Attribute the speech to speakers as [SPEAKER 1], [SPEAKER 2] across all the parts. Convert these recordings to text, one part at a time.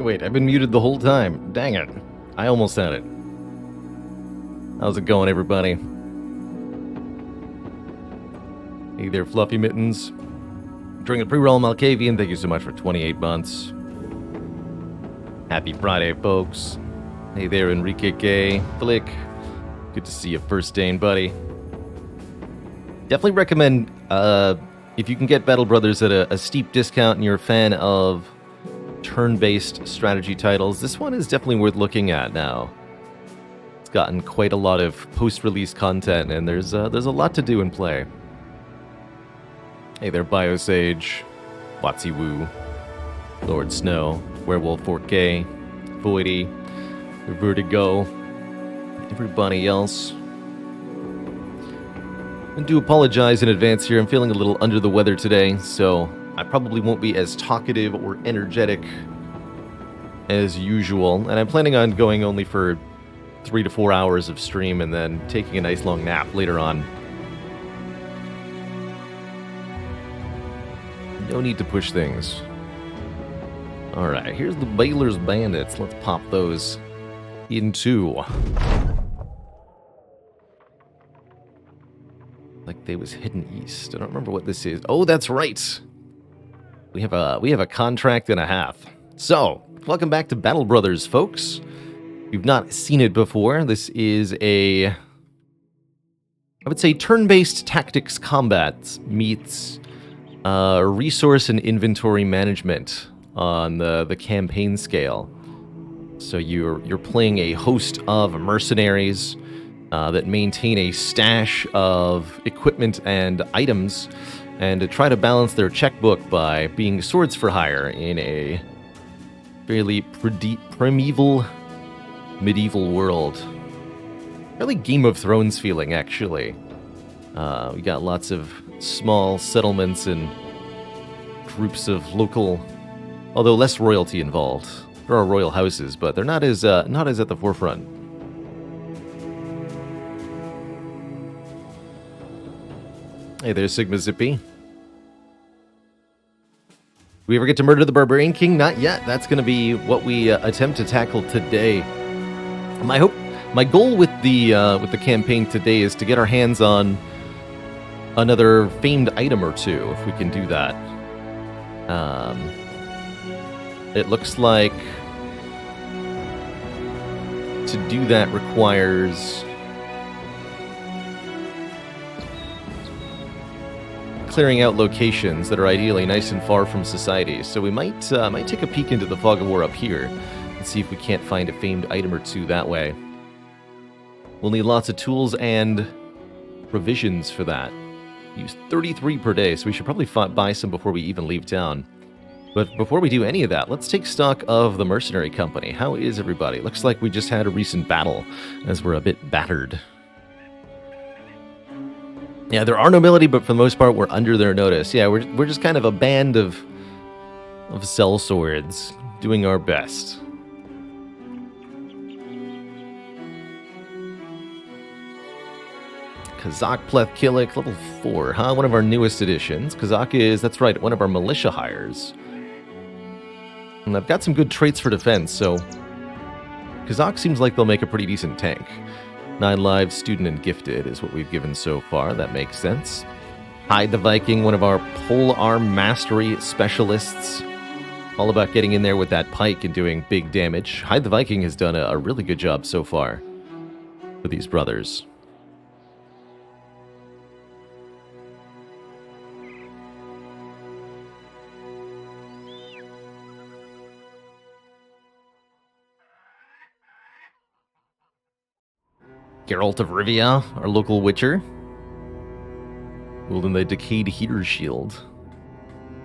[SPEAKER 1] Wait, I've been muted the whole time. Dang it. I almost had it. How's it going, everybody? Hey there, Fluffy Mittens. During a pre-roll, Malkavian, thank you so much for 28 months. Happy Friday, folks. Hey there, Enrique K. Flick. Good to see you, First Dane, buddy. Definitely recommend, if you can get Battle Brothers at a steep discount and you're a fan of turn-based strategy titles, this one is definitely worth looking at now. It's gotten quite a lot of post-release content, and there's a lot to do and play. Hey there, Biosage, Watsy Woo, Lord Snow, Werewolf 4K, Voidy, Vertigo, everybody else. I do apologize in advance here. I'm feeling a little under the weather today, so I probably won't be as talkative or energetic as usual. And I'm planning on going only for 3 to 4 hours of stream and then taking a nice long nap later on. No need to push things. Alright, here's the Baylor's Bandits. Let's pop those into. Like they was hidden east. I don't remember what this is. Oh, that's right. We have a contract and a half. So, welcome back to Battle Brothers, folks. If you've not seen it before, this is I would say turn-based tactics combat meets resource and inventory management on the campaign scale. So you're playing a host of mercenaries that maintain a stash of equipment and items, and to try to balance their checkbook by being swords for hire in a fairly primeval medieval world. Really Game of Thrones feeling, actually. We got lots of small settlements and groups of local, although less royalty involved. There are royal houses, but they're not as at the forefront. Hey there, Sigma Zippy. We ever get to murder the Barbarian King? Not yet. That's going to be what we attempt to tackle today. My goal with the campaign today is to get our hands on another famed item or two, if we can do that. It looks like to do that requires clearing out locations that are ideally nice and far from society. So we might take a peek into the Fog of War up here and see if we can't find a famed item or two that way. We'll need lots of tools and provisions for that. Use 33 per day, so we should probably buy some before we even leave town. But before we do any of that, let's take stock of the mercenary company. How is everybody? Looks like we just had a recent battle, as we're a bit battered. Yeah, there are nobility, but for the most part, we're under their notice. Yeah, we're just kind of a band of sellswords, doing our best. Kazak Pleth Killik, level 4, huh? One of our newest additions. Kazak is, that's right, one of our militia hires. And I've got some good traits for defense, so Kazak seems like they'll make a pretty decent tank. 9 lives, student, and gifted is what we've given so far. That makes sense. Hide the Viking, one of our polearm mastery specialists. All about getting in there with that pike and doing big damage. Hide the Viking has done a really good job so far for these brothers. Geralt of Rivia, our local witcher. Wielding the Decayed Heater Shield.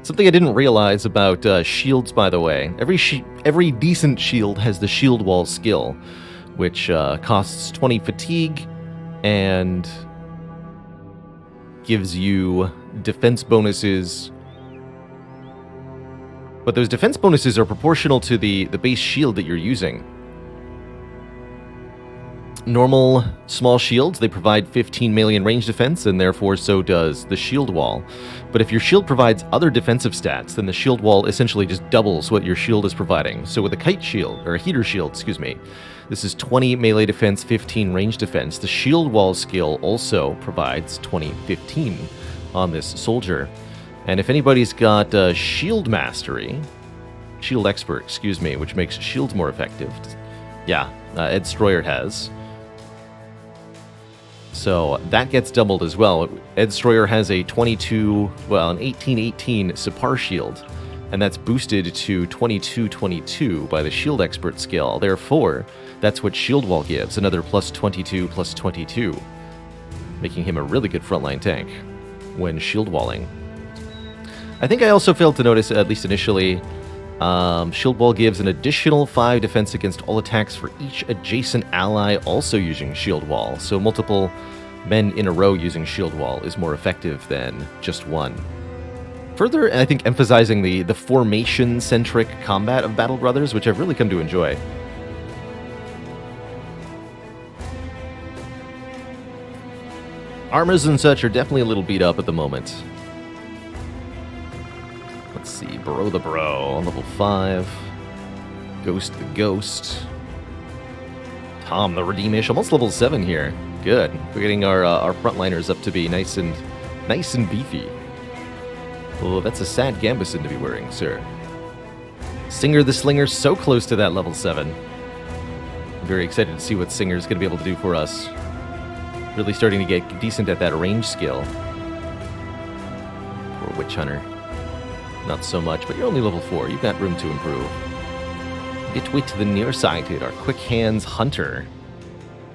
[SPEAKER 1] Something I didn't realize about shields, by the way. Every decent shield has the Shield Wall skill, which costs 20 fatigue and gives you defense bonuses. But those defense bonuses are proportional to the base shield that you're using. Normal small shields, they provide 15 melee and range defense, and therefore so does the shield wall. But if your shield provides other defensive stats, then the shield wall essentially just doubles what your shield is providing. So with a kite shield, or a heater shield, excuse me, this is 20 melee defense, 15 range defense. The shield wall skill also provides 20-15 on this soldier. And if anybody's got shield mastery, shield expert, excuse me, which makes shields more effective, yeah, Ed Stroyer has. So that gets doubled as well. Ed Stroyer has a 18-18 Sipar shield, and that's boosted to 22-22 by the shield expert skill. Therefore, that's what shield wall gives, another plus 22, making him a really good frontline tank when shield walling. I think I also failed to notice, at least initially, shield wall gives an additional 5 defense against all attacks for each adjacent ally also using shield wall. So multiple men in a row using shield wall is more effective than just one. Further, I think emphasizing the formation-centric combat of Battle Brothers, which I've really come to enjoy. Armors and such are definitely a little beat up at the moment. Let's see, Bro the Bro, level 5. Ghost the Ghost. Tom the Redeemish, almost level 7 here. Good. We're getting our frontliners up to be nice and beefy. Oh, that's a sad gambeson to be wearing, sir. Singer the Slinger, so close to that level 7. I'm very excited to see what Singer's going to be able to do for us. Really starting to get decent at that range skill. Or Witch Hunter. Not so much, but you're only level 4. You've got room to improve. Nitwit the Nearsighted, our Quick Hands Hunter.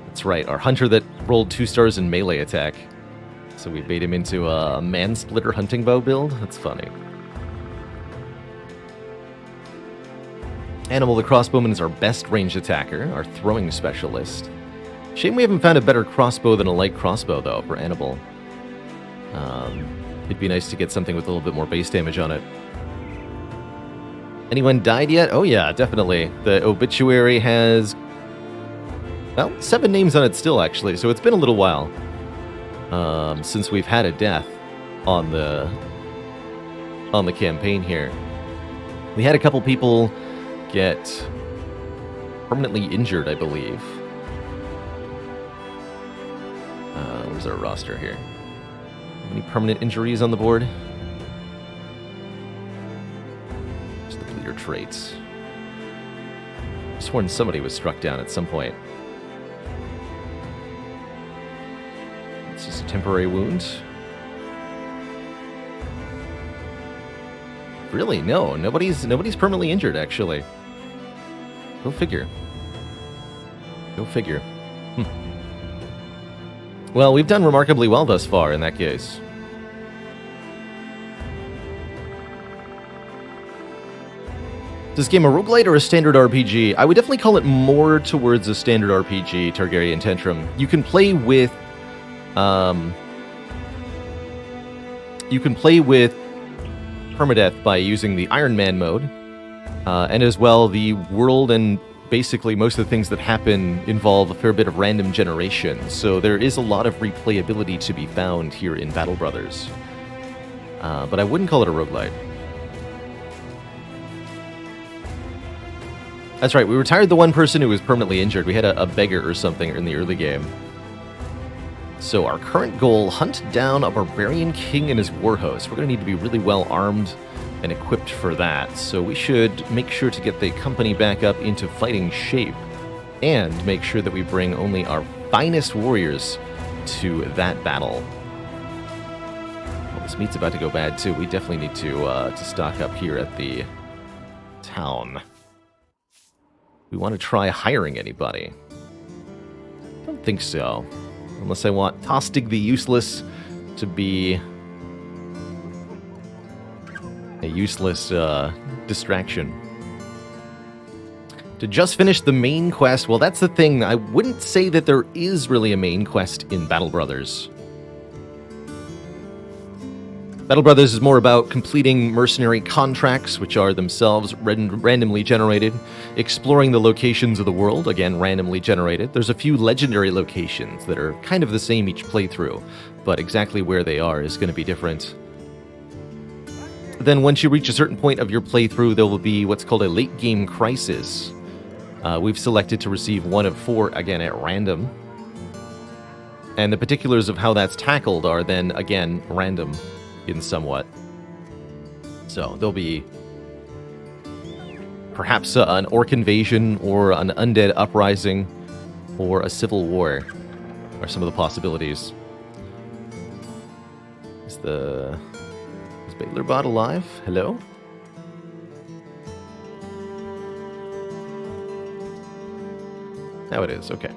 [SPEAKER 1] That's right, our hunter that rolled 2 stars in melee attack. So we bait him into a Man-Splitter hunting bow build? That's funny. Animal the Crossbowman is our best ranged attacker, our throwing specialist. Shame we haven't found a better crossbow than a light crossbow, though, for Animal. It'd be nice to get something with a little bit more base damage on it. Anyone died yet? Oh yeah, definitely. The obituary has, well, 7 names on it still, actually, so it's been a little while since we've had a death on the campaign here. We had a couple people get permanently injured, I believe. Where's our roster here? Any permanent injuries on the board? Just the bleeder traits. I've sworn somebody was struck down at some point. It's just a temporary wound. Really? No, nobody's permanently injured, actually. Go figure. Go figure. Well, we've done remarkably well thus far in that case. Is this game a roguelite or a standard RPG? I would definitely call it more towards a standard RPG, Targaryen Tantrum. You can play with permadeath by using the Iron Man mode, and as well the world and basically most of the things that happen involve a fair bit of random generation, so there is a lot of replayability to be found here in Battle Brothers. But I wouldn't call it a roguelite. That's right, we retired the one person who was permanently injured. We had a beggar or something in the early game. So our current goal, hunt down a Barbarian king and his warhost. We're going to need to be really well armed and equipped for that, so we should make sure to get the company back up into fighting shape and make sure that we bring only our finest warriors to that battle. Well, this meat's about to go bad too. We definitely need to stock up here at the town. We want to try hiring anybody. I don't think so, unless I want Tostig the Useless to be a useless distraction. To just finish the main quest, well, that's the thing. I wouldn't say that there is really a main quest in Battle Brothers. Battle Brothers is more about completing mercenary contracts, which are themselves randomly generated, exploring the locations of the world, again, randomly generated. There's a few legendary locations that are kind of the same each playthrough, but exactly where they are is going to be different. Then once you reach a certain point of your playthrough, there will be what's called a late-game crisis. We've selected to receive 1 of 4, again, at random. And the particulars of how that's tackled are then, again, random in somewhat. So there'll be perhaps an orc invasion or an undead uprising or a civil war are some of the possibilities. Is Baitlerbot alive? Hello? Now it is, okay.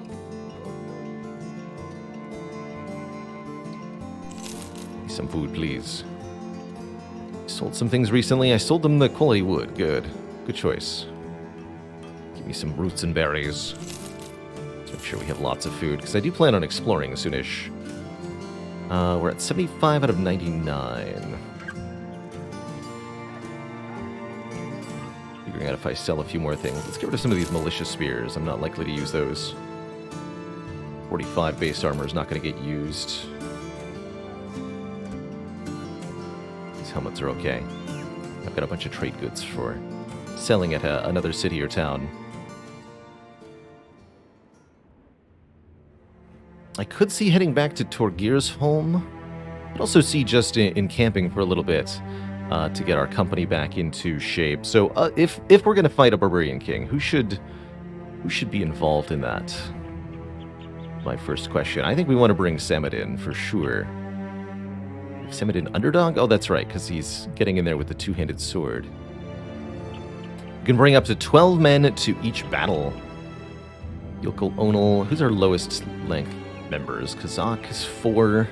[SPEAKER 1] Some food, please. Sold some things recently. I sold them the quality wood. Good. Good choice. Give me some roots and berries. Let's make sure we have lots of food, because I do plan on exploring soonish. We're at 75 out of 99. Figuring out if I sell a few more things. Let's get rid of some of these malicious spears. I'm not likely to use those. 45 base armor is not going to get used. Helmets are okay. I've got a bunch of trade goods for selling at another city or town. I could see heading back to Torgir's home. I'd also see just in camping for a little bit to get our company back into shape. So if we're going to fight a Barbarian King, who should be involved in that? My first question. I think we want to bring Samadin for sure. Samadin underdog? Oh, that's right, because he's getting in there with the two-handed sword. You can bring up to 12 men to each battle. Yokol Onal, who's our lowest length members? Kazak is 4.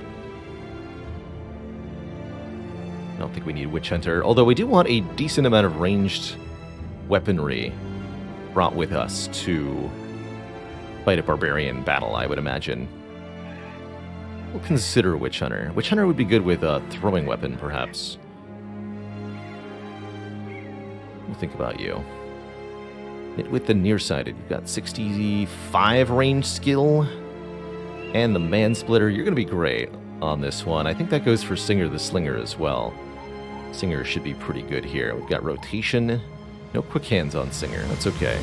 [SPEAKER 1] I don't think we need Witch Hunter, although we do want a decent amount of ranged weaponry brought with us to fight a Barbarian battle, I would imagine. We'll consider Witch Hunter. Witch Hunter would be good with a throwing weapon, perhaps. We'll think about you. Hit with the nearsighted. You've got 65 range skill. And the Man-Splitter. You're going to be great on this one. I think that goes for Singer the Slinger as well. Singer should be pretty good here. We've got rotation. No quick hands on Singer. That's okay.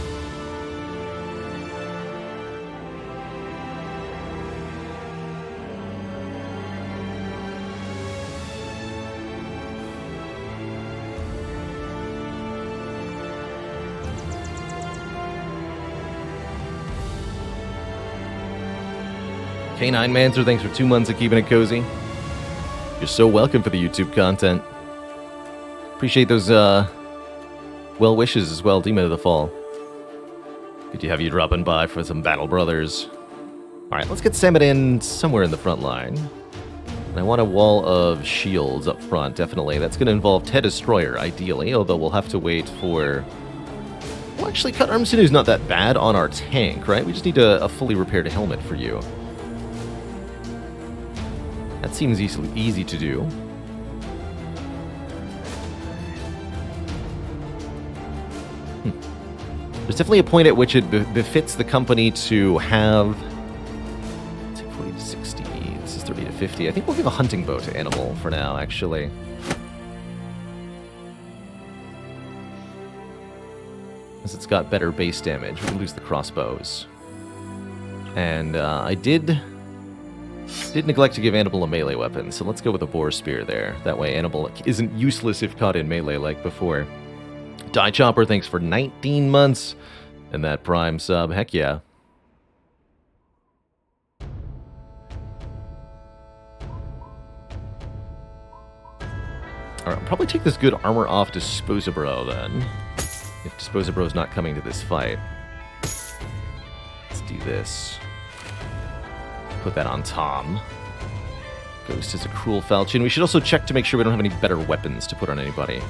[SPEAKER 1] K9 Mancer, thanks for 2 months of keeping it cozy. You're so welcome for the YouTube content. Appreciate those well wishes as well, Demon of the Fall. Good to have you dropping by for some Battle Brothers. Alright, let's get Samadin somewhere in the front line. And I want a wall of shields up front, definitely. That's going to involve Ted Destroyer, ideally, although we'll have to wait for... Well, actually, Cut Arm Sinew is not that bad on our tank, right? We just need a fully repaired helmet for you. That seems easy to do. There's definitely a point at which it befits the company to have... 40 to 60, this is 30 to 50. I think we'll give a hunting bow to Animal for now, actually. Because it's got better base damage. We can lose the crossbows. And I did neglect to give Animal a melee weapon, so let's go with a boar spear there. That way Animal isn't useless if caught in melee like before. Die Chopper, thanks for 19 months. And that Prime sub, heck yeah. Alright, I'll probably take this good armor off Disposabro then. If Disposabro's not coming to this fight. Let's do this. Put that on Tom. Ghost is a cruel falchion. We should also check to make sure we don't have any better weapons to put on anybody.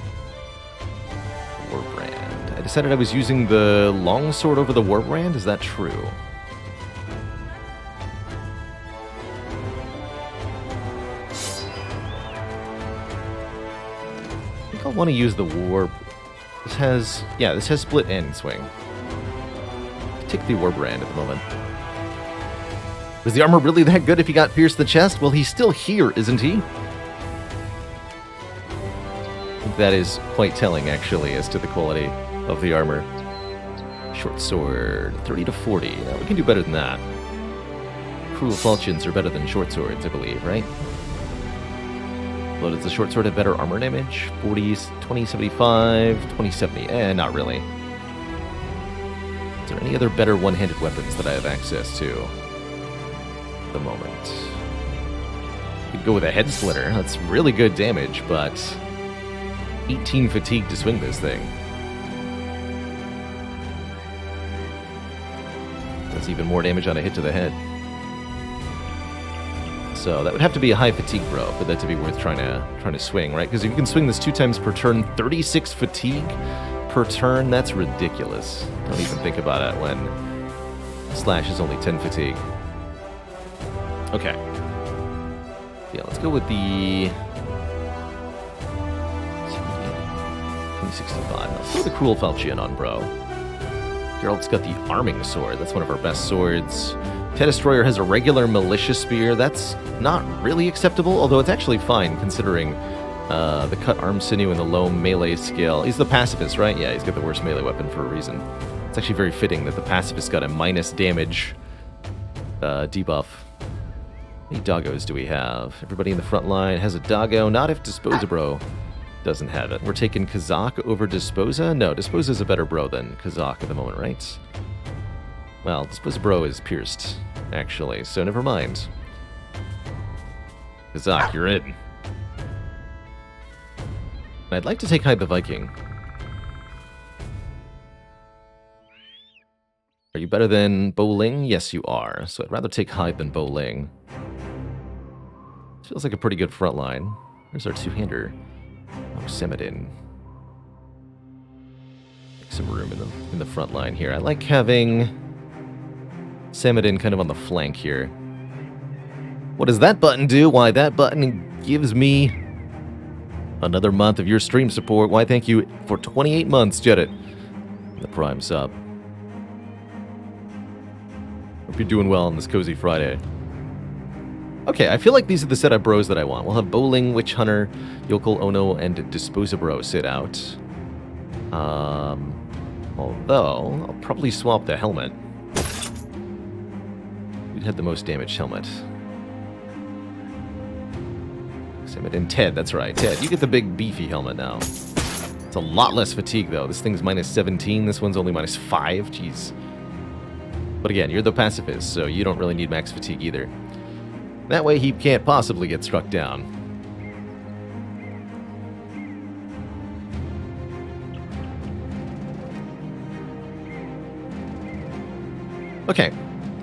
[SPEAKER 1] Warbrand. I decided I was using the longsword over the Warbrand. Is that true? think I'll want to use the warp. This has split and swing. Take the war brand at the moment. Is the armor really that good if he got pierced the chest? Well, he's still here, isn't he? I think that is quite telling, actually, as to the quality of the armor. Short sword, 30 to 40. Now, we can do better than that. Cruel falchions are better than short swords, I believe, right? Well, does the short sword have better armor damage? 40, 2075, 2070. Not really. Is there any other better one-handed weapons that I have access to at the moment? Could go with a head splitter. That's really good damage, but 18 fatigue to swing this thing. That's even more damage on a hit to the head. So that would have to be a high fatigue bro for that to be worth trying to swing, right? Because if you can swing this 2 times per turn, 36 fatigue per turn, that's ridiculous. Don't even think about it when slash is only 10 fatigue. Okay. Yeah, let's go with the 2065. Let's go with the Cruel Falchion on bro. Geralt's got the Arming Sword. That's one of our best swords. Ted Destroyer has a regular Militia Spear. That's not really acceptable, although it's actually fine considering the cut arm sinew and the low melee skill. He's the pacifist, right? Yeah, he's got the worst melee weapon for a reason. It's actually very fitting that the pacifist got a minus damage debuff. How many doggos do we have? Everybody in the front line has a doggo. Not if Disposa Bro doesn't have it. We're taking Kazak over Disposa? No, Disposa's a better bro than Kazak at the moment, right? Well, Disposa Bro is pierced, actually, so never mind. Kazak, you're in. I'd like to take Hyde the Viking. Are you better than Bowling? Yes, you are. So I'd rather take Hyde than Bowling. Feels like a pretty good front line. There's our two-hander. Oh, Semidin. Make some room in the front line here. I like having Semidin kind of on the flank here. What does that button do? Why, that button gives me another month of your stream support. Why, thank you for 28 months, Jedit. The Prime sub. Hope you're doing well on this Cozy Friday. Okay, I feel like these are the set of bros that I want. We'll have Bowling, Witch Hunter, Yokel Ono, and Disposa Bro sit out. Although, I'll probably swap the helmet. We'd had the most damaged helmet. And Ted, that's right. Ted, you get the big beefy helmet now. It's a lot less fatigue, though. This thing's minus 17. This one's only minus 5. Jeez. But again, you're the pacifist, so you don't really need max fatigue either. That way he can't possibly get struck down. Okay.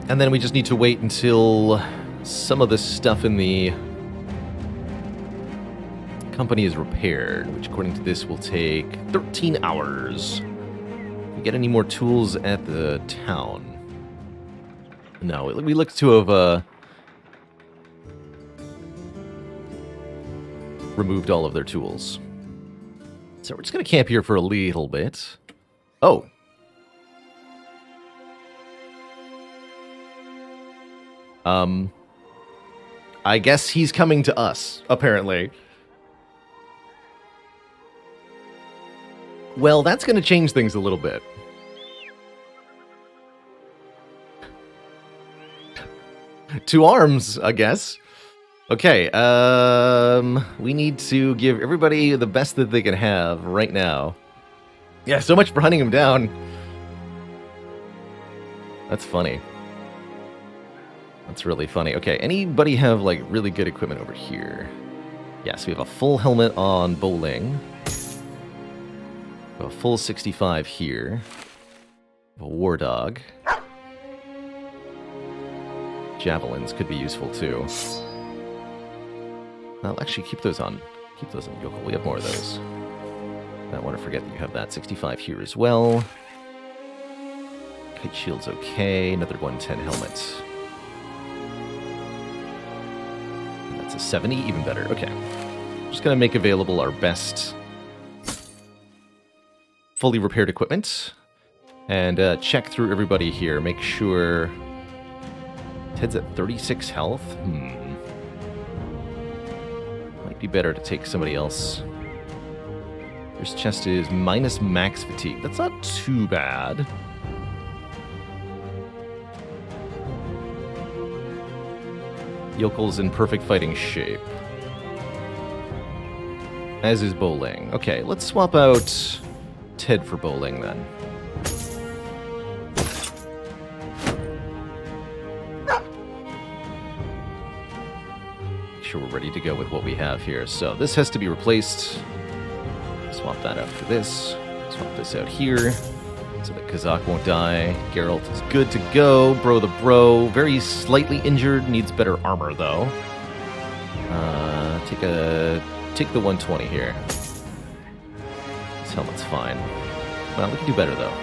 [SPEAKER 1] And then we just need to wait until some of the stuff in the company is repaired, which according to this will take 13 hours. We get any more tools at the town? No, we look to have removed all of their tools. So we're just going to camp here for a little bit. Oh. I guess he's coming to us, apparently. Well, that's going to change things a little bit. To arms, I guess. Okay, we need to give everybody the best that they can have right now. Yeah, so much for hunting him down. That's funny. That's really funny. Okay, anybody have, like, really good equipment over here? Yes, we have a full helmet on Bowling. A full 65 here. A War Dog. Javelins could be useful too. I'll actually keep those on. Keep those on Yokel. We have more of those. I don't want to forget that you have that 65 here as well. Kite shield's okay. Another 110 helmet. That's a 70, even better. Okay. Just gonna make available our best fully repaired equipment. And check through everybody here. Make sure... Ted's at 36 health? Might be better to take somebody else. His chest is minus max fatigue. That's not too bad. Yokel's in perfect fighting shape. As is Bowling. Okay, let's swap out Ted for Bowling then. Make sure we're ready to go with what we have here. So this has to be replaced. Swap that out for this. Swap this out here so that Kazak won't die. Geralt is good to go. Bro the Bro, very slightly injured, needs better armor though. Take the 120 here. This helmet's fine. Well, we can do better though.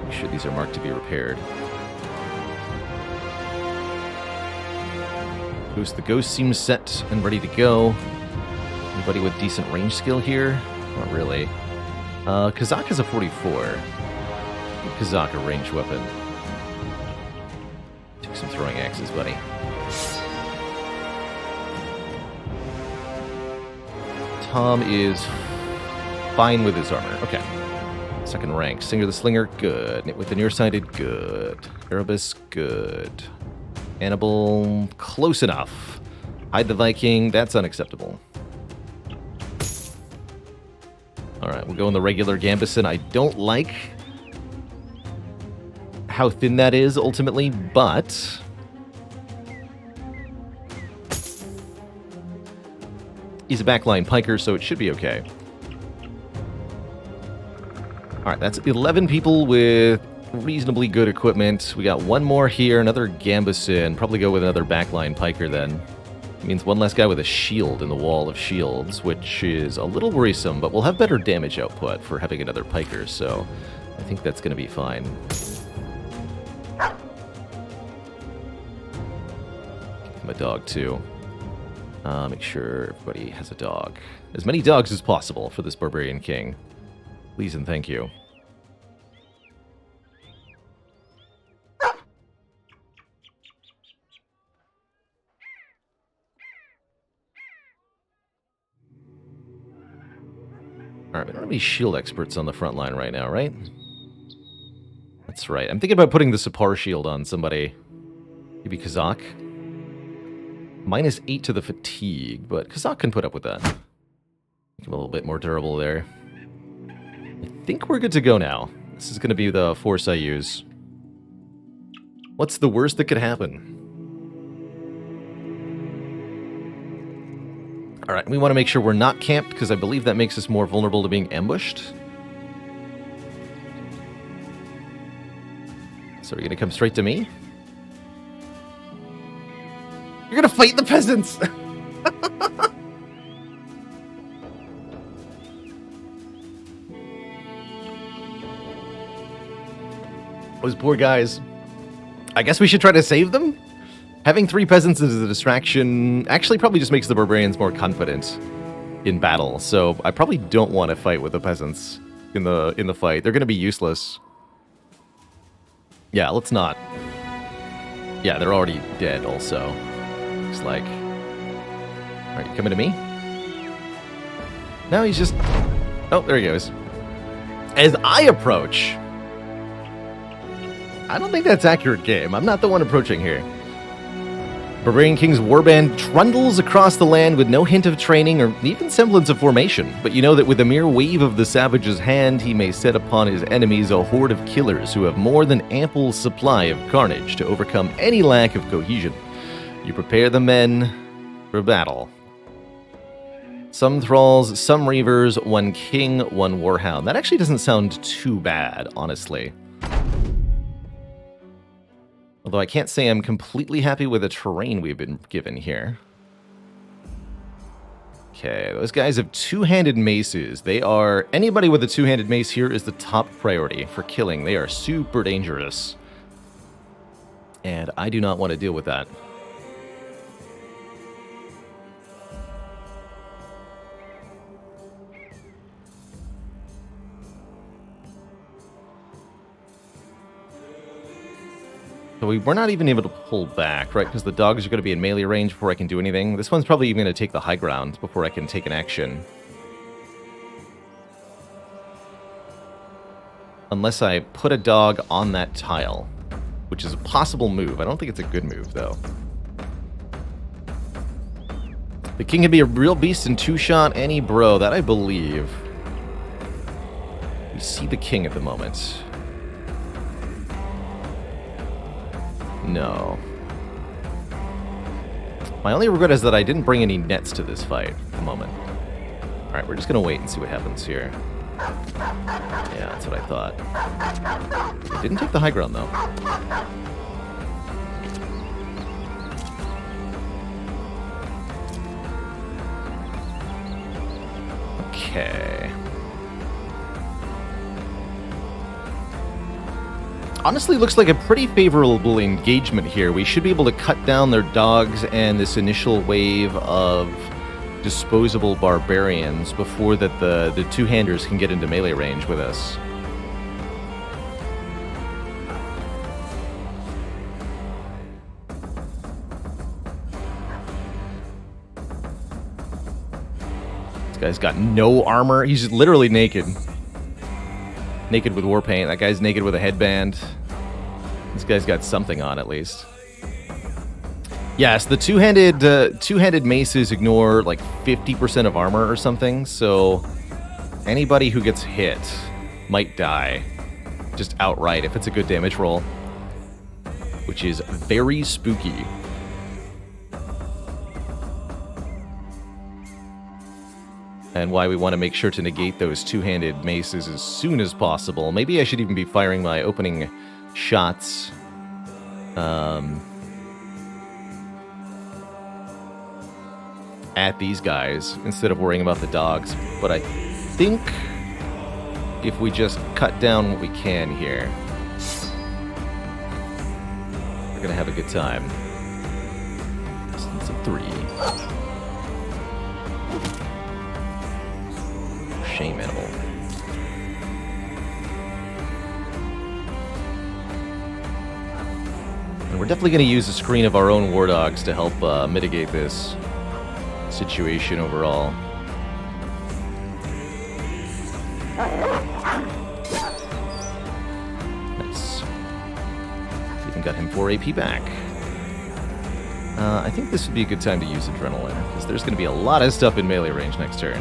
[SPEAKER 1] Make sure these are marked to be repaired. The Ghost seems set and ready to go. Anybody with decent range skill here? Not really. Kazak has a 44. Give Kazak a ranged weapon. Take some throwing axes, buddy. Tom is fine with his armor. Okay. Second rank. Singer the Slinger, good. With the nearsighted, good. Erebus, good. Annibal, close enough. Hide the Viking, that's unacceptable. Alright, we'll go in the regular Gambison. I don't like how thin that is ultimately, but he's a backline piker, so it should be okay. Alright, that's 11 people with reasonably good equipment. We got one more here, another Gambison. Probably go with another backline piker then. Means one less guy with a shield in the wall of shields, which is a little worrisome, but we'll have better damage output for having another piker, so I think that's going to be fine. Give him a dog, too. Make sure everybody has a dog. As many dogs as possible for this Barbarian King. Please and thank you. Alright, we don't have any shield experts on the front line right now, right? That's right. I'm thinking about putting the Sapar shield on somebody. Maybe Kazak. Minus 8 to the fatigue, but Kazak can put up with that. Make him a little bit more durable there. I think we're good to go now. This is going to be the force I use. What's the worst that could happen? Alright, we want to make sure we're not camped, because I believe that makes us more vulnerable to being ambushed. So are you going to come straight to me? You're going to fight the peasants! Those poor guys. I guess we should try to save them? Having 3 peasants as a distraction actually probably just makes the barbarians more confident in battle, so I probably don't want to fight with the peasants in the fight. They're going to be useless. Yeah, let's not. Yeah, they're already dead also. Looks like. Alright, you coming to me? No, he's just... Oh, there he goes. As I approach... I don't think that's accurate, game. I'm not the one approaching here. Barbarian King's warband trundles across the land with no hint of training or even semblance of formation, but you know that with a mere wave of the savage's hand, he may set upon his enemies a horde of killers who have more than ample supply of carnage to overcome any lack of cohesion. You prepare the men for battle. Some thralls, some reavers, 1 king, 1 warhound. That actually doesn't sound too bad, honestly. Although I can't say I'm completely happy with the terrain we've been given here. Okay, those guys have 2-handed maces. They are... Anybody with a 2-handed mace here is the top priority for killing. They are super dangerous. And I do not want to deal with that. So we're not even able to pull back, right? Because the dogs are going to be in melee range before I can do anything. This one's probably even going to take the high ground before I can take an action. Unless I put a dog on that tile, which is a possible move. I don't think it's a good move, though. The king can be a real beast in two-shot any bro. That I believe. We see the king at the moment. No. My only regret is that I didn't bring any nets to this fight at the moment. Alright, we're just going to wait and see what happens here. Yeah, that's what I thought. It didn't take the high ground, though. Okay. Honestly, looks like a pretty favorable engagement here. We should be able to cut down their dogs and this initial wave of disposable barbarians before that the two-handers can get into melee range with us. This guy's got no armor. He's literally naked. Naked with war paint. That guy's naked with a headband. This guy's got something on at least. Yes, the two-handed maces ignore like 50% of armor or something, so anybody who gets hit might die just outright if it's a good damage roll, which is very spooky. And why we want to make sure to negate those two-handed maces as soon as possible. Maybe I should even be firing my opening shots at these guys instead of worrying about the dogs. But I think if we just cut down what we can here, we're going to have a good time. Distance of 3. Shame animal. And we're definitely going to use a screen of our own war dogs to help mitigate this situation overall. Nice. Even got him 4 AP back. I think this would be a good time to use Adrenaline, because there's going to be a lot of stuff in melee range next turn.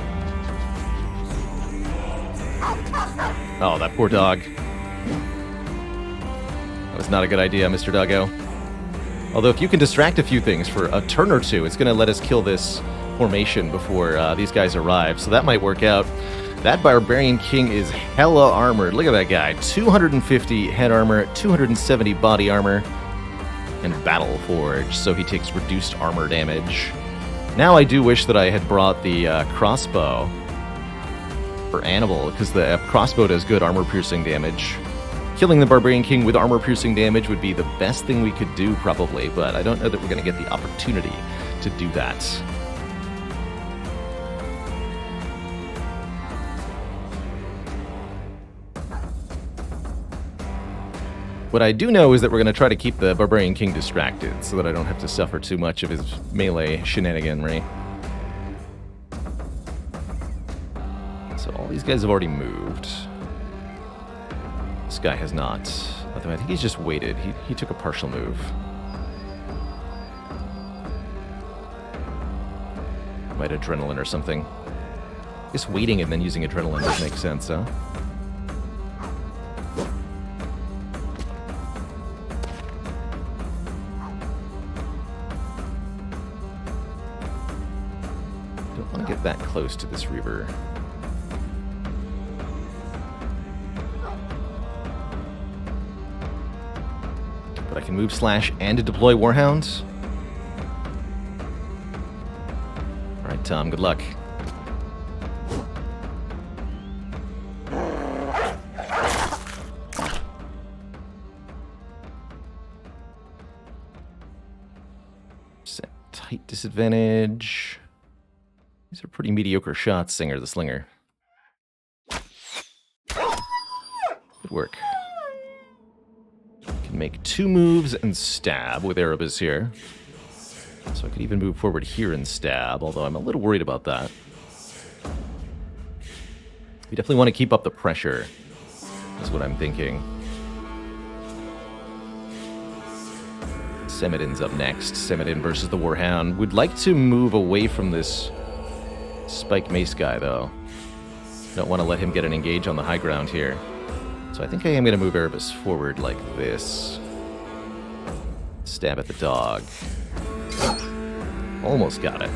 [SPEAKER 1] Oh, that poor dog. That was not a good idea, Mr. Doggo. Although if you can distract a few things for a turn or two, it's going to let us kill this formation before these guys arrive, so that might work out. That Barbarian King is hella armored. Look at that guy. 250 head armor, 270 body armor, and Battle Forge, so he takes reduced armor damage. Now I do wish that I had brought the crossbow for Animal, because the crossbow does good armor-piercing damage. Killing the Barbarian King with armor-piercing damage would be the best thing we could do, probably, but I don't know that we're going to get the opportunity to do that. What I do know is that we're going to try to keep the Barbarian King distracted, so that I don't have to suffer too much of his melee shenaniganry. So all these guys have already moved. This guy has not. Although I think he's just waited. He took a partial move. Might Adrenaline or something. I guess waiting and then using Adrenaline does make sense, huh? Don't want to get that close to this Reaver. I can move slash and deploy Warhound. Alright, Tom, good luck. Set tight disadvantage. These are pretty mediocre shots, Singer the Slinger. Good work. Can Make 2 moves and stab with Erebus here. So I could even move forward here and stab, although I'm a little worried about that. We definitely want to keep up the pressure, is what I'm thinking. Semidin's up next. Semidin versus the Warhound. Would like to move away from this Spike Mace guy, though. Don't want to let him get an engage on the high ground here. So I think I am going to move Erebus forward like this. Stab at the dog. Almost got it.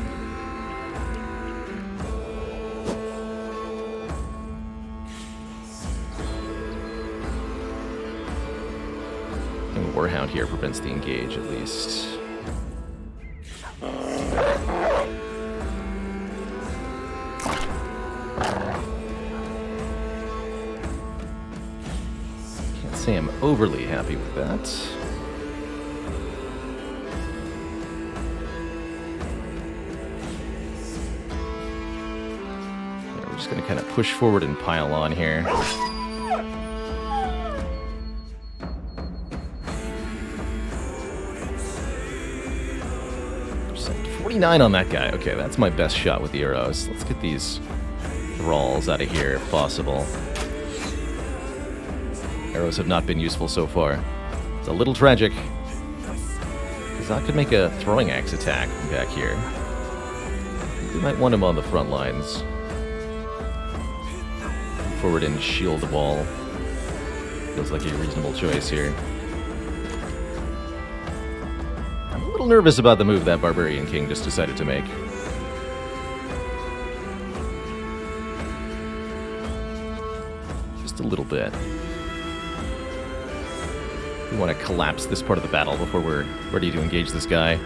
[SPEAKER 1] And Warhound here prevents the engage, at least. Can't say I'm overly happy with that. Going to kind of push forward and pile on here. 49 on that guy. Okay, that's my best shot with the arrows. Let's get these thralls out of here if possible. Arrows have not been useful so far. It's a little tragic, because I could make a throwing axe attack from back here. We might want him on the front lines. Forward and shield wall. Feels like a reasonable choice here. I'm a little nervous about the move that Barbarian King just decided to make. Just a little bit. We want to collapse this part of the battle before we're ready to engage this guy.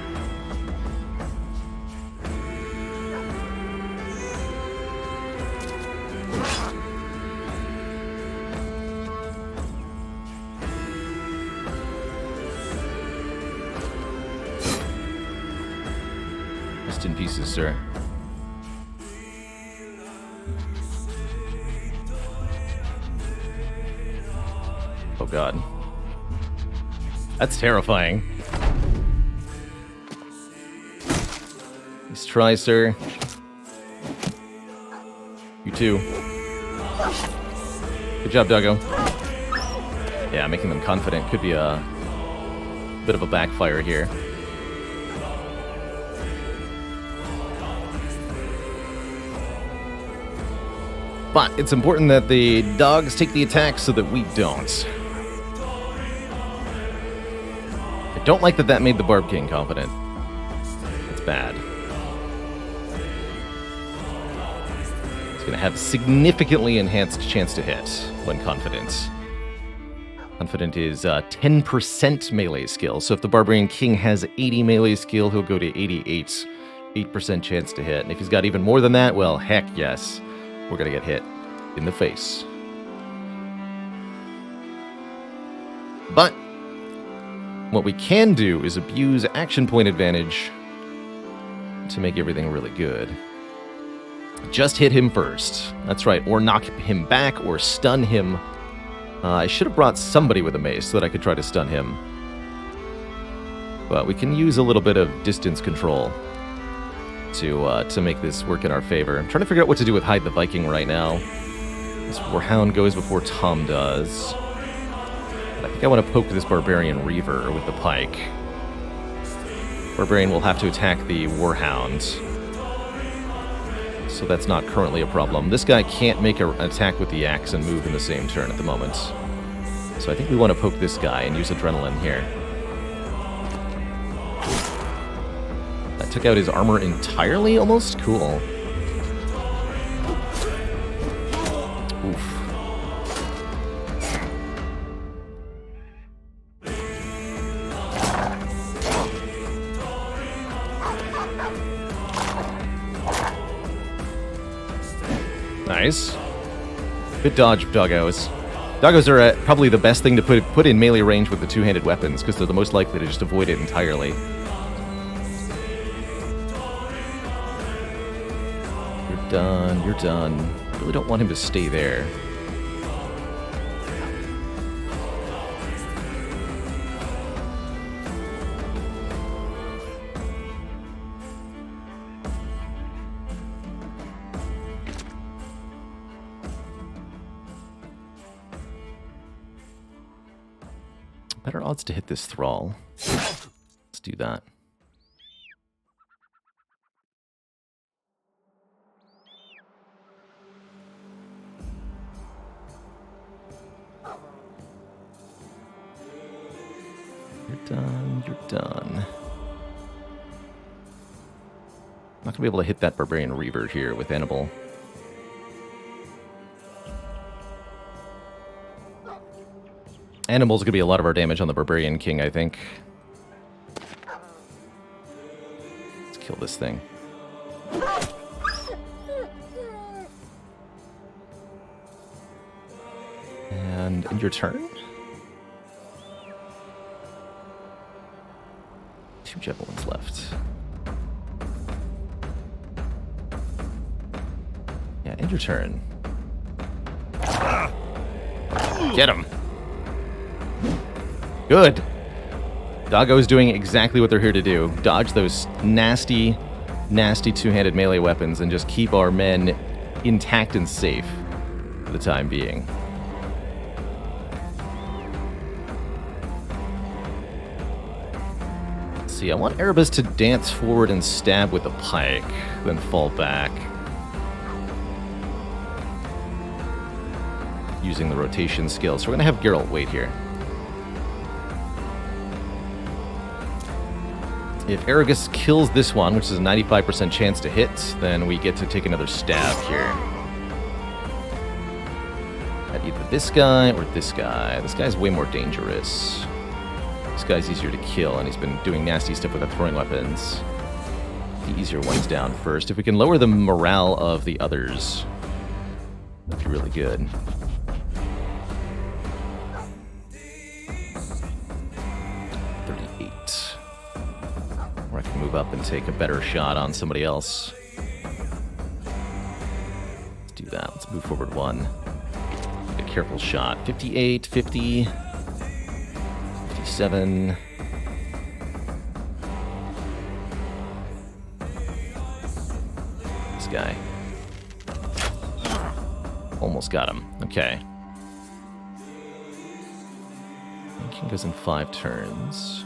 [SPEAKER 1] In pieces, sir. Oh god. That's terrifying. Nice try, sir. You too. Good job, doggo. Yeah, making them confident could be a bit of a backfire here. But it's important that the dogs take the attack so that we don't. I don't like that made the Barb King confident. It's bad. It's going to have significantly enhanced chance to hit when confident. Confident is 10% melee skill. So if the Barbarian King has 80 melee skill, he'll go to 88. 8% chance to hit. And if he's got even more than that, well, heck yes. We're going to get hit in the face. But what we can do is abuse action point advantage to make everything really good. Just hit him first. That's right. Or knock him back or stun him. I should have brought somebody with a mace so that I could try to stun him. But we can use a little bit of distance control to make this work in our favor. I'm trying to figure out what to do with Hide the Viking right now. This Warhound goes before Tom does. But I think I want to poke this Barbarian Reaver with the pike. Barbarian will have to attack the Warhound. So that's not currently a problem. This guy can't make an attack with the axe and move in the same turn at the moment. So I think we want to poke this guy and use Adrenaline here. Took out his armor entirely, almost? Cool. Oof. Nice. Good dodge, doggos. Doggos are probably the best thing to put in melee range with the two-handed weapons, because they're the most likely to just avoid it entirely. Done. You're done. Really don't want him to stay there. Better odds to hit this thrall. Let's do that. You're done, you're done. Not gonna be able to hit that Barbarian Reaver here with Animal. Animal's gonna be a lot of our damage on the Barbarian King, I think. Let's kill this thing. And end your turn? 2 javelins left. Yeah, end your turn. Get him! Good! Doggo's doing exactly what they're here to do. Dodge those nasty, nasty two-handed melee weapons and just keep our men intact and safe for the time being. See, I want Erebus to dance forward and stab with a pike, then fall back. Using the rotation skill. So we're going to have Geralt wait here. If Erebus kills this one, which is a 95% chance to hit, then we get to take another stab here. At either this guy or this guy. This guy's way more dangerous. This guy's easier to kill, and he's been doing nasty stuff with the throwing weapons. The easier one's down first. If we can lower the morale of the others, that'd be really good. Or I can move up and take a better shot on somebody else. Let's do that. Let's move forward 1. Take a careful shot. 58, 50, 57. This guy. Almost got him. Okay. King goes in 5 turns.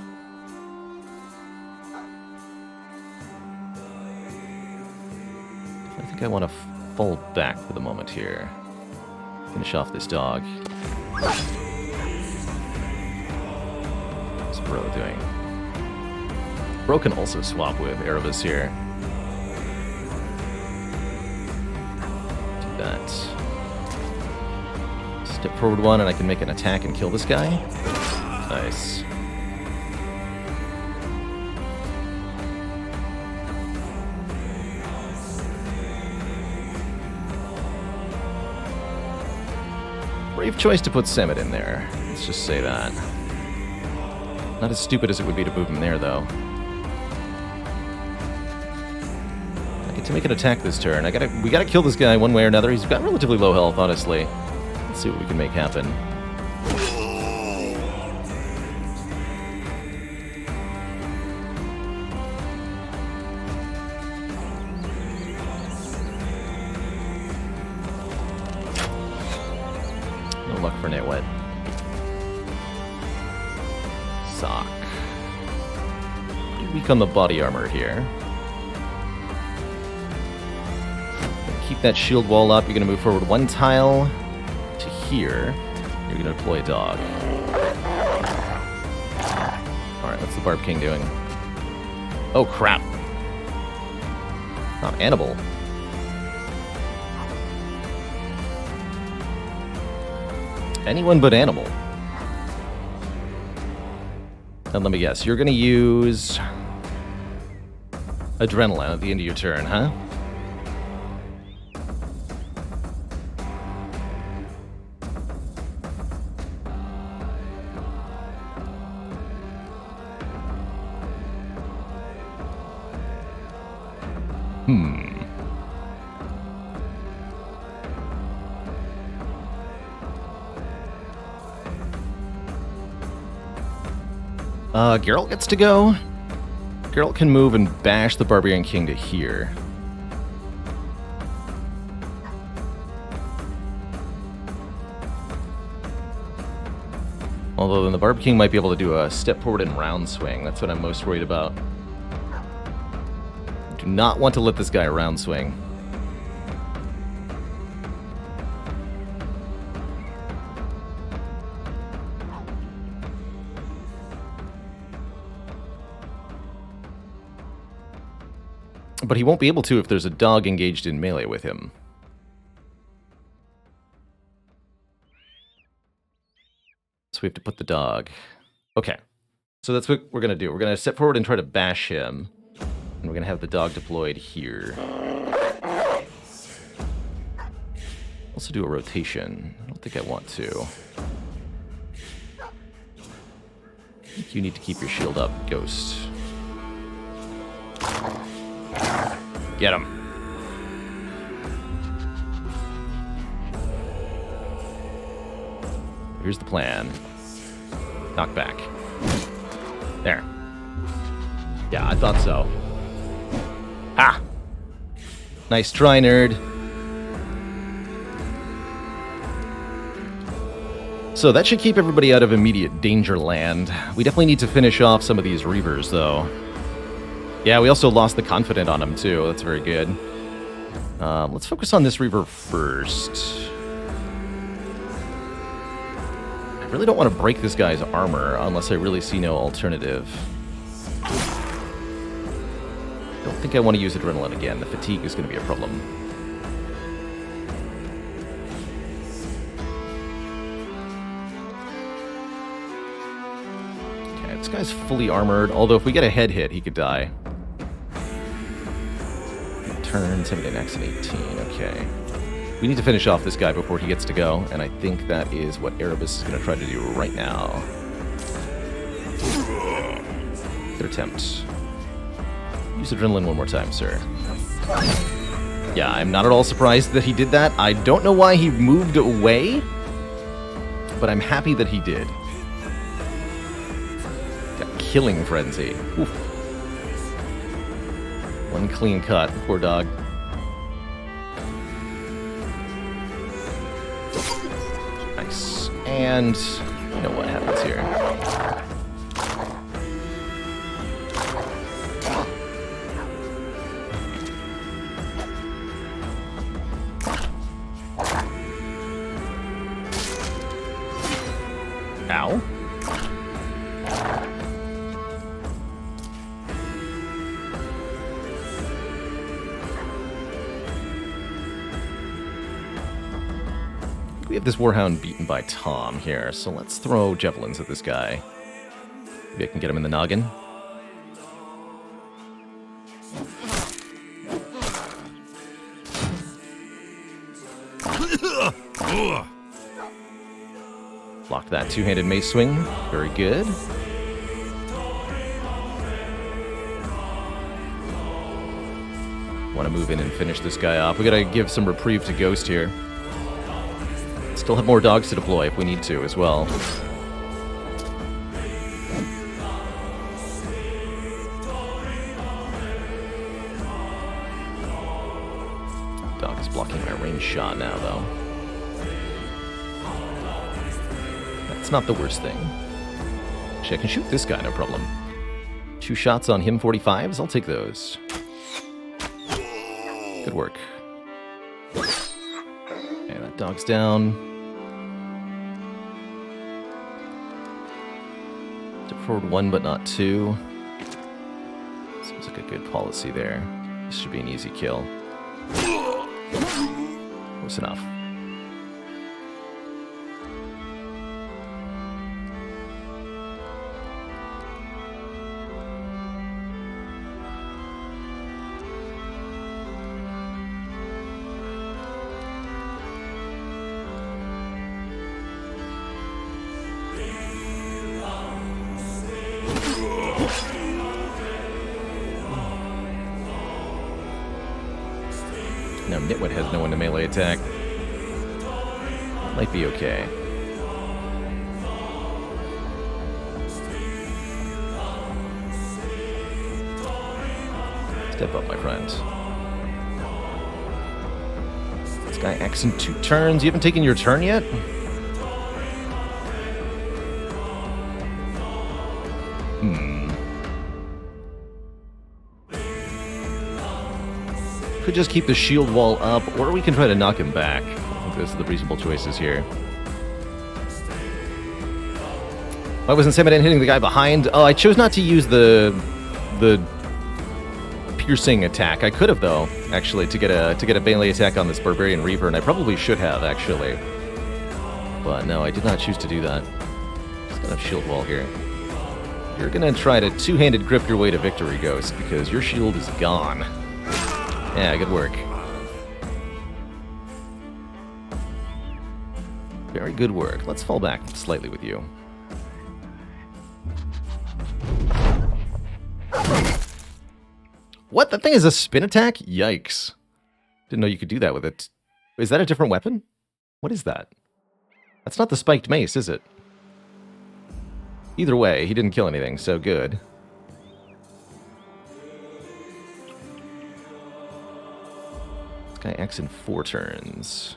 [SPEAKER 1] I think I want to fall back for the moment here. Finish off this dog. What's Bro doing? Bro can also swap with Erebus here. Do that. Step forward 1 and I can make an attack and kill this guy. Nice. Brave choice to put Semet in there. Let's just say that. Not as stupid as it would be to move him there, though. I get to make an attack this turn. We gotta kill this guy one way or another. He's got relatively low health, honestly. Let's see what we can make happen. No luck for Nitwit. Sock. Pretty weak on the body armor here. Keep that shield wall up. You're going to move forward 1 tile to here. You're going to deploy a dog. Alright, what's the Barb King doing? Oh, crap. Not Animal. Anyone but Animal. And let me guess, you're going to use Adrenaline at the end of your turn, huh? Geralt gets to go. Geralt can move and bash the Barbarian King to here. Although then the Barb King might be able to do a step forward and round swing. That's what I'm most worried about. Do not want to let this guy round swing. But he won't be able to if there's a dog engaged in melee with him. So we have to put the dog. Okay. So that's what we're going to do. We're going to step forward and try to bash him. And we're going to have the dog deployed here. Also do a rotation. I don't think I want to. I think you need to keep your shield up, Ghost. Get him. Here's the plan. Knock back. There. Yeah, I thought so. Ha! Nice try, nerd. So that should keep everybody out of immediate danger land. We definitely need to finish off some of these Reavers, though. Yeah, we also lost the Confident on him, too. That's very good. Let's focus on this Reaver first. I really don't want to break this guy's armor unless I really see no alternative. I don't think I want to use Adrenaline again. The fatigue is going to be a problem. Okay, this guy's fully armored, although if we get a head hit, he could die. Turn, 17, X, and 18. Okay. We need to finish off this guy before he gets to go, and I think that is what Erebus is going to try to do right now. Good attempt. Use Adrenaline one more time, sir. Yeah, I'm not at all surprised that he did that. I don't know why he moved away, but I'm happy that he did. Got Killing Frenzy. Oof. One clean cut. Poor dog. Nice. And you know what happens here. Ow. We have this Warhound beaten by Tom here, so let's throw javelins at this guy. Maybe I can get him in the noggin. Blocked that two-handed mace swing. Very good. Want to move in and finish this guy off. We gotta give some reprieve to Ghost here. Still have more dogs to deploy if we need to as well. Dog is blocking my range shot now, though. That's not the worst thing. Actually, I can shoot this guy, no problem. 2 shots on him 45s, I'll take those. Good work. Okay, that dog's down. Forward 1, but not 2. Seems like a good policy there. This should be an easy kill. Close enough. Now Nitwit has no one to melee attack. Might be okay. Step up, my friend. This guy acts in 2 turns. You haven't taken your turn yet? could just keep the shield wall up, or we can try to knock him back. I think those are the reasonable choices here. Why wasn't Samadin hitting the guy behind? Oh, I chose not to use the piercing attack. I could have, though, actually, to get a melee attack on this Barbarian Reaver, and I probably should have, actually. But no, I did not choose to do that. Just gonna have shield wall here. You're gonna try to two-handed grip your way to victory, Ghost, because your shield is gone. Yeah, good work. Very good work. Let's fall back slightly with you. What? That thing is a spin attack? Yikes. Didn't know you could do that with it. Is that a different weapon? What is that? That's not the spiked mace, is it? Either way, he didn't kill anything, so good. This guy acts in 4 turns.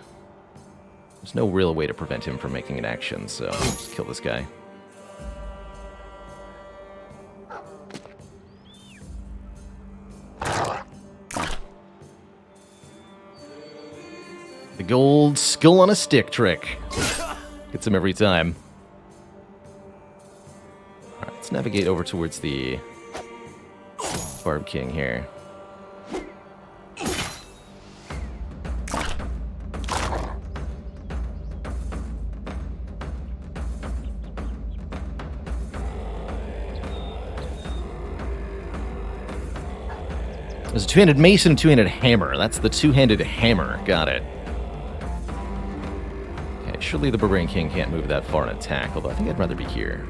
[SPEAKER 1] There's no real way to prevent him from making an action, so just kill this guy. The gold skull on a stick trick. Gets him every time. Alright, let's navigate over towards the Barb King here. There's a two-handed mace and a two-handed hammer. That's the two-handed hammer. Got it. Okay, surely the Barbarian King can't move that far and attack, although I think I'd rather be here.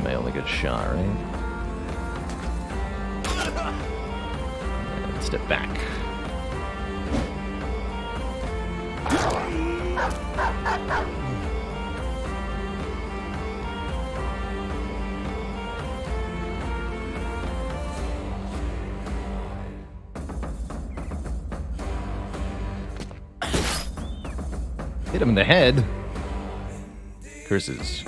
[SPEAKER 1] My only good shot, right? And step back. Hit him in the head. Curses.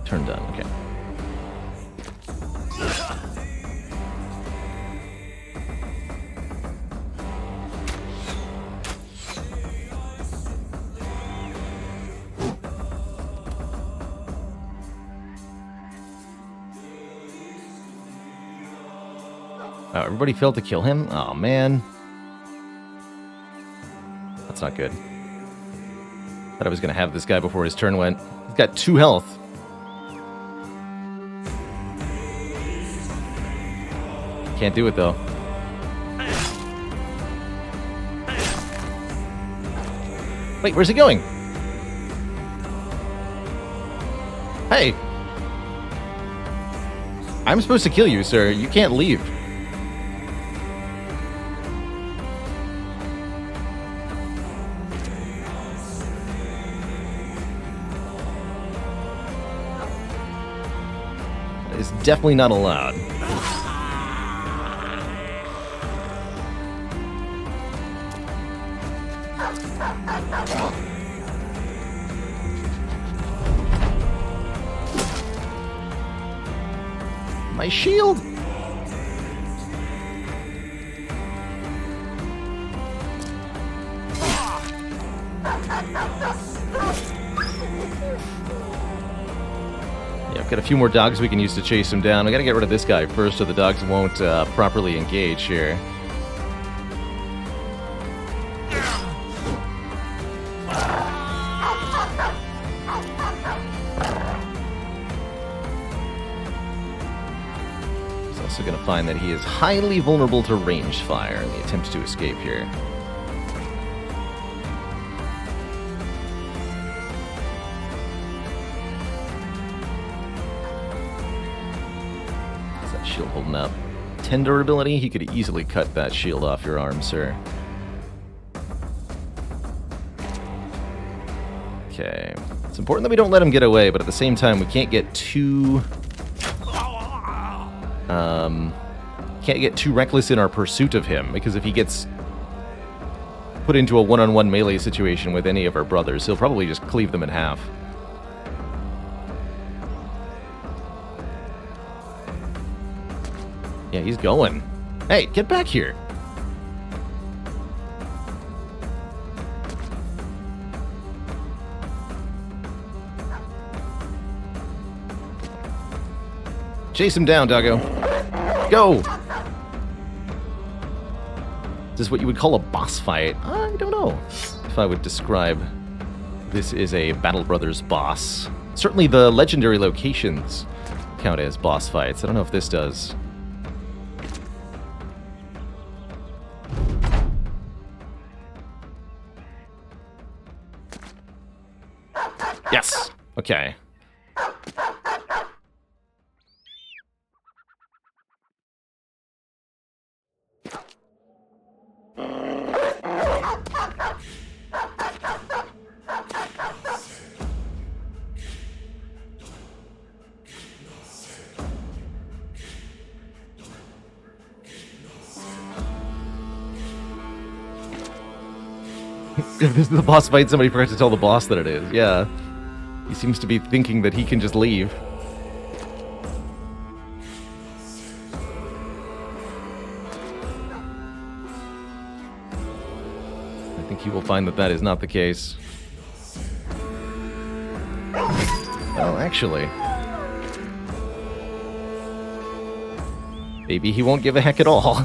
[SPEAKER 1] Turn done, okay. Oh, everybody failed to kill him? Oh, man. That's not good. Thought I was going to have this guy before his turn went. He's got 2 health. Can't do it, though. Wait, where's he going? Hey! I'm supposed to kill you, sir. You can't leave. That is definitely not allowed. My shield! Yeah, I've got a few more dogs we can use to chase him down. I gotta get rid of this guy first so the dogs won't properly engage here. Also going to find that he is highly vulnerable to ranged fire in the attempt to escape here. Is that shield holding up? 10 durability, he could easily cut that shield off your arm, sir. Okay. It's important that we don't let him get away, but at the same time, we can't get too... can't get too reckless in our pursuit of him, because if he gets put into a one-on-one melee situation with any of our brothers, he'll probably just cleave them in half. Yeah, he's going. Hey, get back here. Chase him down, doggo. Go! Is this what you would call a boss fight? I don't know if I would describe this as a Battle Brothers boss. Certainly the legendary locations count as boss fights. I don't know if this does. Yes! Okay. If this is the boss fight, somebody forgot to tell the boss that it is. Yeah. He seems to be thinking that he can just leave. I think he will find that that is not the case. Well, actually... maybe he won't give a heck at all.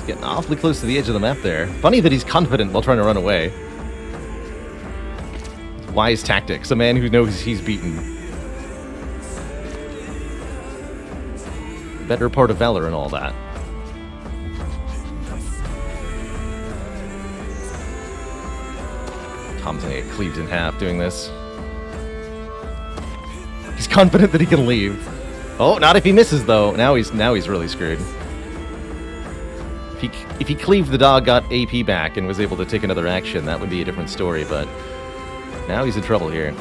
[SPEAKER 1] Getting awfully close to the edge of the map there. Funny that he's confident while trying to run away. Wise tactics. A man who knows he's beaten. Better part of valor and all that. Tom's gonna get cleaved in half doing this. He's confident that he can leave. Oh, not if he misses though. Now he's really screwed. If he cleaved the dog, got AP back, and was able to take another action, that would be a different story, but now he's in trouble here.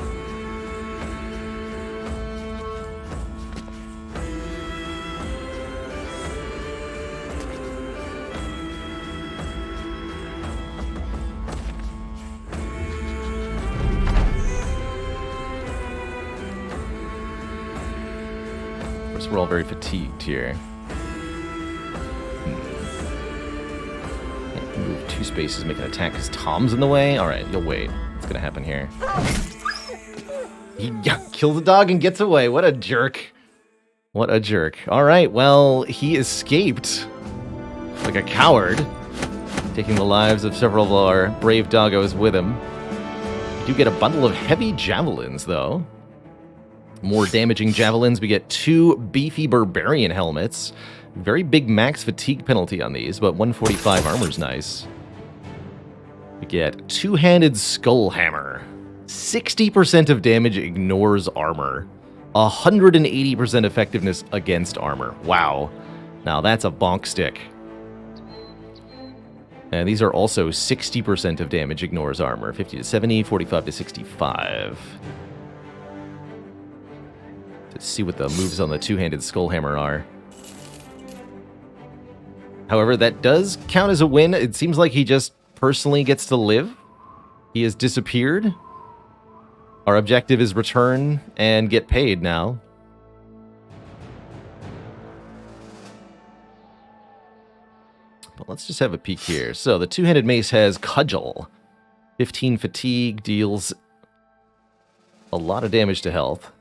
[SPEAKER 1] Of course, we're all very fatigued here. Move 2 spaces, make an attack because Tom's in the way? Alright, you'll wait. What's gonna happen here? He kills the dog and gets away. What a jerk. What a jerk. Alright, well, he escaped like a coward, taking the lives of several of our brave doggos with him. We do get a bundle of heavy javelins, though. More damaging javelins. We get 2 beefy Barbarian helmets. Very big max fatigue penalty on these, but 145 armor's nice. We get 2-handed skull hammer. 60% of damage ignores armor. 180% effectiveness against armor. Wow. Now that's a bonk stick. And these are also 60% of damage ignores armor. 50 to 70, 45 to 65. Let's see what the moves on the 2-handed skull hammer are. However, that does count as a win. It seems like he just personally gets to live. He has disappeared. Our objective is return and get paid now. But let's just have a peek here. So the 2-handed mace has Cudgel. 15 fatigue, deals a lot of damage to health.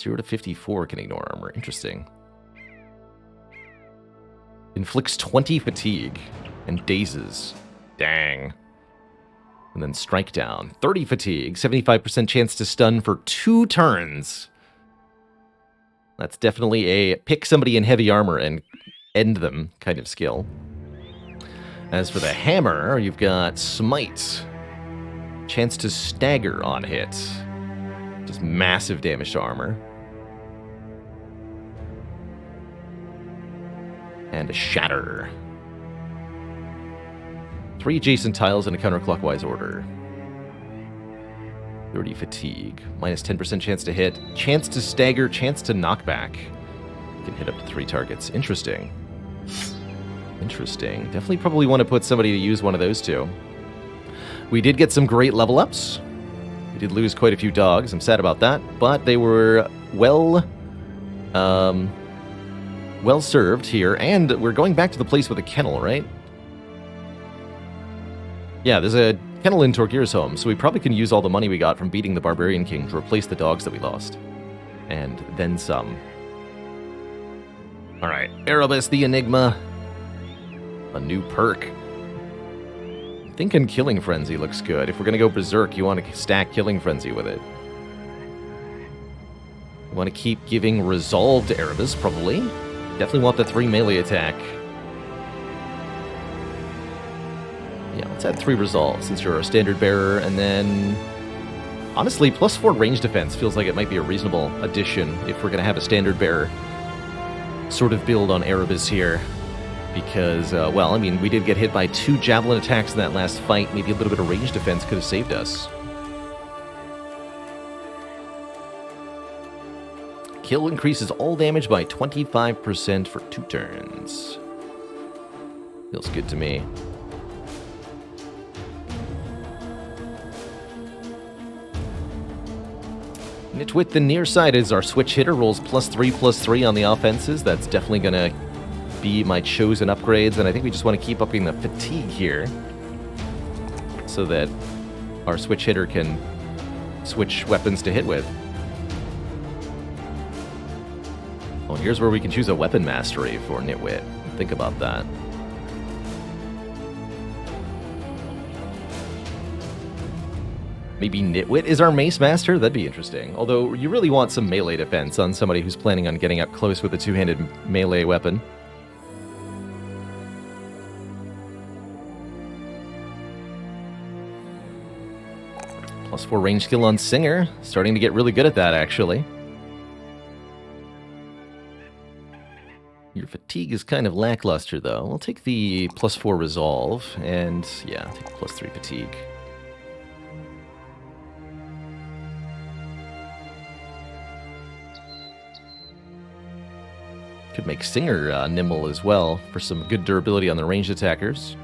[SPEAKER 1] 0 to 54 can ignore armor. Interesting. Inflicts 20 fatigue and dazes. Dang. And then strike down. 30 fatigue, 75% chance to stun for 2 turns. That's definitely a pick somebody in heavy armor and end them kind of skill. As for the hammer, you've got smite. Chance to stagger on hit. Just massive damage to armor. And a shatter. 3 adjacent tiles in a counterclockwise order. 30 fatigue. Minus 10% chance to hit. Chance to stagger. Chance to knockback. Can hit up to 3 targets. Interesting. Interesting. Definitely probably want to put somebody to use one of those 2. We did get some great level ups. We did lose quite a few dogs. I'm sad about that. But they were well served here. And we're going back to the place with a kennel, right? Yeah, there's a kennel in Torgir's home, so we probably can use all the money we got from beating the Barbarian King to replace the dogs that we lost. And then some. Alright, Erebus the Enigma. A new perk. I'm thinking Killing Frenzy looks good. If we're going to go Berserk, you want to stack Killing Frenzy with it. You want to keep giving Resolve to Erebus, probably. Definitely want the 3 melee attack. Yeah, let's add 3 Resolve since you're a standard bearer, and then honestly, +4 range defense feels like it might be a reasonable addition if we're going to have a standard bearer sort of build on Erebus here. Because, well, I mean, we did get hit by 2 javelin attacks in that last fight. Maybe a little bit of range defense could have saved us. Kill increases all damage by 25% for 2 turns. Feels good to me. Nitwit the Nearside is our switch hitter, rolls +3/+3 on the offenses. That's definitely going to be my chosen upgrades, and I think we just want to keep upping the fatigue here so that our switch hitter can switch weapons to hit with. Oh, and here's where we can choose a weapon mastery for Nitwit. Think about that. Maybe Nitwit is our Mace Master? That'd be interesting. Although, you really want some melee defense on somebody who's planning on getting up close with a 2-handed melee weapon. +4 range skill on Singer. Starting to get really good at that, actually. Your fatigue is kind of lackluster, though. We'll take the +4 resolve, and yeah, take the +3 fatigue. Could make Singer nimble as well for some good durability on the ranged attackers.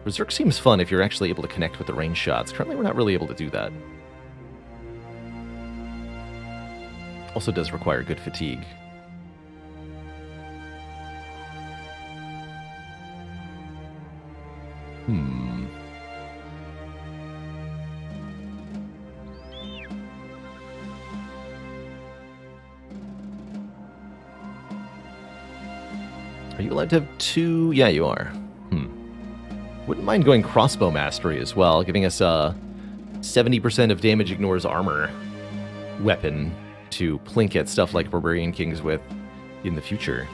[SPEAKER 1] Berserk seems fun if you're actually able to connect with the range shots. Currently, we're not really able to do that. Also does require good fatigue. Are you allowed to have 2? Yeah, you are. Wouldn't mind going Crossbow Mastery as well, giving us a 70% of damage ignores armor weapon to plink at stuff like Barbarian Kings with in the future.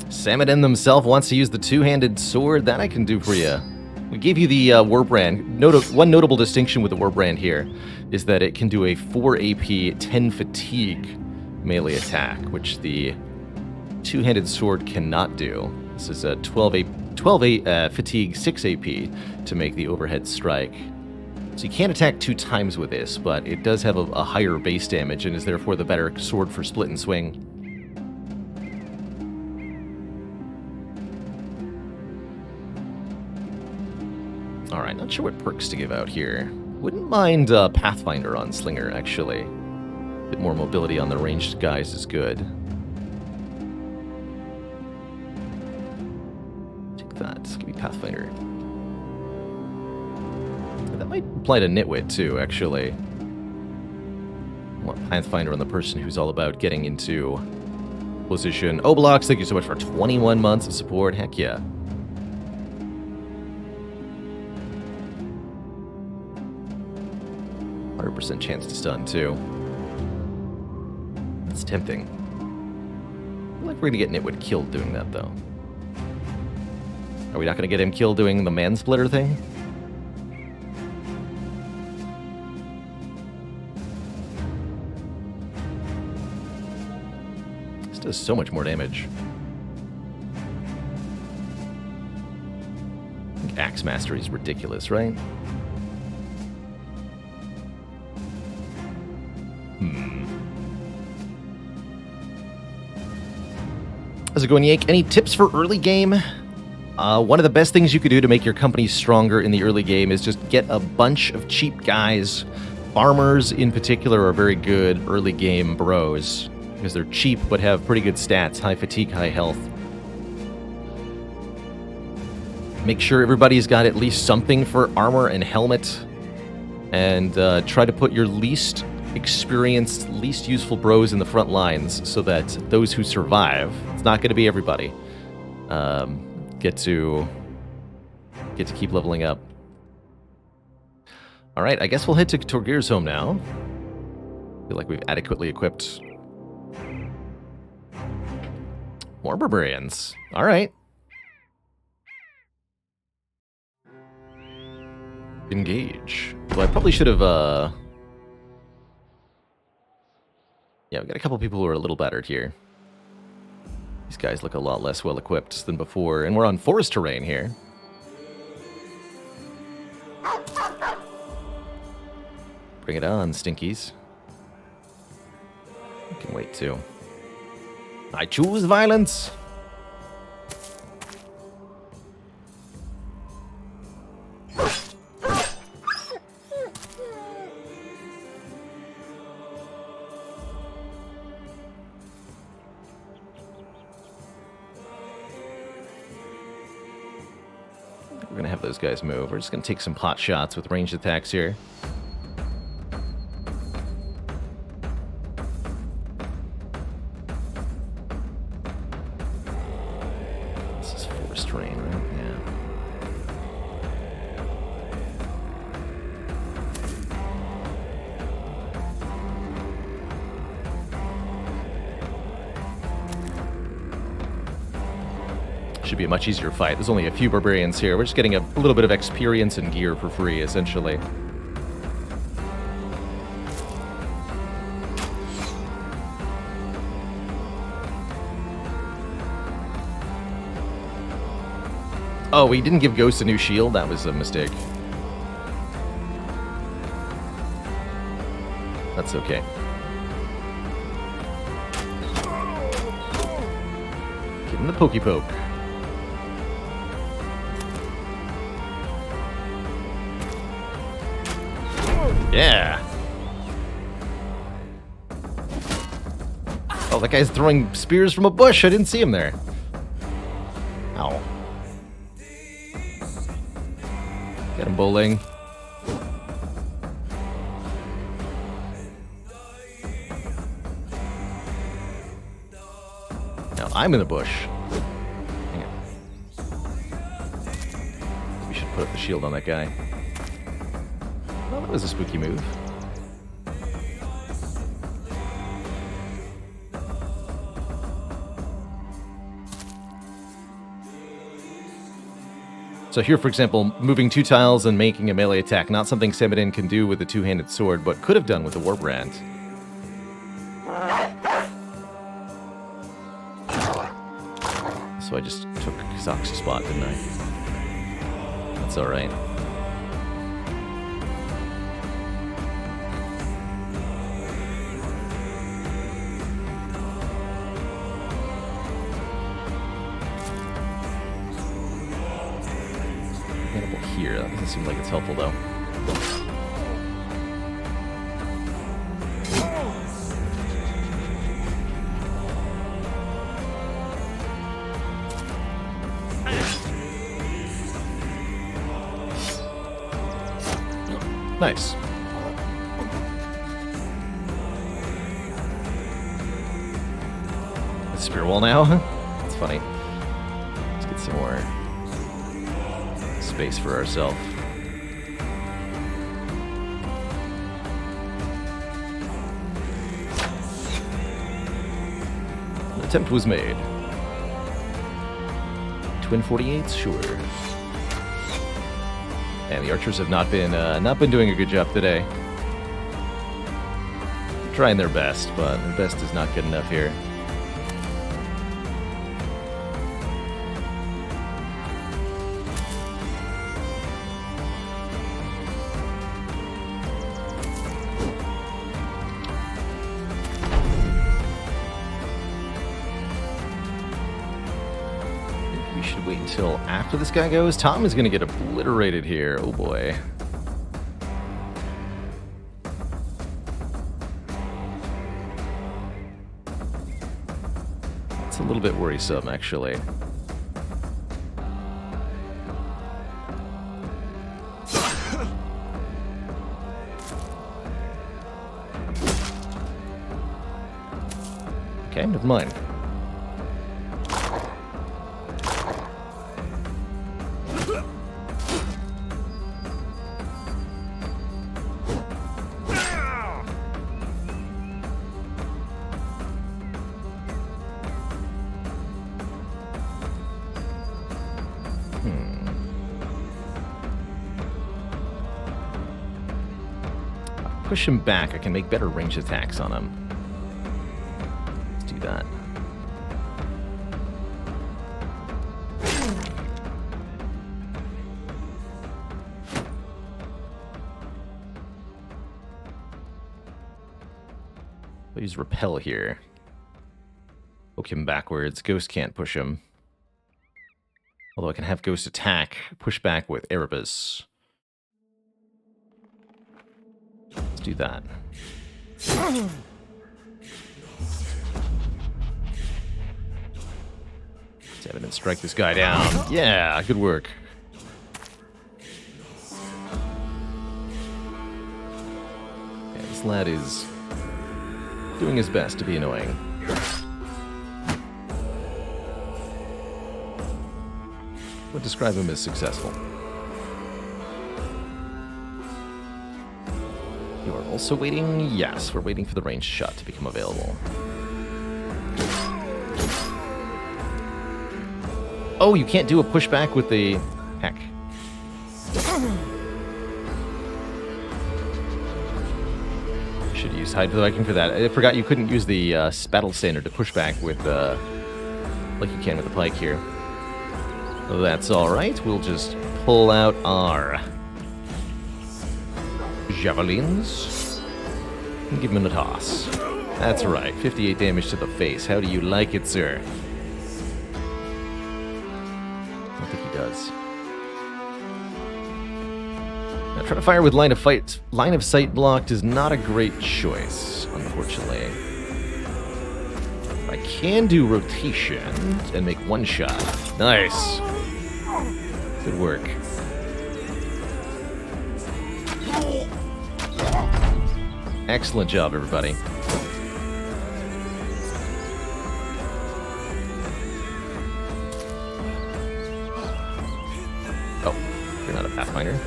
[SPEAKER 1] Samadin himself wants to use the 2-handed sword. That I can do for you. We gave you the Warbrand. One notable distinction with the Warbrand here is that it can do a 4 AP, 10 fatigue melee attack, which the 2-handed sword cannot do. This is a 12 fatigue, 6 AP to make the overhead strike. So you can't attack 2 times with this, but it does have a higher base damage and is therefore the better sword for split and swing. Alright, not sure what perks to give out here. Wouldn't mind Pathfinder on Slinger, actually. A bit more mobility on the ranged guys is good. Take that. Give me Pathfinder. That might apply to Nitwit, too, actually. I want Pathfinder on the person who's all about getting into position. Oblox, thank you so much for 21 months of support. Heck yeah. 100% chance to stun, too. That's tempting. I feel like we're going to get Nitwit killed doing that, though. Are we not going to get him killed doing the Mansplitter thing? This does so much more damage. I think Axe Mastery is ridiculous, right? How's it going, Yank? Any tips for early game? One of the best things you could do to make your company stronger in the early game is just get a bunch of cheap guys. Farmers, in particular, are very good early game bros because they're cheap but have pretty good stats, high fatigue, high health. Make sure everybody's got at least something for armor and helmet, and try to put your least experienced, least useful bros in the front lines so that those who survive, it's not going to be everybody, get to keep leveling up. All right, I guess we'll head to Torgir's home now. Feel like we've adequately equipped. More barbarians. All right. Engage. Well, I probably should have, yeah, we've got a couple people who are a little battered here. These guys look a lot less well-equipped than before, and we're on forest terrain here. Bring it on, Stinkies. I can wait, too. I choose violence! We're going to have those guys move. We're just going to take some pot shots with ranged attacks here. This is forest terrain, right? Yeah. Should be a much easier fight. There's only a few barbarians here. We're just getting a little bit of experience and gear for free, essentially. Oh, we didn't give Ghost a new shield? That was a mistake. That's okay. Give him the pokey poke. Yeah. Oh, that guy's throwing spears from a bush. I didn't see him there. Ow. Get him, bowling. Now I'm in the bush. Hang on. We should put up the shield on that guy. Well, that was a spooky move. So here, for example, moving 2 tiles and making a melee attack, not something Samadin can do with the 2-handed sword, but could have done with the Warbrand. So I just took Kazak's spot, didn't I? That's alright. Here. Doesn't seem like it's helpful, though. Nice. Spear wall now? That's funny. Let's get some more space for ourselves. An attempt was made. Twin 48s, sure. And the archers have not been doing a good job today. Trying their best, but their best is not good enough here. We should wait until after this guy goes. Tom is going to get obliterated here. Oh boy. It's a little bit worrisome, actually. Okay, never mind. Push him back, I can make better range attacks on him. Let's do that. I'll use repel here. Poke him backwards. Ghost can't push him. Although I can have Ghost attack, push back with Erebus. Let's do that. Let's have it strike this guy down. Yeah, good work. Yeah, this lad is doing his best to be annoying. Would describe him as successful. You are also waiting? Yes, we're waiting for the ranged shot to become available. Oh, you can't do a pushback with the... Heck. Should use Hide for the Viking for that. I forgot you couldn't use the Battle Standard to push back with, like you can with the Pike here. So that's alright, we'll just pull out our... javelins and give him a toss. That's right, 58 damage to the face. How do you like it, sir? I don't think he does. Now, trying to fire with line of sight blocked is not a great choice, unfortunately. I can do rotation and make one shot. Nice. Good work. Excellent job, everybody. Oh, you're not a Pathfinder.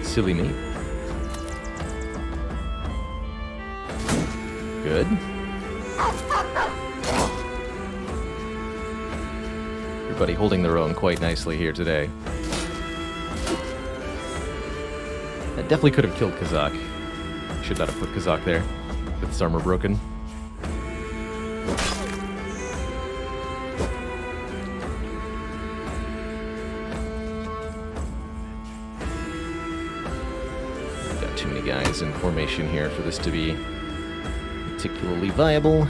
[SPEAKER 1] Silly me. Good. Everybody holding their own quite nicely here today. That definitely could have killed Kazak. Should not have put Kazak there with his armor broken. We've got too many guys in formation here for this to be particularly viable.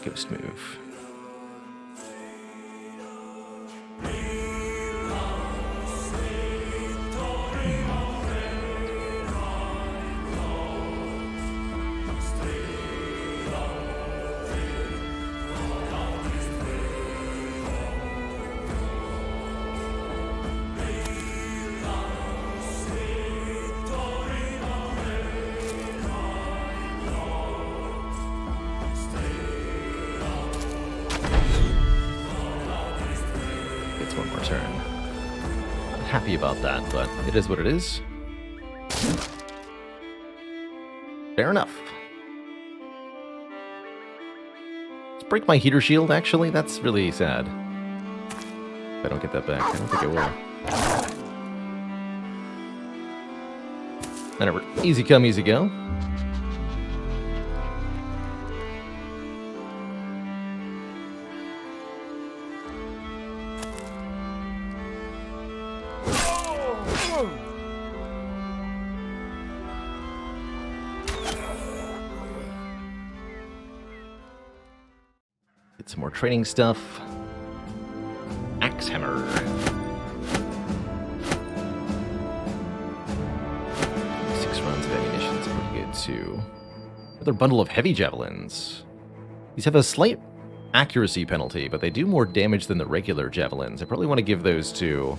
[SPEAKER 1] Ghost move. One more turn. Not happy about that, but it is what it is. Fair enough. Let's break my heater shield, actually. That's really sad. If I don't get that back, I don't think I will. Whatever. Easy come, easy go. Get some more training stuff. Axe hammer. 6 rounds of ammunition is pretty good too. Another bundle of heavy javelins. These have a slight accuracy penalty, but they do more damage than the regular javelins. I probably want to give those to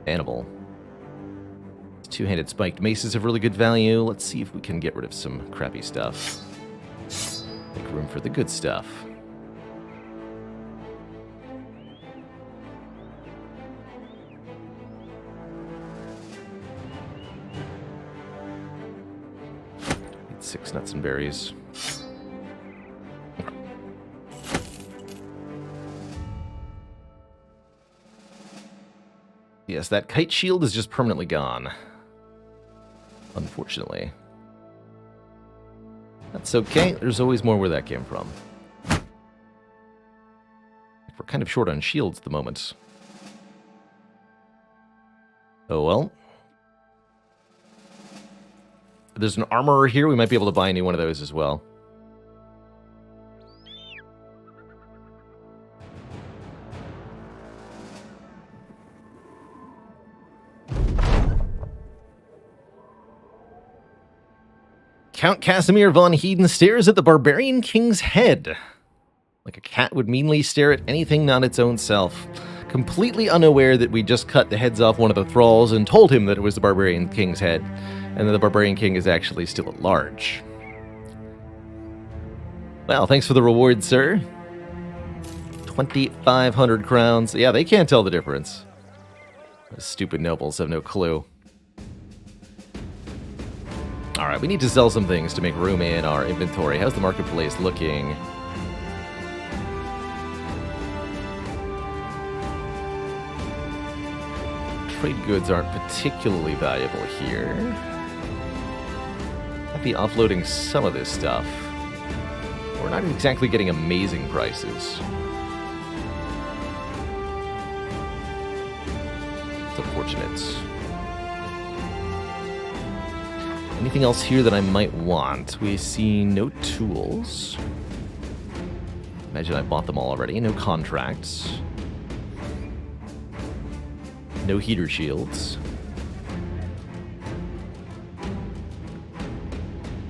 [SPEAKER 1] Animal. Two-handed spiked maces have really good value. Let's see if we can get rid of some crappy stuff. Make room for the good stuff. Need 6 nuts and berries. Yes, that kite shield is just permanently gone. Unfortunately. That's okay. There's always more where that came from. We're kind of short on shields at the moment. Oh well. There's an armorer here. We might be able to buy a new one of those as well. Count Casimir von Hedon stares at the Barbarian King's head, like a cat would meanly stare at anything not its own self, completely unaware that we just cut the heads off one of the thralls and told him that it was the Barbarian King's head, and that the Barbarian King is actually still at large. Well, thanks for the reward, sir. 2,500 crowns. Yeah, they can't tell the difference. Those stupid nobles have no clue. Alright, we need to sell some things to make room in our inventory. How's the marketplace looking? Trade goods aren't particularly valuable here. I'll be offloading some of this stuff. We're not exactly getting amazing prices. It's unfortunate. Anything else here that I might want? We see no tools. Imagine I bought them all already. No contracts. No heater shields.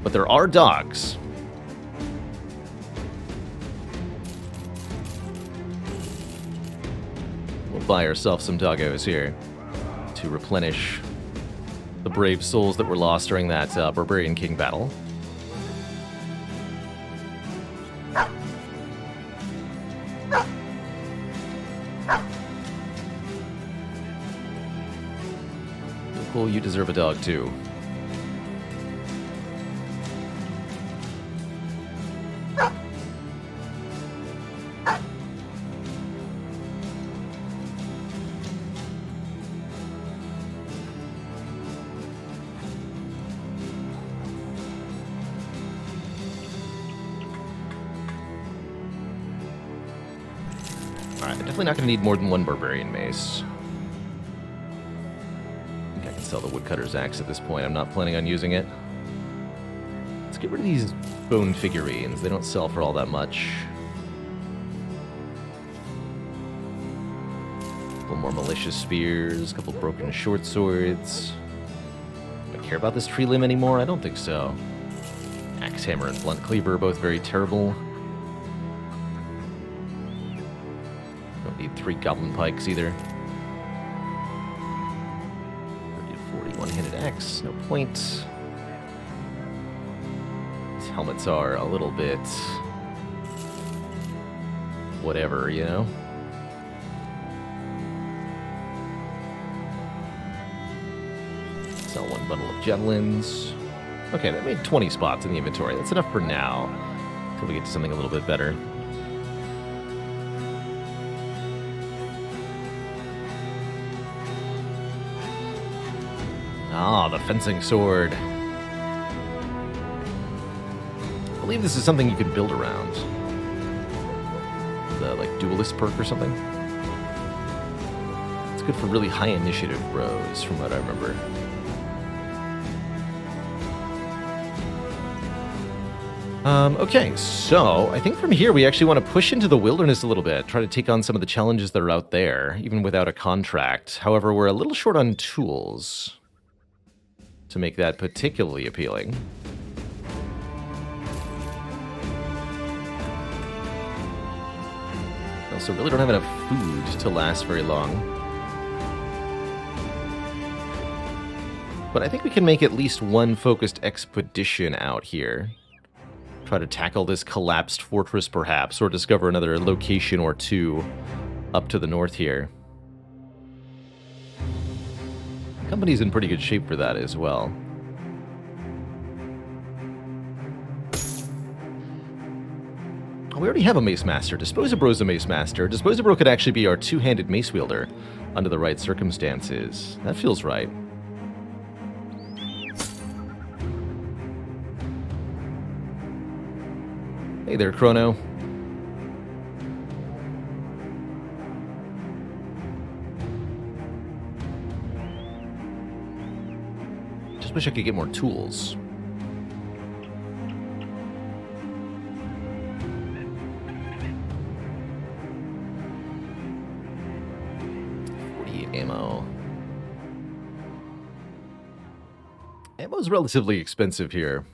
[SPEAKER 1] But there are dogs. We'll buy ourselves some doggos here to replenish the brave souls that were lost during that Barbarian King battle. Cool, you deserve a dog too. Definitely not going to need more than one Barbarian Mace. I think I can sell the Woodcutter's Axe at this point. I'm not planning on using it. Let's get rid of these bone figurines. They don't sell for all that much. A couple more malicious spears, a couple broken short swords. Do I care about this tree limb anymore? I don't think so. Axe hammer and blunt cleaver are both very terrible. Don't need 3 goblin pikes either. 30 to 40 one-handed axe, no point. These helmets are a little bit whatever, you know? Sell 1 bundle of javelins. Okay, that made 20 spots in the inventory. That's enough for now, until we get to something a little bit better. Ah, the fencing sword. I believe this is something you can build around. The, like, duelist perk or something. It's good for really high initiative bros, from what I remember. Okay, so I think from here we actually want to push into the wilderness a little bit, try to take on some of the challenges that are out there, even without a contract. However, we're a little short on tools to make that particularly appealing. We also really don't have enough food to last very long. But I think we can make at least one focused expedition out here. Try to tackle this collapsed fortress, perhaps, or discover another location or two up to the north here. The company's in pretty good shape for that as well. Oh, we already have a Mace Master. Disposabro's a Mace Master. Disposabro could actually be our two-handed mace wielder under the right circumstances. That feels right. Hey there, Chrono. Just wish I could get more tools. Ammo. Ammo's relatively expensive here.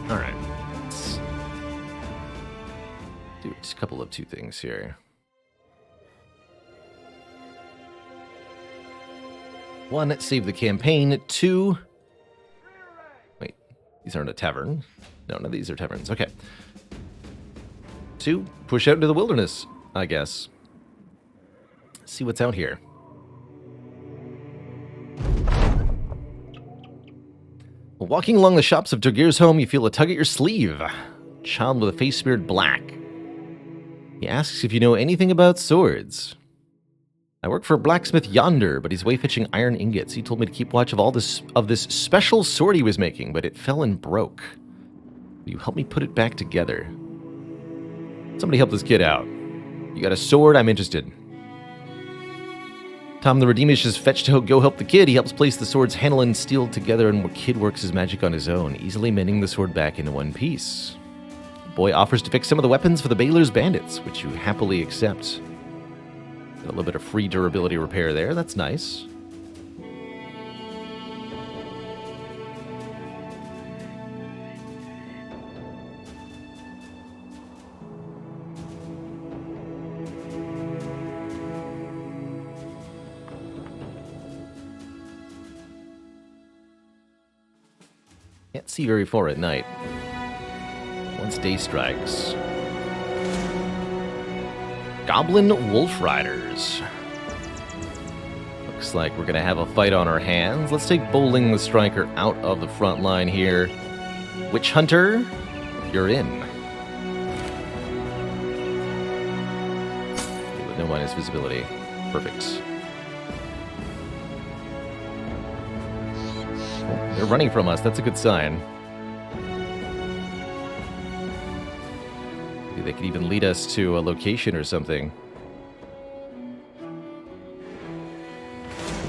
[SPEAKER 1] Alright. Let's do just a couple of 2 things here. 1, save the campaign. 2, wait, these aren't a tavern. No, none of these are taverns. Okay. 2, push out into the wilderness, I guess. See what's out here. Walking along the shops of Dogir's home, you feel a tug at your sleeve. Child with a face smeared black. He asks if you know anything about swords. I work for a blacksmith yonder, but he's away fetching iron ingots. He told me to keep watch of this special sword he was making, but it fell and broke. Will you help me put it back together? Somebody help this kid out. You got a sword? I'm interested. Tom the Redeemish is fetched to go help the kid. He helps place the sword's handle and steel together, and the kid works his magic on his own, easily mending the sword back into one piece. The boy offers to fix some of the weapons for the Baylor's bandits, which you happily accept. Got a little bit of free durability repair there. That's nice. Can't see very far at night. Once day strikes. Goblin Wolf Riders. Looks like we're going to have a fight on our hands. Let's take Bowling the Striker out of the front line here. Witch Hunter, you're in. With no minus visibility. Perfect. They're running from us. That's a good sign. Maybe they could even lead us to a location or something.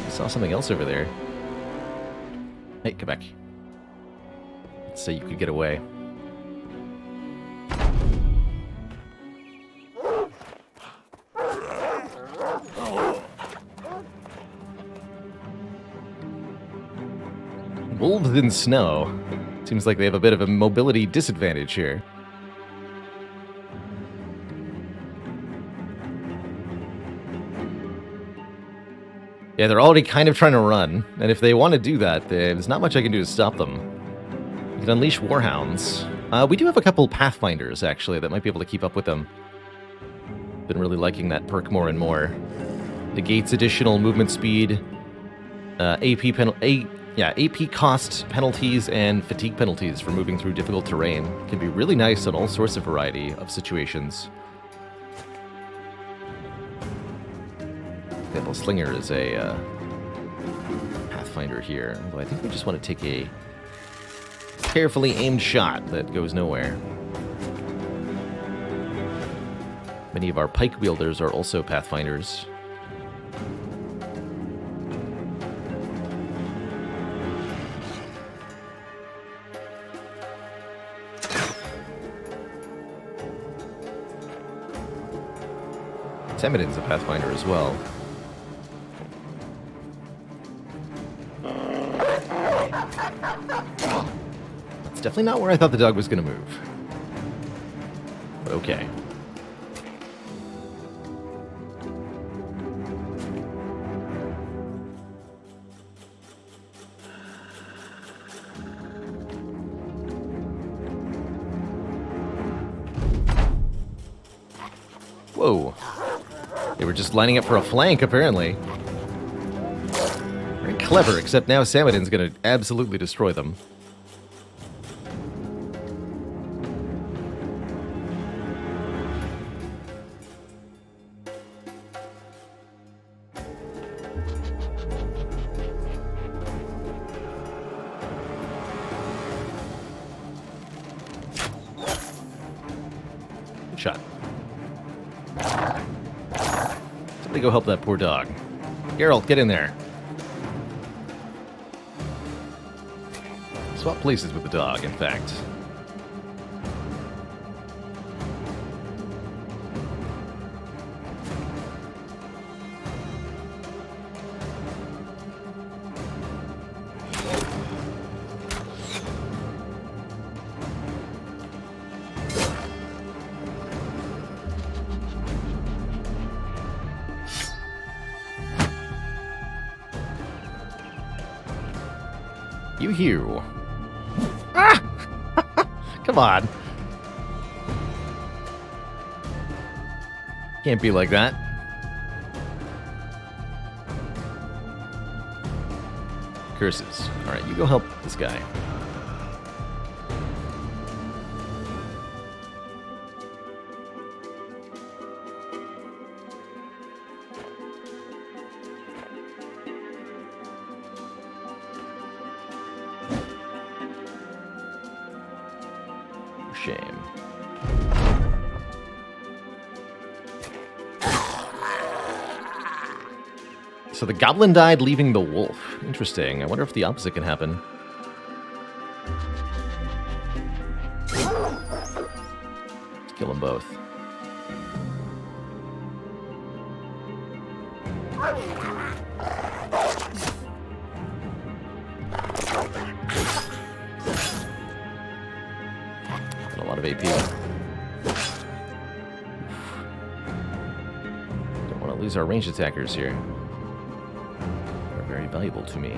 [SPEAKER 1] I saw something else over there. Hey, come back. Let's say you could get away. Wolves in snow. Seems like they have a bit of a mobility disadvantage here. Yeah, they're already kind of trying to run, and if they want to do that, there's not much I can do to stop them. You can unleash Warhounds. We do have a couple Pathfinders, actually, that might be able to keep up with them. Been really liking that perk more and more. Negates additional movement speed, AP cost penalties, and fatigue penalties for moving through difficult terrain. Can be really nice on all sorts of variety of situations. Example, Slinger is a Pathfinder here, although I think we just want to take a carefully aimed shot that goes nowhere. Many of our pike wielders are also Pathfinders. Temidin's a Pathfinder as well. That's definitely not where I thought the dog was going to move. But okay. Whoa. They were just lining up for a flank, apparently. Very clever, except now Samidin's going to absolutely destroy them. Good shot. Somebody go help that poor dog. Geralt, get in there. Swap places with the dog, in fact. You hew. Ah! Come on. Can't be like that. Curses. Alright, you go help this guy. Shame. So the goblin died, leaving the wolf. Interesting. I wonder if the opposite can happen. Let's kill them both. A lot of AP. Don't want to lose our ranged attackers here. They're very valuable to me.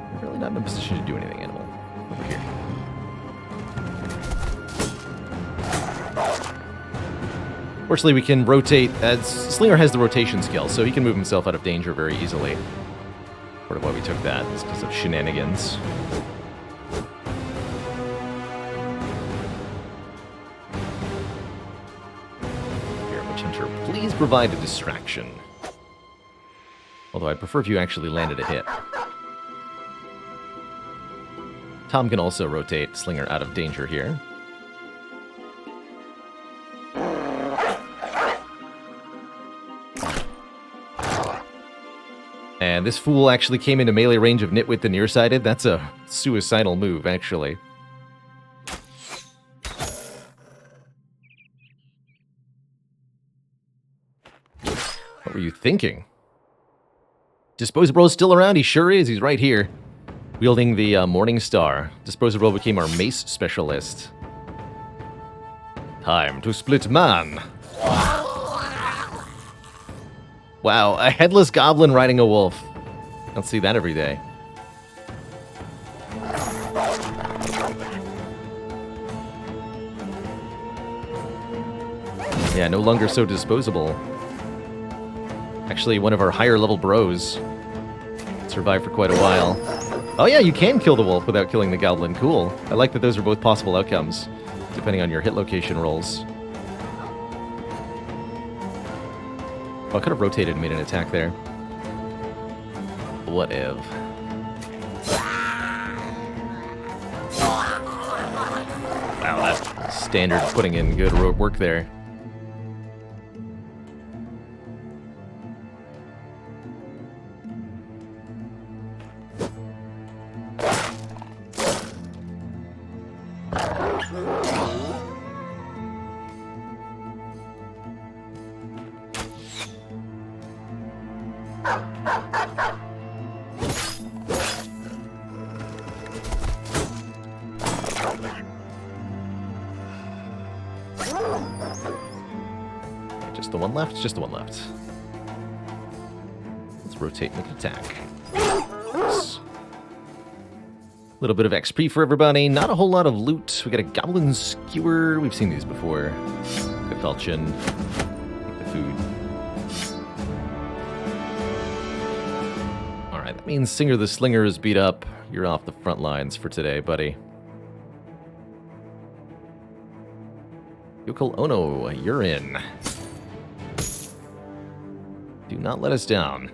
[SPEAKER 1] I'm really not in a position to do anything, animal. Over here. Fortunately, we can rotate, as Slinger has the rotation skill, so he can move himself out of danger very easily. Part of why we took that is because of shenanigans. Please provide a distraction. Although I prefer if you actually landed a hit. Tom can also rotate Slinger out of danger here. man, this fool actually came into melee range of Nitwit the Nearsighted. That's a suicidal move, actually. What were you thinking? Disposable is still around. He sure is. He's right here. Wielding the Morning Star. Disposable became our mace specialist. Time to split man. Wow, a headless goblin riding a wolf. Don't see that every day. Yeah, no longer so disposable. Actually, one of our higher level bros survived for quite a while. Oh yeah, you can kill the wolf without killing the goblin. Cool. I like that those are both possible outcomes, depending on your hit location rolls. Oh, I could have rotated and made an attack there. What if? Wow, that's standard putting in good work there. Just the one left? Just the one left. Let's rotate and make an attack. Nice. A little bit of XP for everybody. Not a whole lot of loot. We got a Goblin Skewer. We've seen these before. Gefalchen. Take the food. Alright, that means Singer the Slinger is beat up. You're off the front lines for today, buddy. Yoko Ono, you're in. Do not let us down.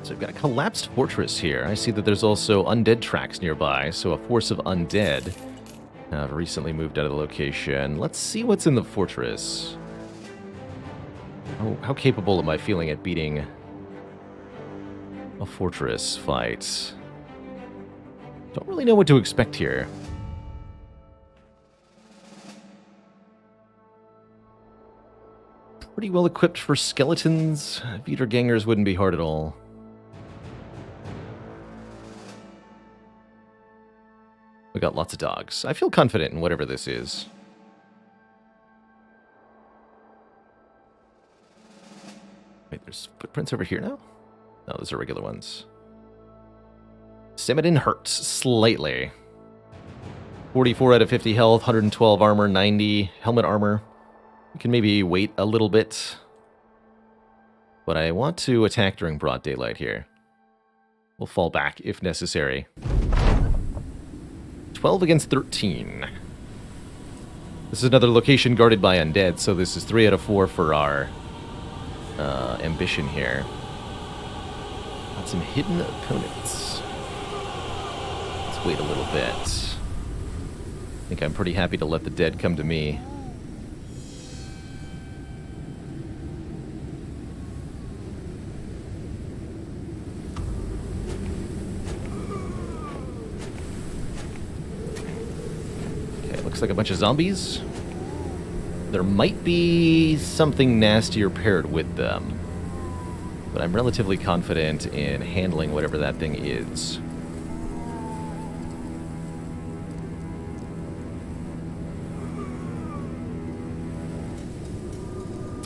[SPEAKER 1] So we've got a collapsed fortress here. I see that there's also undead tracks nearby, so a force of undead have recently moved out of the location. Let's see what's in the fortress. Oh, how capable am I feeling at beating a fortress fight? Don't really know what to expect here. Pretty well equipped for skeletons. Wiedergangers wouldn't be hard at all. We got lots of dogs. I feel confident in whatever this is. Wait, there's footprints over here now? No, those are regular ones. Simidin hurts slightly. 44 out of 50 health, 112 armor, 90 helmet armor. We can maybe wait a little bit. But I want to attack during broad daylight here. We'll fall back if necessary. 12 against 13. This is another location guarded by undead, so this is 3 out of 4 for our ambition here. Got some hidden opponents. Let's wait a little bit. I think I'm pretty happy to let the dead come to me. Looks like a bunch of zombies. There might be something nastier paired with them, but I'm relatively confident in handling whatever that thing is.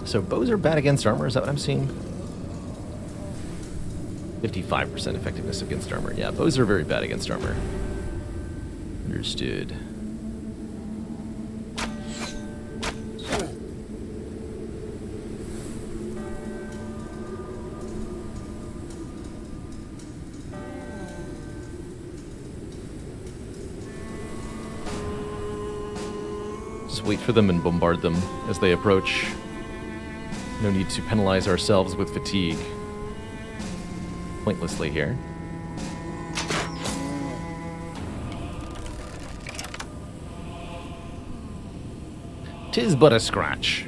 [SPEAKER 1] So bows are bad against armor, is that what I'm seeing? 55% effectiveness against armor. Yeah, bows are very bad against armor. Understood. Wait for them and bombard them as they approach. No need to penalize ourselves with fatigue pointlessly here. Tis but a scratch.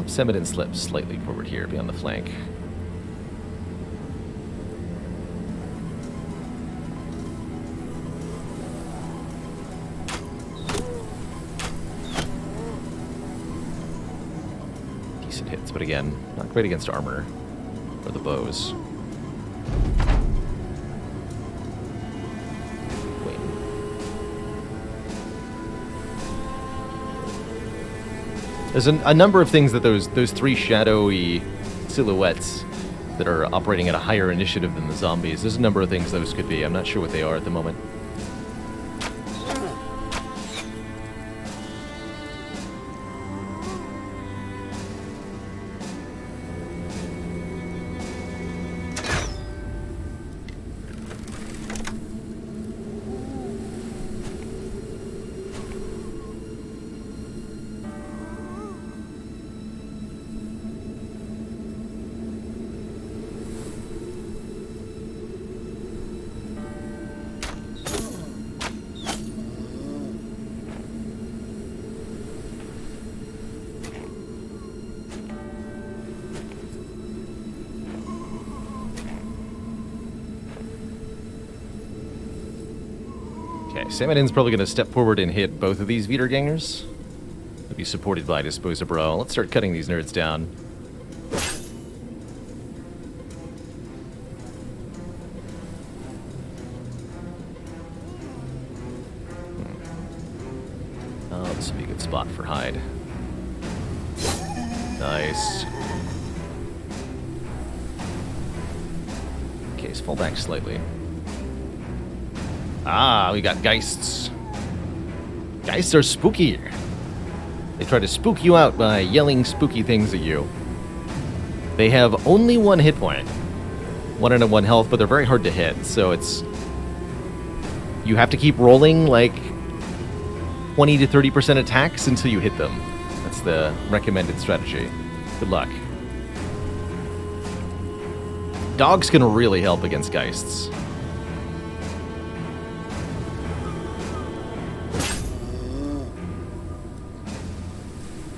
[SPEAKER 1] Semadin slips slightly forward here, beyond the flank. Decent hits, but again, not great against armor or the bows. There's a number of things that those three shadowy silhouettes that are operating at a higher initiative than the zombies. There's a number of things those could be. I'm not sure what they are at the moment. Okay, Samadin's probably going to step forward and hit both of these Wiedergängers. He'll be supported by Disposa Bro. Let's start cutting these nerds down. Oh, this will be a good spot for Hyde. Nice. Okay, so fall back slightly. Ah, we got Geists. Geists are spooky. They try to spook you out by yelling spooky things at you. They have only one hit point. 1 and 1 health, but they're very hard to hit, so it's... You have to keep rolling, like, 20 to 30% attacks until you hit them. That's the recommended strategy. Good luck. Dogs can really help against Geists.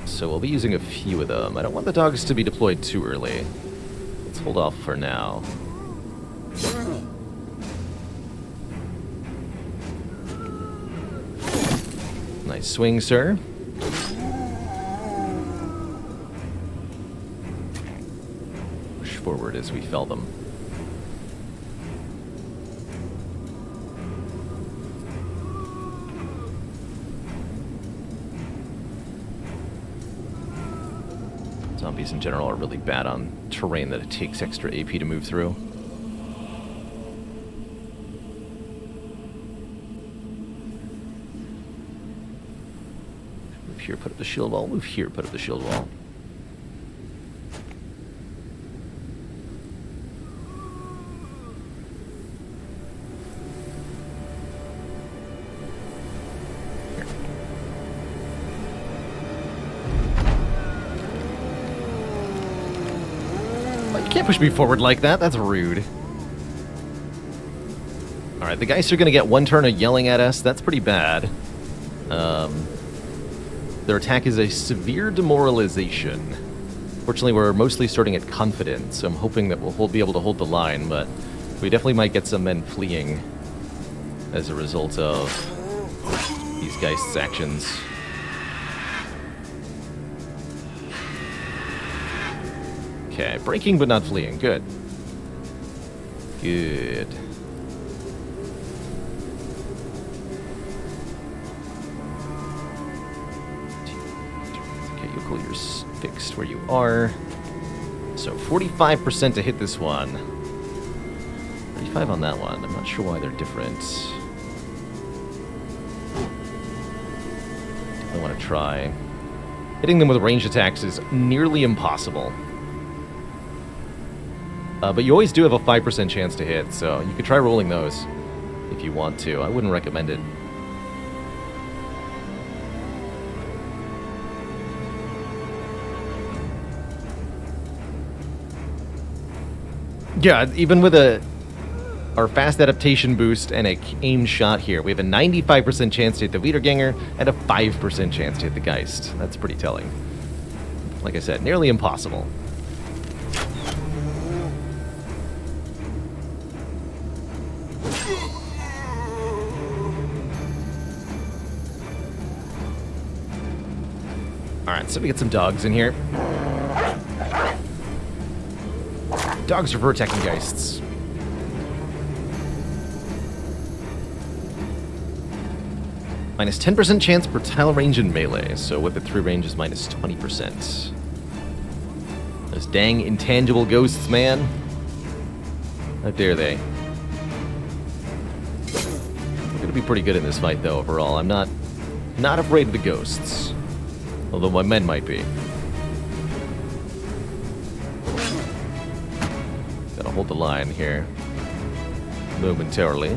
[SPEAKER 1] So we'll be using a few of them. I don't want the dogs to be deployed too early. Let's hold off for now. Nice swing, sir. Push forward as we fell them. Zombies in general are really bad on terrain that it takes extra AP to move through. Move here, put up the shield wall. Move here, put up the shield wall. Can't push me forward like that. That's rude. Alright, the Geists are going to get 1 turn of yelling at us. That's pretty bad. Their attack is a severe demoralization. Fortunately, we're mostly starting at confidence, so I'm hoping that we'll be able to hold the line, but we definitely might get some men fleeing as a result of these Geists' actions. Okay, breaking but not fleeing. Good. Good. Okay, you'll call yours fixed where you are. So 45% to hit this one. 35 on that one. I'm not sure why they're different. I want to try. Hitting them with ranged attacks is nearly impossible. But you always do have a 5% chance to hit, so you could try rolling those if you want to. I wouldn't recommend it. Yeah, even with our fast adaptation boost and a aim shot here, we have a 95% chance to hit the Wiedergänger and a 5% chance to hit the Geist. That's pretty telling. like I said, nearly impossible. Alright, so we get some dogs in here. Dogs are for attacking geists. Minus 10% chance per tile range and melee, so whip at 3 range is minus 20%. Those dang intangible ghosts, man. How dare they? We're gonna be pretty good in this fight, though, overall. I'm not afraid of the ghosts. Although my men might be. Gotta hold the line here. Momentarily.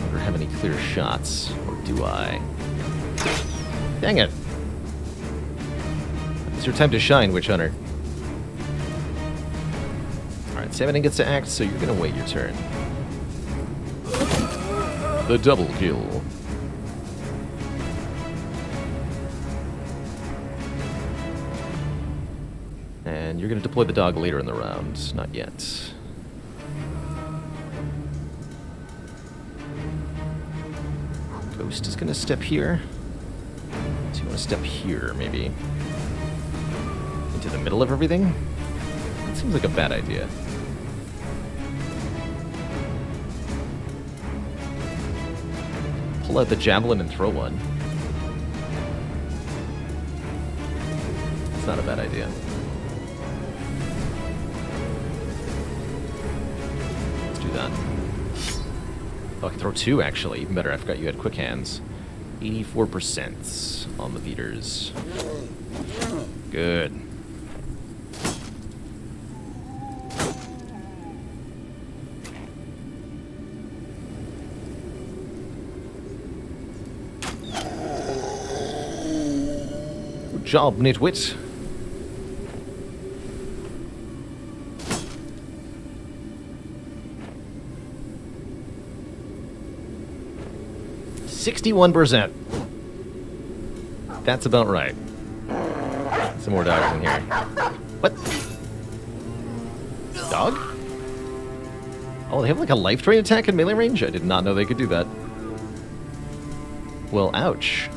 [SPEAKER 1] Never have any clear shots, or do I? Dang it! It's your time to shine, Witch Hunter. Alright, Samadin gets to act, so you're gonna wait your turn. The double kill. And you're going to deploy the dog later in the round. Not yet. Ghost is going to step here. So you want to step here, maybe. Into the middle of everything? That seems like a bad idea. Pull out the javelin and throw one. It's not a bad idea. Let's do that. Oh, I can throw two, actually. Even better, I forgot you had quick hands. 84% on the beaters. Good. Good job, nitwit. %. That's about right. Some more dogs in here. What? Dog? Oh, they have like a life drain attack in melee range? I did not know they could do that. Well, ouch.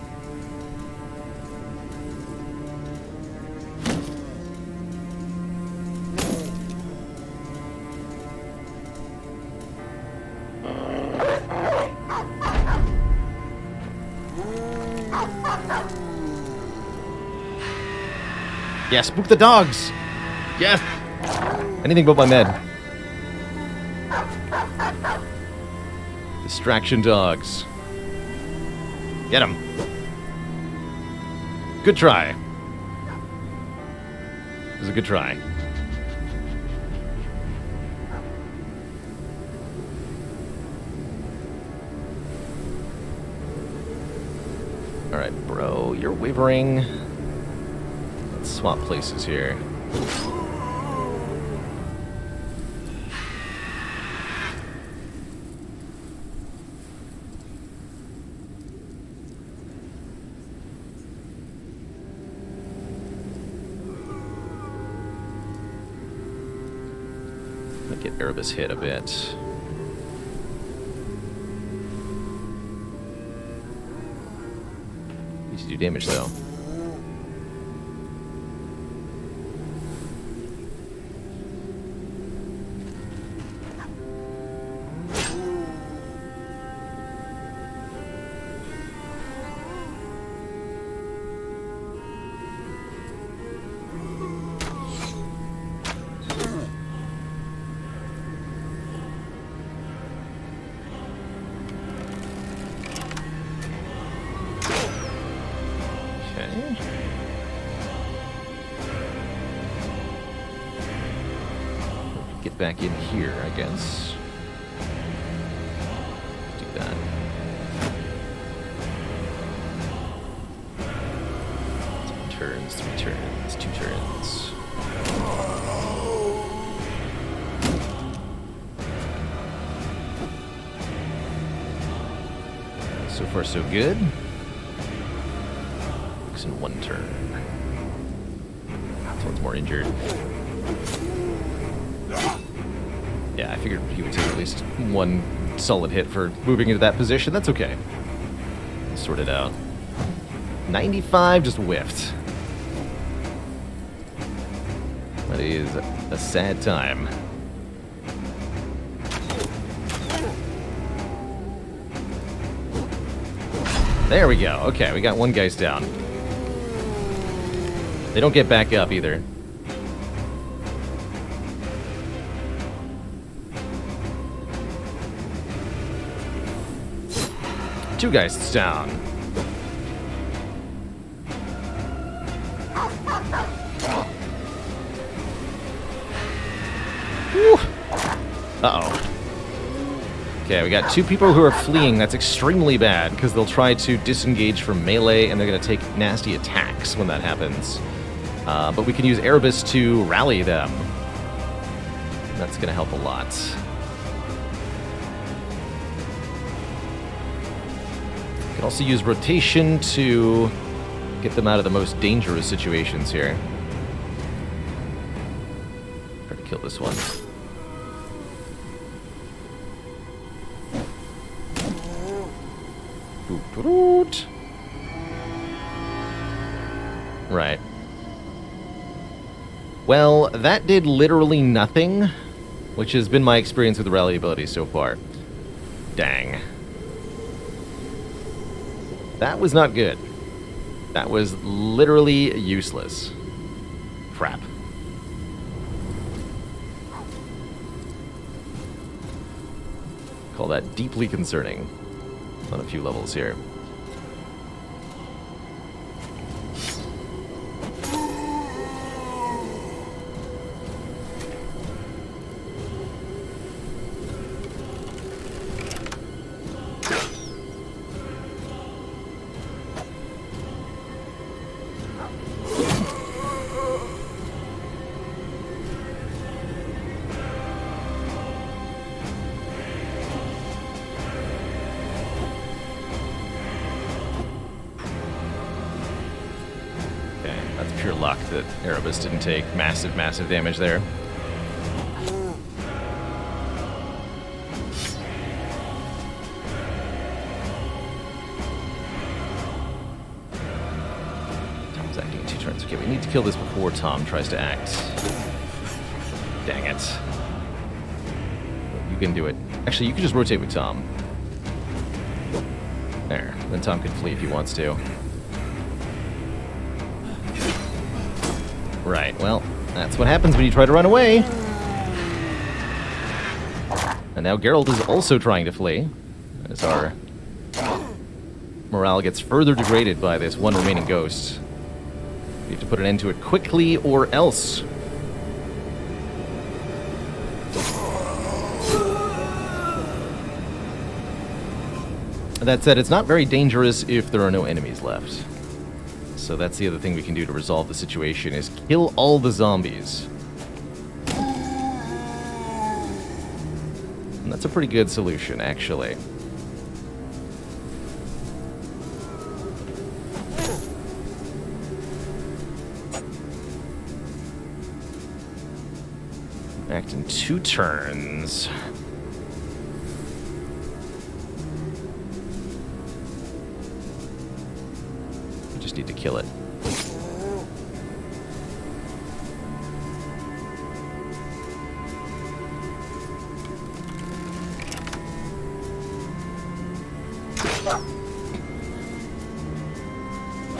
[SPEAKER 1] Yeah, spook the dogs! Yes! Anything but my med. Distraction dogs. Get him. Good try. It was a good try. Alright, bro, you're wavering. Let's swap places here. Might get Erebus hit a bit. Needs to do damage though. Get back in here, I guess. Do that. Two turns, 3 turns, 2 turns. far, so good. Looks in one turn. This one's more injured. Yeah, I figured he would take at least one solid hit for moving into that position. That's okay. Sort it out. 95 just whiffed. That is a sad time. There we go. Okay, we got one guy's down. They don't get back up either. Two guys down. Whew. Uh-oh. Okay, we got two people who are fleeing. That's extremely bad, because they'll try to disengage from melee, and they're going to take nasty attacks when that happens. But we can use Erebus to rally them. That's going to help a lot. We can also use rotation to get them out of the most dangerous situations here. Try to kill this one. Right. Well, that did literally nothing, which has been my experience with the rally ability so far. Dang. That was not good. That was literally useless. Crap. Call that deeply concerning on a few levels here. Pure luck that Erebus didn't take massive damage there. Tom's acting in 2 turns. Okay, we need to kill this before Tom tries to act. Dang it. You can do it. Actually, you can just rotate with Tom. There. Then Tom can flee if he wants to. Right, well, that's what happens when you try to run away. And now Geralt is also trying to flee, as our morale gets further degraded by this one remaining ghost. We have to put an end to it quickly, or else. That said, it's not very dangerous if there are no enemies left. So that's the other thing we can do to resolve the situation, is kill all the zombies. And that's a pretty good solution, actually. Act in 2 turns. Need to kill it.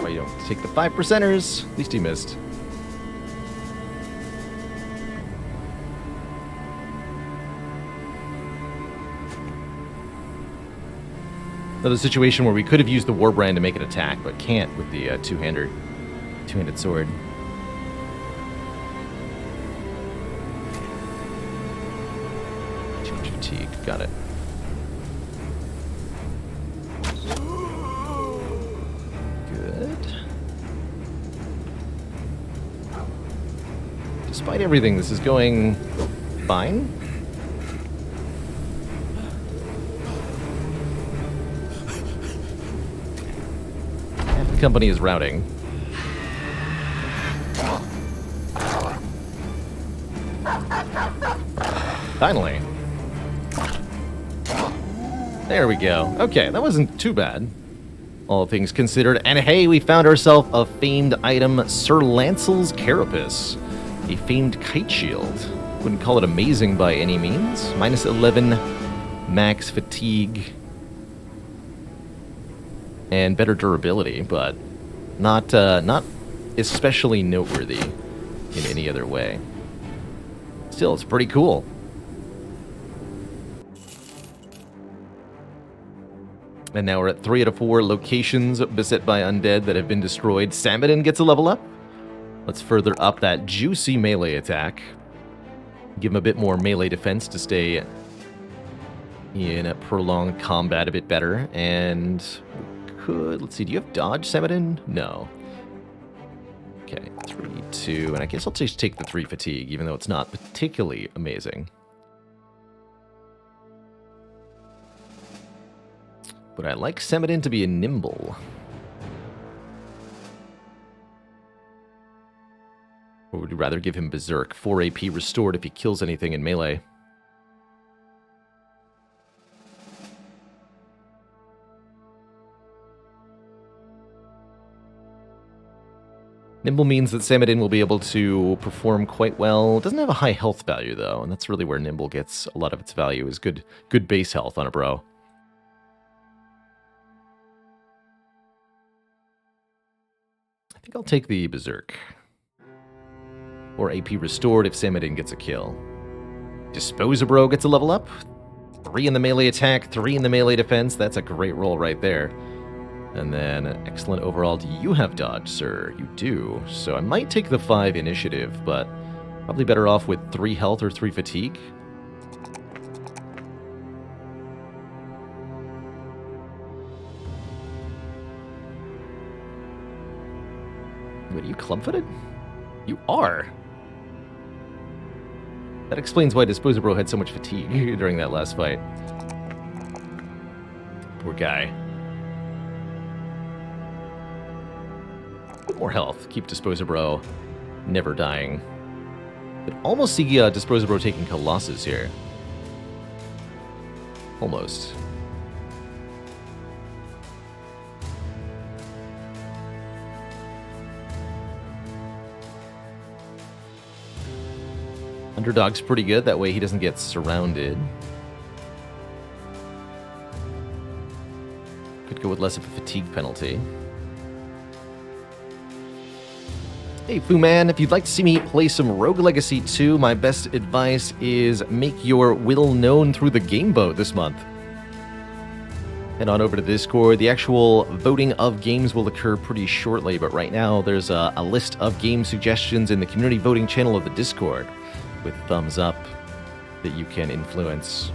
[SPEAKER 1] Why you don't take the 5%ers? At least he missed. Another situation where we could have used the Warbrand to make an attack, but can't with the two-handed sword. Too much fatigue. Got it. Good. Despite everything, this is going fine. the company is routing. Finally. There we go. Okay, that wasn't too bad, all things considered. And hey, we found ourselves a famed item, Sir Lancel's Carapace. A famed kite shield. Wouldn't call it amazing by any means. Minus 11 max fatigue. And better durability, but not especially noteworthy in any other way. Still, it's pretty cool. And now we're at 3 out of 4 locations beset by undead that have been destroyed. Samadin gets a level up. Let's further up that juicy melee attack. Give him a bit more melee defense to stay in a prolonged combat a bit better. And let's see, do you have dodge, Samadin? No. Okay, 3, 2, and I guess I'll just take the 3 fatigue, even though it's not particularly amazing. But I like Samadin to be a nimble. Or would you rather give him Berserk? 4 AP restored if he kills anything in melee. Nimble means that Samadin will be able to perform quite well. Doesn't have a high health value, though, and that's really where Nimble gets a lot of its value, is good base health on a bro. I think I'll take the Berserk. Or AP restored if Samadin gets a kill. Disposabro gets a level up. 3 in the melee attack, 3 in the melee defense. That's a great roll right there. And then, excellent overall. Do you have dodge, sir? You do. So I might take the 5 initiative, but probably better off with 3 health or 3 fatigue. Wait, are you club-footed? You are. That explains why Disposabro had so much fatigue during that last fight. Poor guy. More health. Keep Disposabro never dying. But almost see Disposabro taking Colossus here. Almost. Underdog's pretty good. That way he doesn't get surrounded. Could go with less of a fatigue penalty. Hey, Fu Man, if you'd like to see me play some Rogue Legacy 2, my best advice is make your will known through the game vote this month. Head on over to Discord. The actual voting of games will occur pretty shortly, but right now there's a list of game suggestions in the community voting channel of the Discord with thumbs up that you can influence.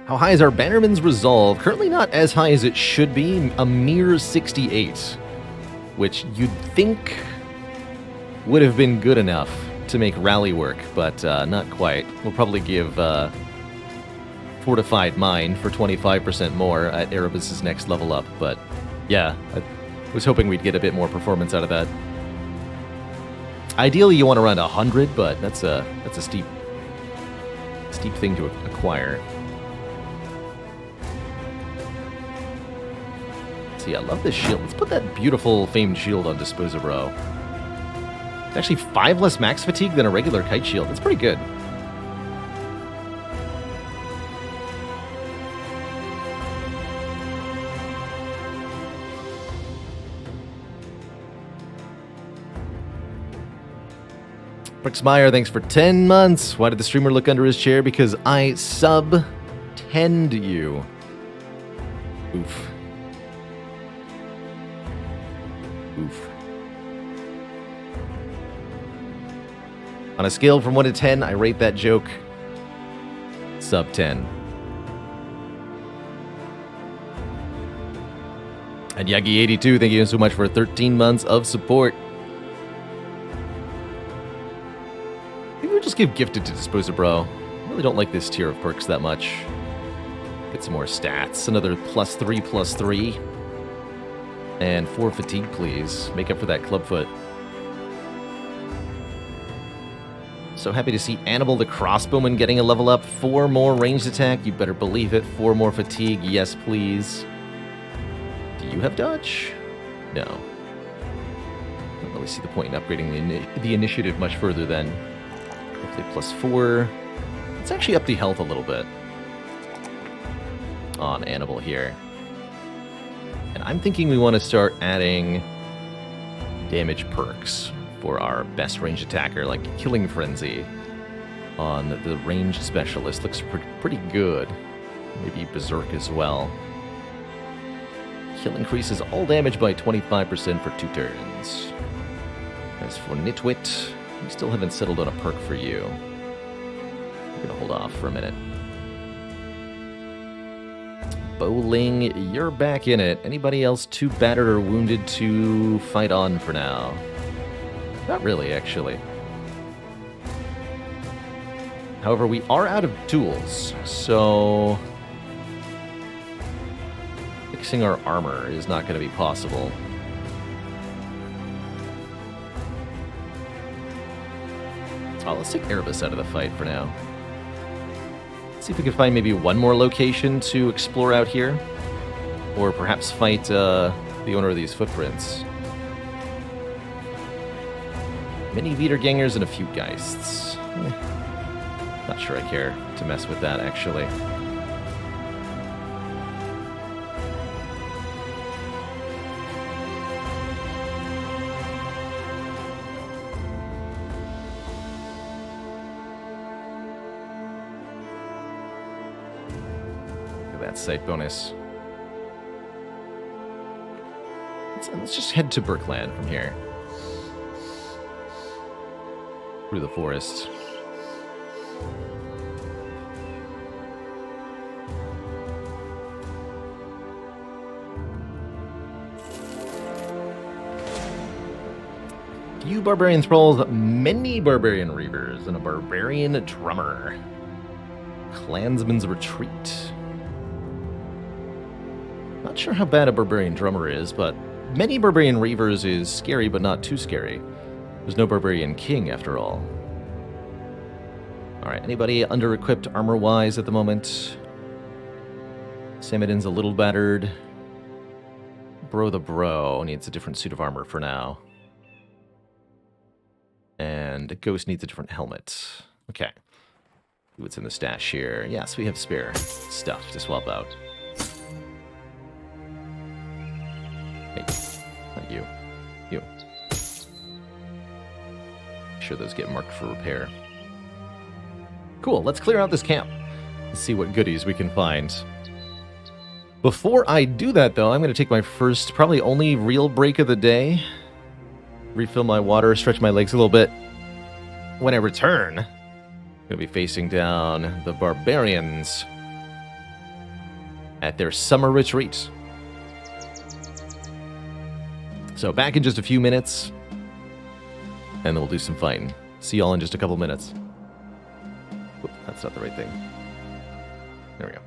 [SPEAKER 1] How high is our Bannerman's Resolve? Currently not as high as it should be, a mere 68. Which you'd think would have been good enough to make rally work, but not quite. We'll probably give Fortified Mind for 25% more at Erebus's next level up, but yeah, I was hoping we'd get a bit more performance out of that. Ideally, you want around 100, but that's a steep thing to acquire. See, I love this shield. Let's put that beautiful famed shield on Disposabro. It's actually 5 less max fatigue than a regular kite shield. That's pretty good. Brixmeyer, thanks for 10 months. Why did the streamer look under his chair? Because I sub-tend you. Oof. Oof. On a scale from 1 to 10, I rate that joke sub-10. And Yagi82, thank you so much for 13 months of support. Maybe we'll just give Gifted to Disposabro. I really don't like this tier of perks that much. Get some more stats. Another +3/+3. And 4 fatigue, please. Make up for that clubfoot. So happy to see Annibal the Crossbowman getting a level up. 4 more ranged attack. You better believe it. 4 more fatigue. Yes, please. Do you have dodge? No. Don't really see the point in upgrading the initiative much further then. Hopefully +4. Let's actually up the health a little bit on Annibal here. And I'm thinking we want to start adding damage perks for our best ranged attacker, like Killing Frenzy on the ranged specialist. Looks pretty good. Maybe Berserk as well. Kill increases all damage by 25% for 2 turns. As for Nitwit, we still haven't settled on a perk for you. I'm gonna hold off for a minute. Bowling, you're back in it. Anybody else too battered or wounded to fight on for now? Not really, actually. However, we are out of tools, so fixing our armor is not going to be possible. Oh, let's take Erebus out of the fight for now. Let's see if we can find maybe one more location to explore out here. Or perhaps fight the owner of these footprints. Many Wiedergängers and a few Geists. Not sure I care to mess with that, actually. Look at that sight bonus. Let's just head to Brookland from here. Through the forest. Few Barbarian Thralls, many Barbarian Reavers, and a Barbarian Drummer. Clansman's Retreat. Not sure how bad a Barbarian Drummer is, but many Barbarian Reavers is scary, but not too scary. There's no Barbarian King, after all. Alright, anybody under-equipped armor-wise at the moment? Samadin's a little battered. Bro the Bro needs a different suit of armor for now. And Ghost needs a different helmet. Okay. See what's in the stash here. Yes, we have spare stuff to swap out. Hey, not you. You. Make sure those get marked for repair. Cool, let's clear out this camp and see what goodies we can find. Before I do that, though, I'm going to take my first, probably only real break of the day. Refill my water, stretch my legs a little bit. When I return, I'm going to be facing down the Barbarians at their summer retreat. So back in just a few minutes, and then we'll do some fighting. See y'all in just a couple minutes. Oop, that's not the right thing. There we go.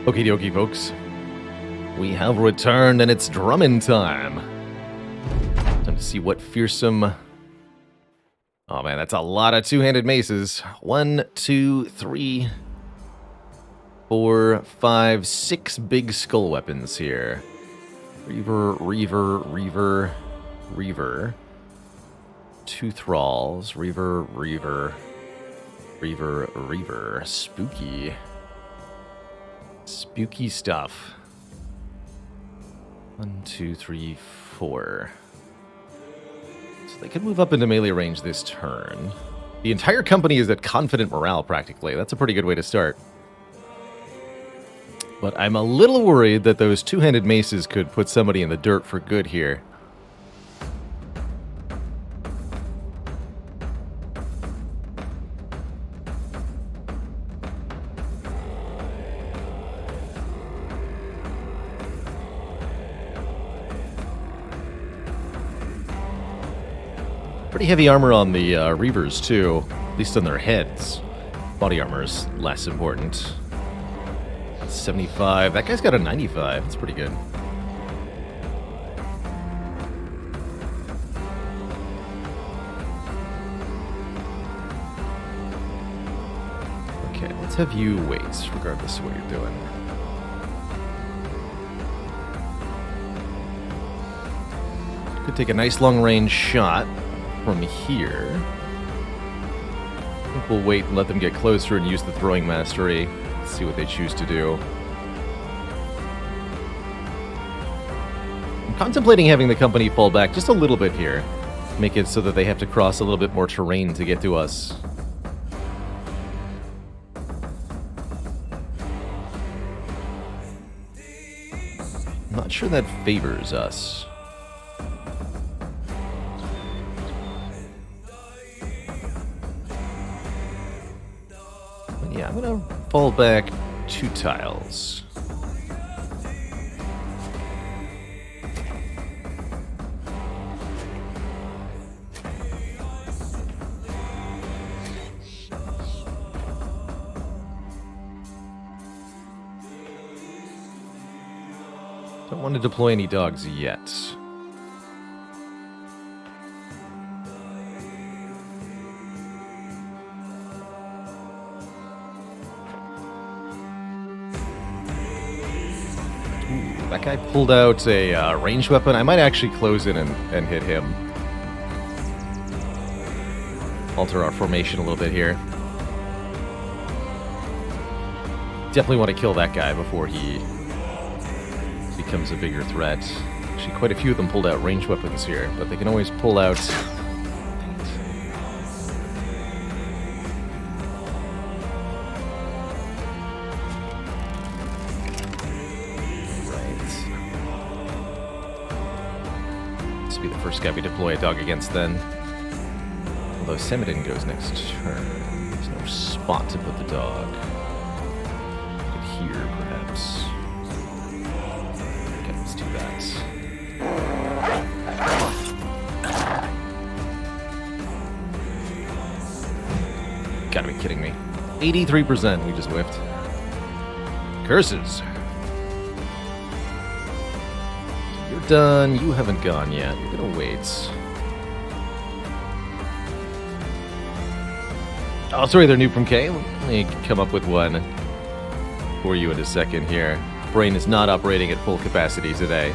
[SPEAKER 1] Okie dokie, folks. We have returned, and it's drumming time. Time to see what fearsome... Oh, man, that's a lot of two-handed maces. 1, 2, 3, 4, 5, 6 big skull weapons here. Reaver, Reaver, Reaver, Reaver. 2 thralls. Reaver, Reaver, Reaver, Reaver. Spooky. Spooky stuff. 1, 2, 3, 4. So they could move up into melee range this turn. The entire company is at confident morale, practically. That's a pretty good way to start. But I'm a little worried that those two-handed maces could put somebody in the dirt for good here. Pretty heavy armor on the Reavers, too. At least on their heads. Body armor is less important. 75. That guy's got a 95. That's pretty good. Okay, let's have you wait, regardless of what you're doing. Could take a nice long-range shot from here. I think we'll wait and let them get closer and use the throwing mastery. See what they choose to do. I'm contemplating having the company fall back just a little bit here. Make it so that they have to cross a little bit more terrain to get to us. I'm not sure that favors us. Yeah, I'm gonna fall back 2 tiles. Don't want to deploy any dogs yet. That guy pulled out a ranged weapon. I might actually close in and hit him. Alter our formation a little bit here. Definitely want to kill that guy before he becomes a bigger threat. Actually, quite a few of them pulled out ranged weapons here, but they can always pull out... Be the first guy we deploy a dog against then. Although Semidin goes next turn. There's no spot to put the dog. Put it here, perhaps. Okay, let's do that. Gotta be kidding me. 83% we just whiffed. Curses. Done. You haven't gone yet. You're gonna wait. Oh, sorry, they're new from K. Let me come up with one for you in a second here. Brain is not operating at full capacity today.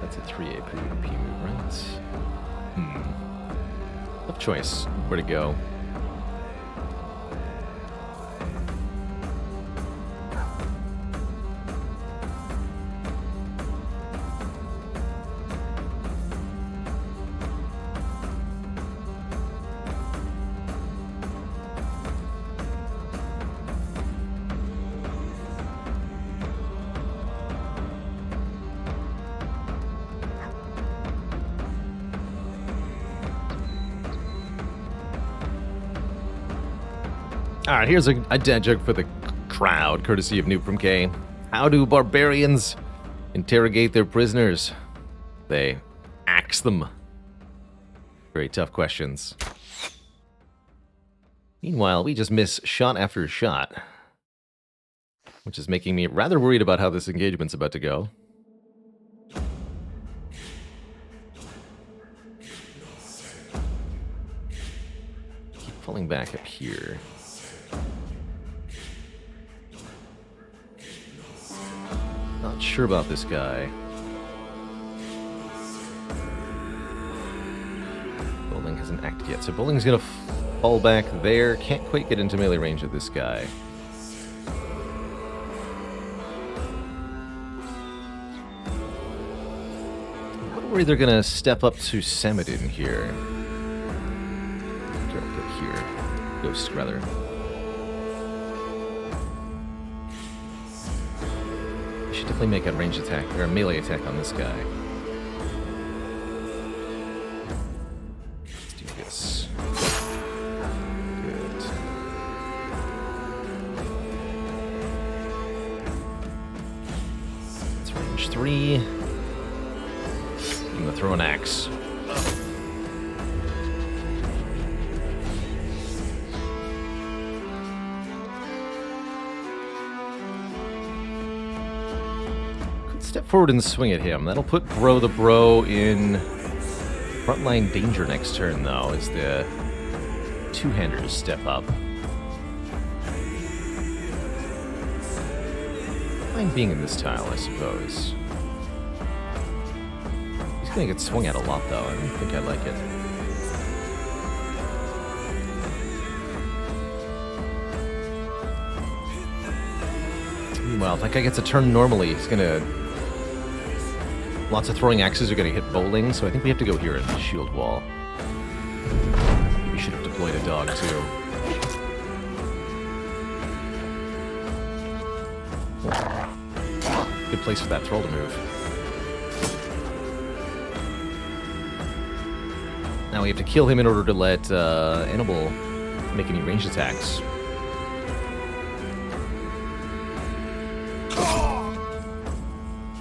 [SPEAKER 1] That's a 3A PvP move, right? Tough choice. Where to go? Alright, here's a dad joke for the crowd, courtesy of Noob from K. How do barbarians interrogate their prisoners? They axe them. Very tough questions. Meanwhile, we just miss shot after shot, which is making me rather worried about how this engagement's about to go. Keep falling back up here. Not sure about this guy. Bowling hasn't acted yet, so Bowling's gonna fall back there. Can't quite get into melee range of this guy. I'm worried they're gonna step up to Samadin here. Go here. Ghost, rather. Should definitely make a range attack, or a melee attack on this guy. Let's do this. Good. It's range 3. I'm gonna throw an axe. Step forward and swing at him. That'll put the bro in frontline danger next turn, though, as the two-handers step up. Fine being in this tile, I suppose. He's gonna get swung at a lot, though. I don't think I like it. Meanwhile, if that guy gets a turn normally, he's gonna... Lots of throwing axes are going to hit Bowling, so I think we have to go here in the shield wall. We should have deployed a dog, too. Good place for that troll to move. Now we have to kill him in order to let Annibal make any ranged attacks.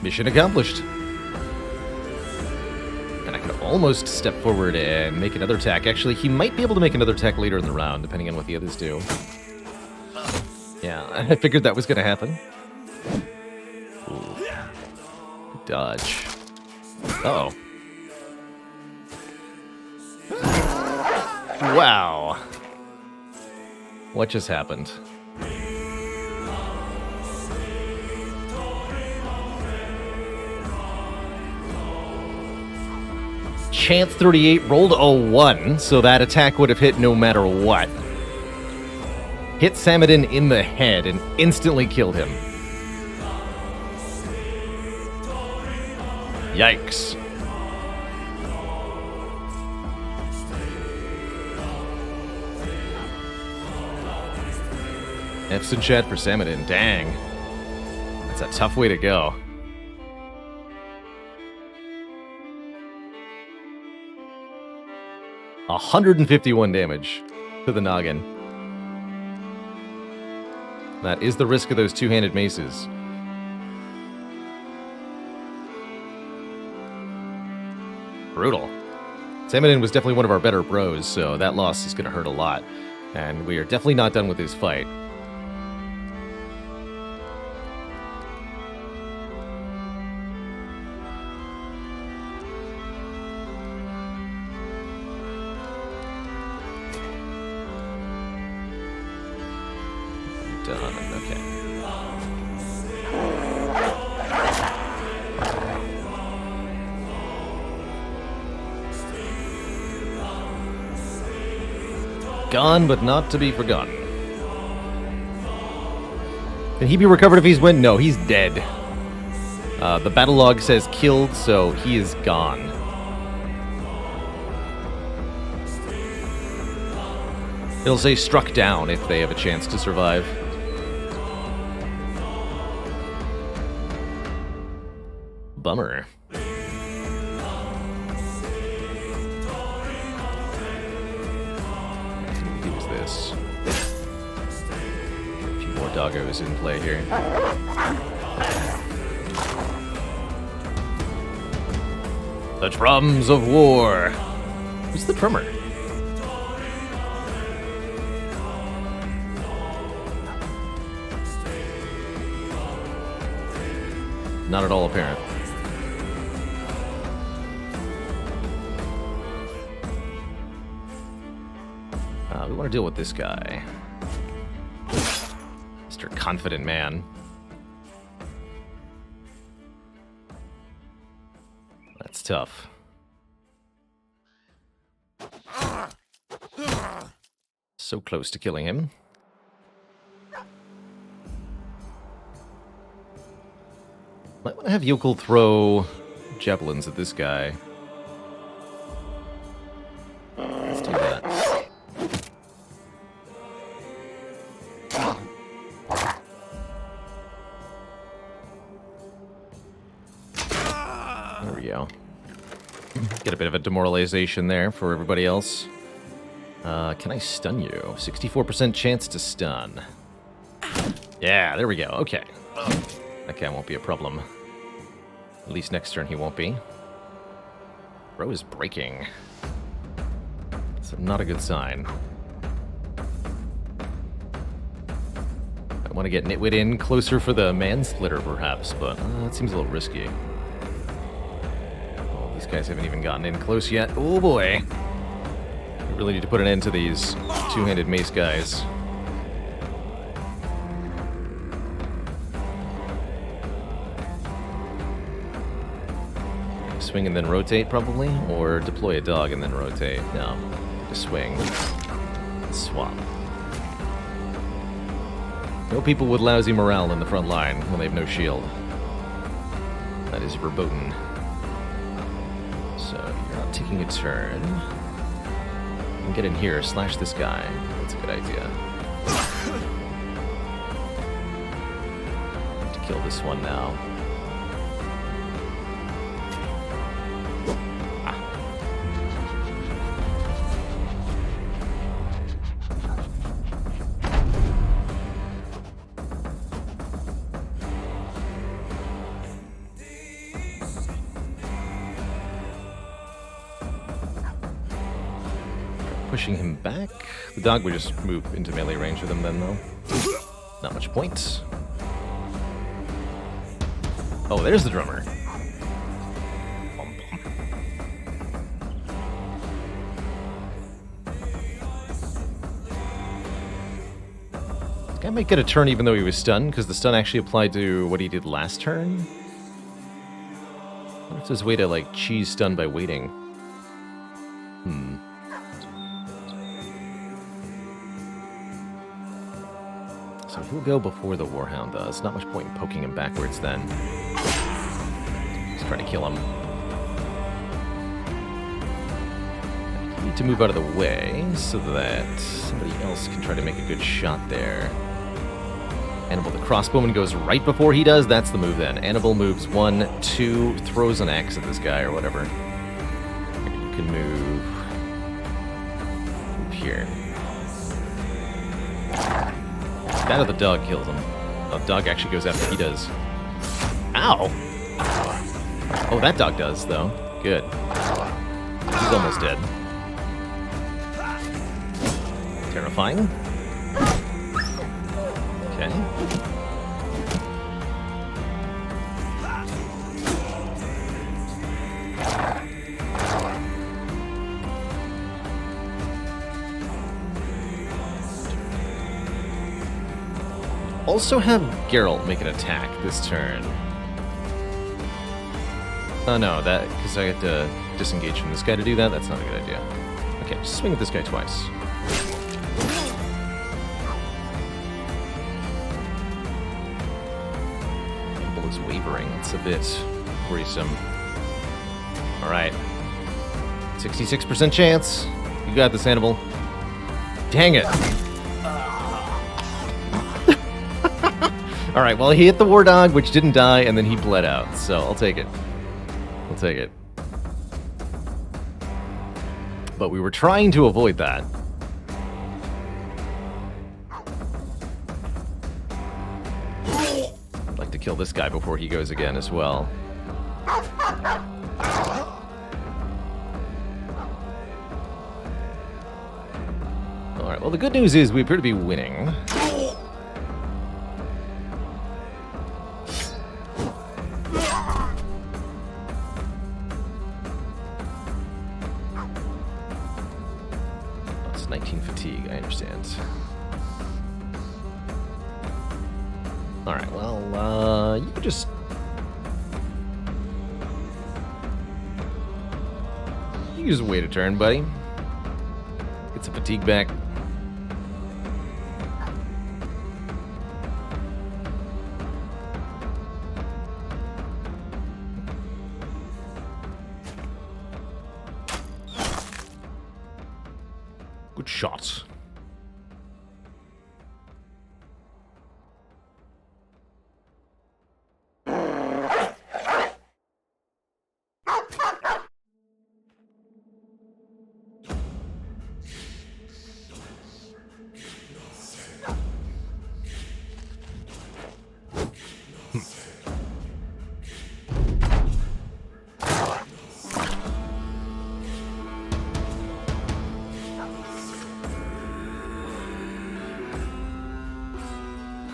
[SPEAKER 1] Mission accomplished. Almost step forward and make another attack. Actually, he might be able to make another attack later in the round, depending on what the others do. Yeah, I figured that was going to happen. Ooh. Good dodge. Uh-oh. Wow. What just happened? Chance 38 rolled a 1, so that attack would have hit no matter what. Hit Samadin in the head and instantly killed him. Yikes. F's in chat for Samadin. Dang. That's a tough way to go. $151 damage to the noggin. That is the risk of those two-handed maces. Brutal. Samadin was definitely one of our better bros, so that loss is going to hurt a lot. And we are definitely not done with this fight. Okay. Gone, but not to be forgotten. Can he be recovered if he's win? No, he's dead. The battle log says killed, so he is gone. It'll say struck down if they have a chance to survive. Bummer. Who's this? doggos in play here. The drums of war. Who's the drummer? Not at all apparent. We want to deal with this guy. Mr. Confident Man. That's tough. So close to killing him. Might want to have Yokel throw javelins at this guy. Let's do that. There we go. Get a bit of a demoralization there for everybody else. Can I stun you? 64% chance to stun. Yeah, there we go. Okay. That guy won't be a problem. At least next turn he won't be. Bro is breaking. It's not a good sign. I want to get Nitwit in closer for the Mansplitter, perhaps, but that seems a little risky. Oh, these guys haven't even gotten in close yet. Oh boy! We really need to put an end to these two-handed mace guys. Swing and then rotate, probably? Or deploy a dog and then rotate? No. Just swing. Swap. No people with lousy morale in the front line when they have no shield. That is verboten. So, you're not taking a turn. You can get in here, slash this guy. That's a good idea. To kill this one now. Pushing him back. The dog would just move into melee range with him then, though. Not much point. Oh, there's the drummer. This guy might get a turn even though he was stunned, because the stun actually applied to what he did last turn. I wonder if there's a way to, like, cheese stun by waiting. So he'll go before the Warhound does. Not much point in poking him backwards then. Just trying to kill him. I need to move out of the way so that somebody else can try to make a good shot there. Annibal the crossbowman goes right before he does. That's the move then. Annibal moves 1, 2, throws an axe at this guy or whatever. You can move here. That or the dog kills him. Oh, the dog actually goes after he does. Ow! Oh, that dog does, though. Good. He's almost dead. Terrifying. Okay. Also have Geralt make an attack this turn. Oh no, that, because I have to disengage from this guy to do that? That's not a good idea. Okay, just swing at this guy twice. Annibal is wavering. It's a bit worrisome. Alright. 66% chance. You got this, Annibal. Dang it. Alright, well, he hit the war dog, which didn't die, and then he bled out. So, I'll take it. I'll take it. But we were trying to avoid that. kill this guy before he goes again as well. Alright, well the good news is we appear to be winning. It's 19 fatigue, I understand. Alright, well, you can just... You can just wait a turn, buddy. Get some fatigue back. Good shot.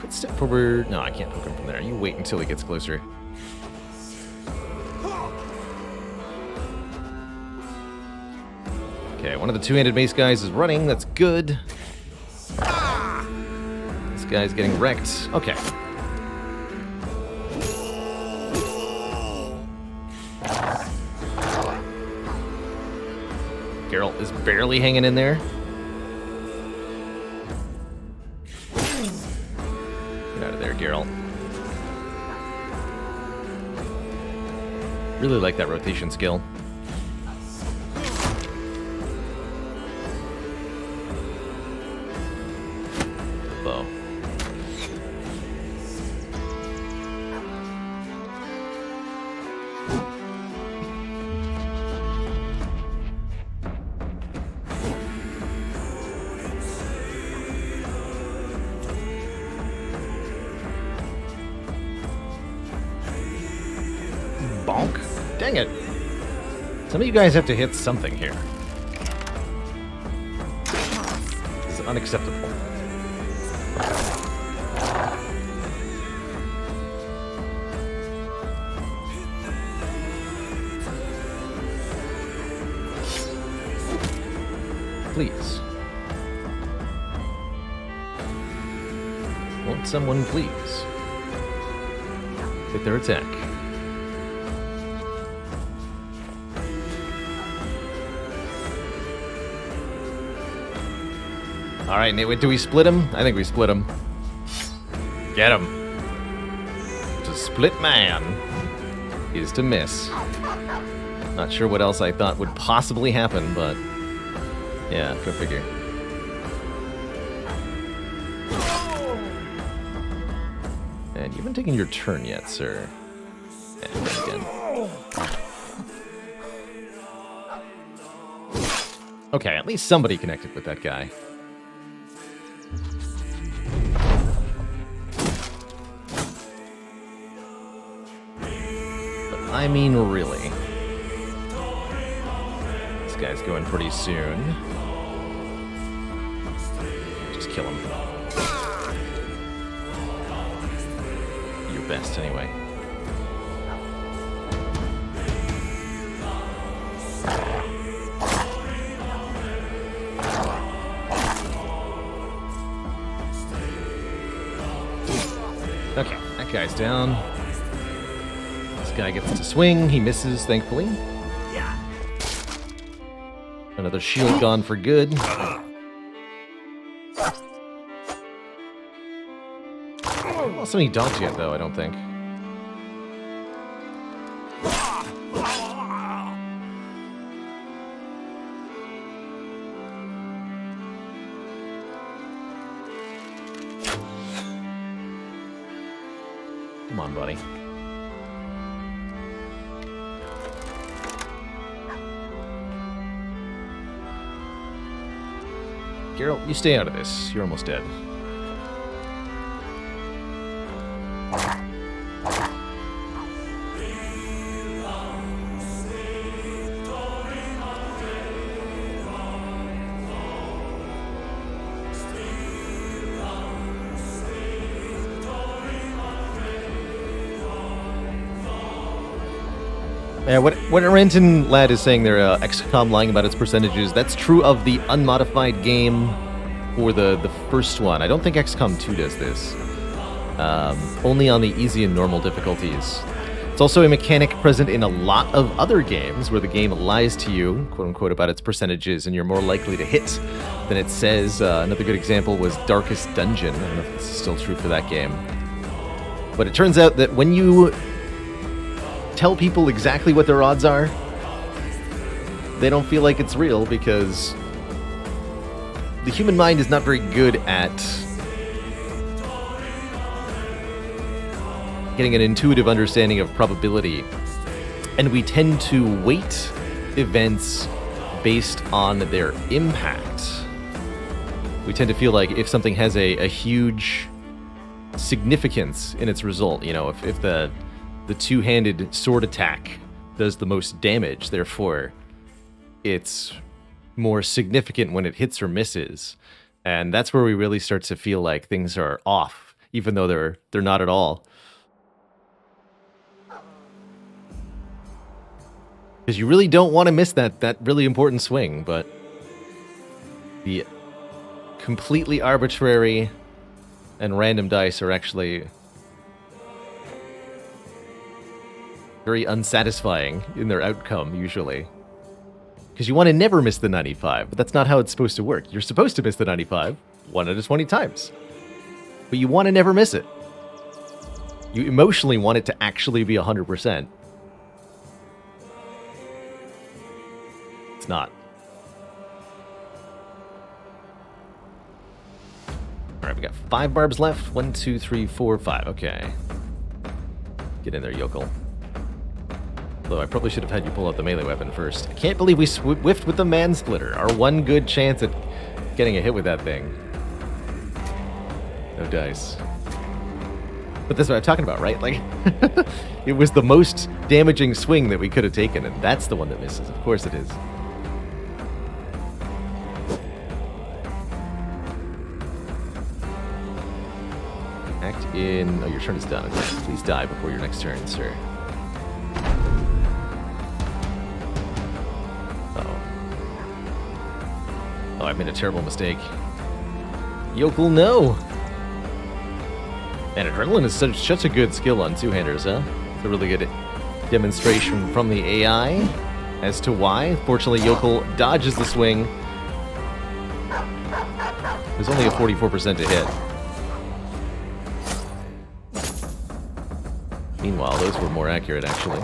[SPEAKER 1] Step forward. No, I can't poke him from there. You wait until he gets closer. Okay, one of the two-handed mace guys is running. That's good. This guy's getting wrecked. Okay. Geralt is barely hanging in there. Geralt. Really like that rotation skill. Bow. Bonk. Dang it. Some of you guys have to hit something here. This is unacceptable. Please. Won't someone please hit their attack? All right, Nate, wait, do we split him? I think we split him. Get him. To split man is to miss. Not sure what else I thought would possibly happen, but yeah, go figure. And you haven't taken your turn yet, sir. Yeah, again. Okay, at least somebody connected with that guy. I mean, really. This guy's going pretty soon. Just kill him. Your best, anyway. Okay, that guy's down. Guy gets to swing. He misses, thankfully. Yeah. Another shield gone for good. Well, somebody dodged yet, though, I don't think. Come on, buddy. Geralt, you stay out of this. You're almost dead. Yeah, what Renton Lad is saying there, XCOM lying about its percentages, that's true of the unmodified game for the first one. I don't think XCOM 2 does this. Only on the easy and normal difficulties. It's also a mechanic present in a lot of other games where the game lies to you, quote-unquote, about its percentages, and you're more likely to hit than it says. Another good example was Darkest Dungeon. I don't know if this is still true for that game. But it turns out that when you tell people exactly what their odds are, they don't feel like it's real because the human mind is not very good at getting an intuitive understanding of probability, and we tend to weight events based on their impact. We tend to feel like if something has a huge significance in its result, you know, if the two-handed sword attack does the most damage, therefore it's more significant when it hits or misses, and that's where we really start to feel like things are off, even though they're not at all. Because you really don't want to miss that really important swing, but the completely arbitrary and random dice are actually very unsatisfying in their outcome, usually. Because you want to never miss the 95, but that's not how it's supposed to work. You're supposed to miss the 95 1 out of 20 times. But you want to never miss it. You emotionally want it to actually be 100%. It's not. Alright, we got 5 barbs left. 1, 2, 3, 4, 5. Okay. Get in there, yokel. Though I probably should have had you pull out the melee weapon first. I can't believe we whiffed with the Mansplitter. Our one good chance at getting a hit with that thing. No dice. But that's what I'm talking about, right? Like, it was the most damaging swing that we could have taken, and that's the one that misses. Of course it is. Act in... Oh, your turn is done. Okay. Please die before your next turn, sir. Oh, I made a terrible mistake. Yokel, no! Man, Adrenaline is such a good skill on two-handers, huh? It's a really good demonstration from the AI as to why. Fortunately, Yokel dodges the swing. There's only a 44% to hit. Meanwhile, those were more accurate, actually.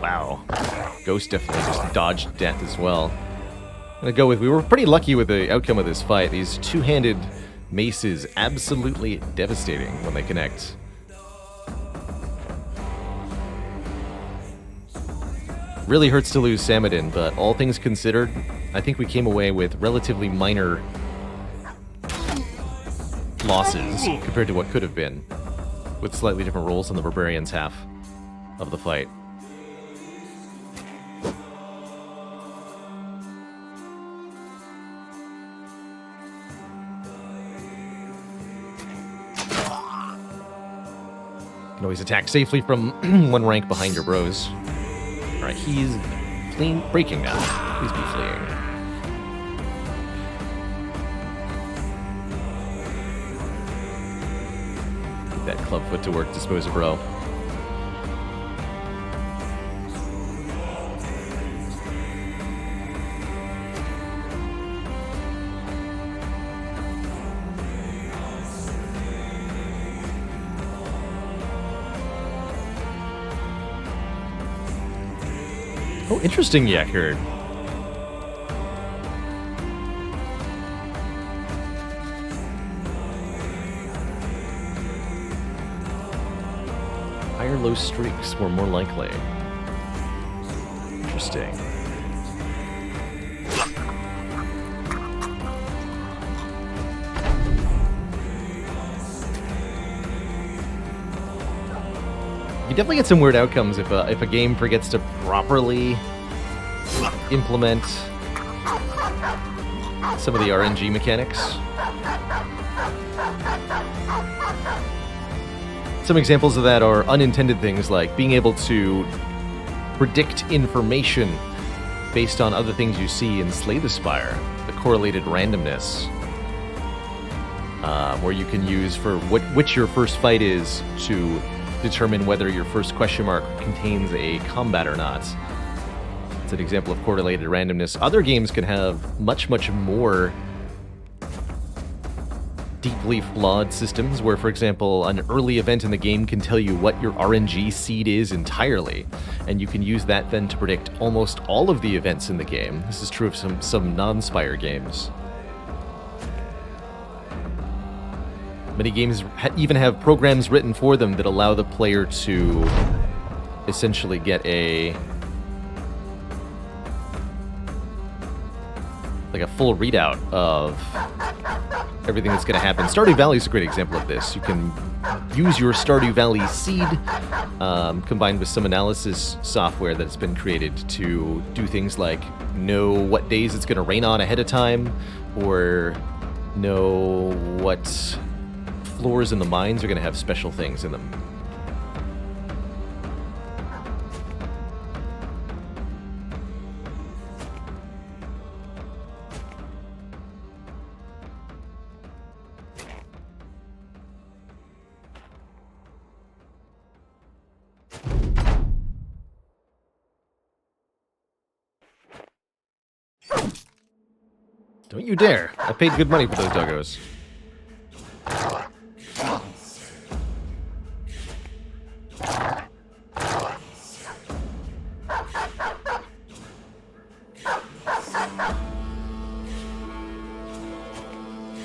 [SPEAKER 1] Wow. Ghost definitely just dodged death as well. I'm gonna go with, we were pretty lucky with the outcome of this fight. These two-handed maces absolutely devastating when they connect. Really hurts to lose Samadin, but all things considered, I think we came away with relatively minor losses compared to what could have been, with slightly different roles on the Barbarian's half of the fight. You can always attack safely from one rank behind your bros. Alright, he's breaking now. Please be fleeing. Get that clubfoot to work, dispose of bro. Oh, interesting, Yakard. Higher low streaks were more likely. Interesting. You definitely get some weird outcomes if a game forgets to properly implement some of the RNG mechanics. Some examples of that are unintended things like being able to predict information based on other things you see in Slay the Spire, the correlated randomness, where you can use for which your first fight is to determine whether your first question mark contains a combat or not. It's an example of correlated randomness. Other games can have much, much more deeply flawed systems where, for example, an early event in the game can tell you what your RNG seed is entirely, and you can use that then to predict almost all of the events in the game. This is true of some non-Spire games. Many games even have programs written for them that allow the player to essentially get a full readout of everything that's going to happen. Stardew Valley is a great example of this. You can use your Stardew Valley seed combined with some analysis software that's been created to do things like know what days it's going to rain on ahead of time, or know what floors in the mines are going to have special things in them. Don't you dare. I paid good money for those doggos.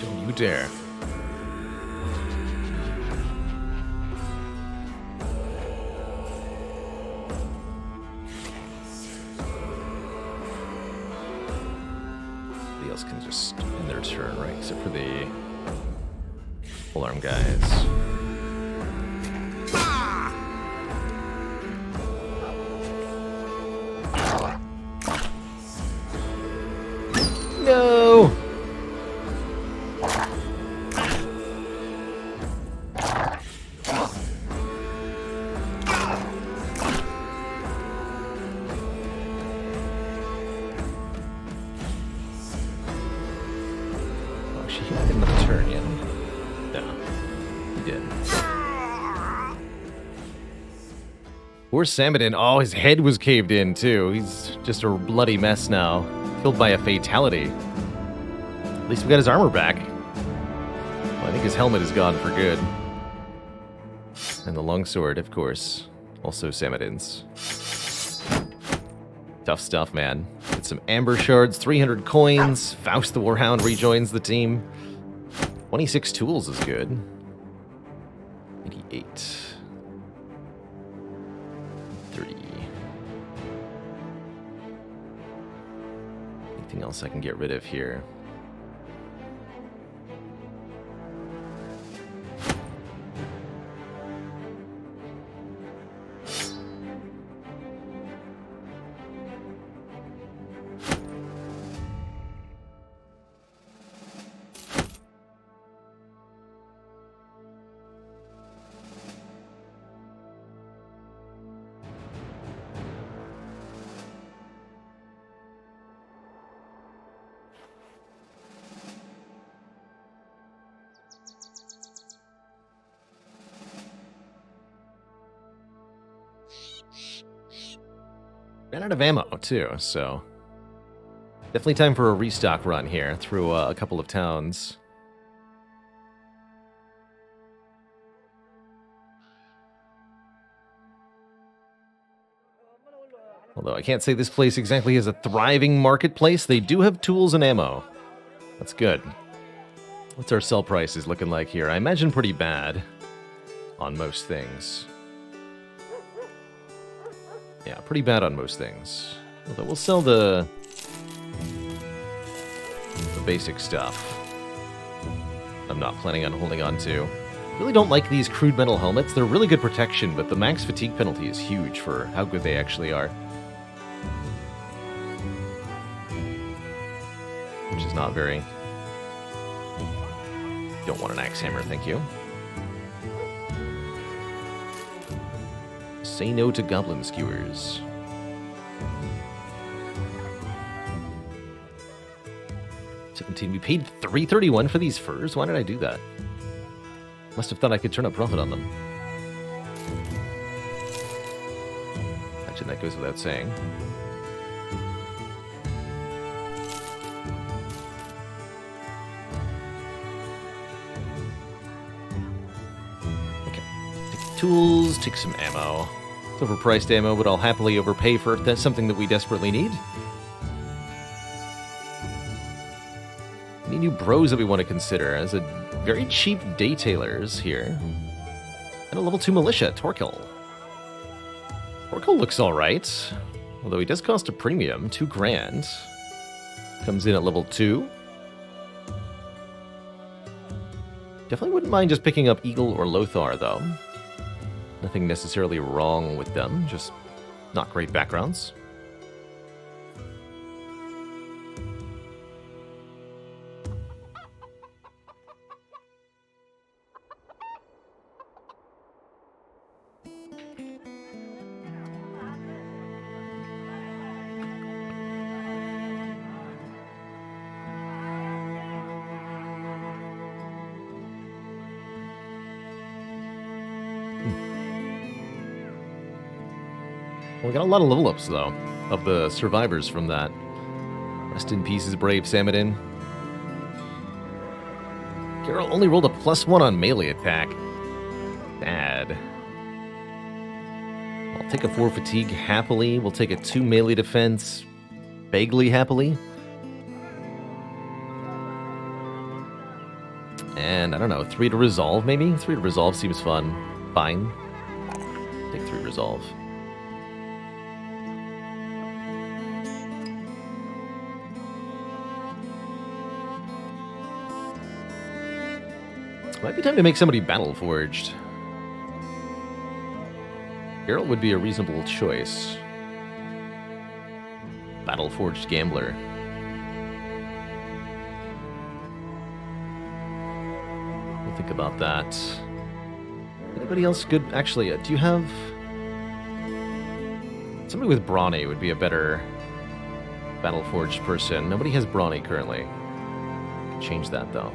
[SPEAKER 1] Don't you dare. Else can just end their turn, right? Except for the full-arm guys. No! Poor Samadin. Oh, his head was caved in, too. He's just a bloody mess now. Killed by a fatality. At least we got his armor back. Well, I think his helmet is gone for good. And the longsword, of course. Also Samadin's. Tough stuff, man. Get some amber shards, 300 coins. Faust the Warhound rejoins the team. 26 tools is good. 88. 3. Anything else I can get rid of here? Ran out of ammo, too, so definitely time for a restock run here through a couple of towns. Although I can't say this place exactly is a thriving marketplace, they do have tools and ammo. That's good. What's our sell prices looking like here? I imagine pretty bad on most things. Yeah, pretty bad on most things. Although we'll sell the basic stuff. I'm not planning on holding on to. Really don't like these crude metal helmets. They're really good protection, but the max fatigue penalty is huge for how good they actually are. Which is not very... Don't want an axe hammer, thank you. Say no to goblin skewers. We paid $331 for these furs? Why did I do that? Must have thought I could turn a profit on them. Imagine that goes without saying. Okay. Take tools, take some ammo. It's overpriced ammo, but I'll happily overpay for it. That's something that we desperately need. Any new bros that we want to consider as a very cheap daytailers here. And a level 2 militia, Torkel. Torkel looks alright. Although he does cost a premium, 2 grand. Comes in at level 2. Definitely wouldn't mind just picking up Eagle or Lothar, though. Nothing necessarily wrong with them, just not great backgrounds. We got a lot of level ups, though, of the survivors from that. Rest in pieces, brave Samadin. Carol only rolled a +1 on melee attack. Bad. I'll take a 4 fatigue happily. We'll take a 2 melee defense vaguely happily. And, I don't know, 3 to resolve, maybe? 3 to resolve seems fun. Fine. Take 3 resolve. Might be time to make somebody battle-forged. Geralt would be a reasonable choice. Battle-forged gambler. We'll think about that. Anybody else good? Actually, do you have... Somebody with Brawny would be a better battle-forged person. Nobody has Brawny currently. Could change that, though.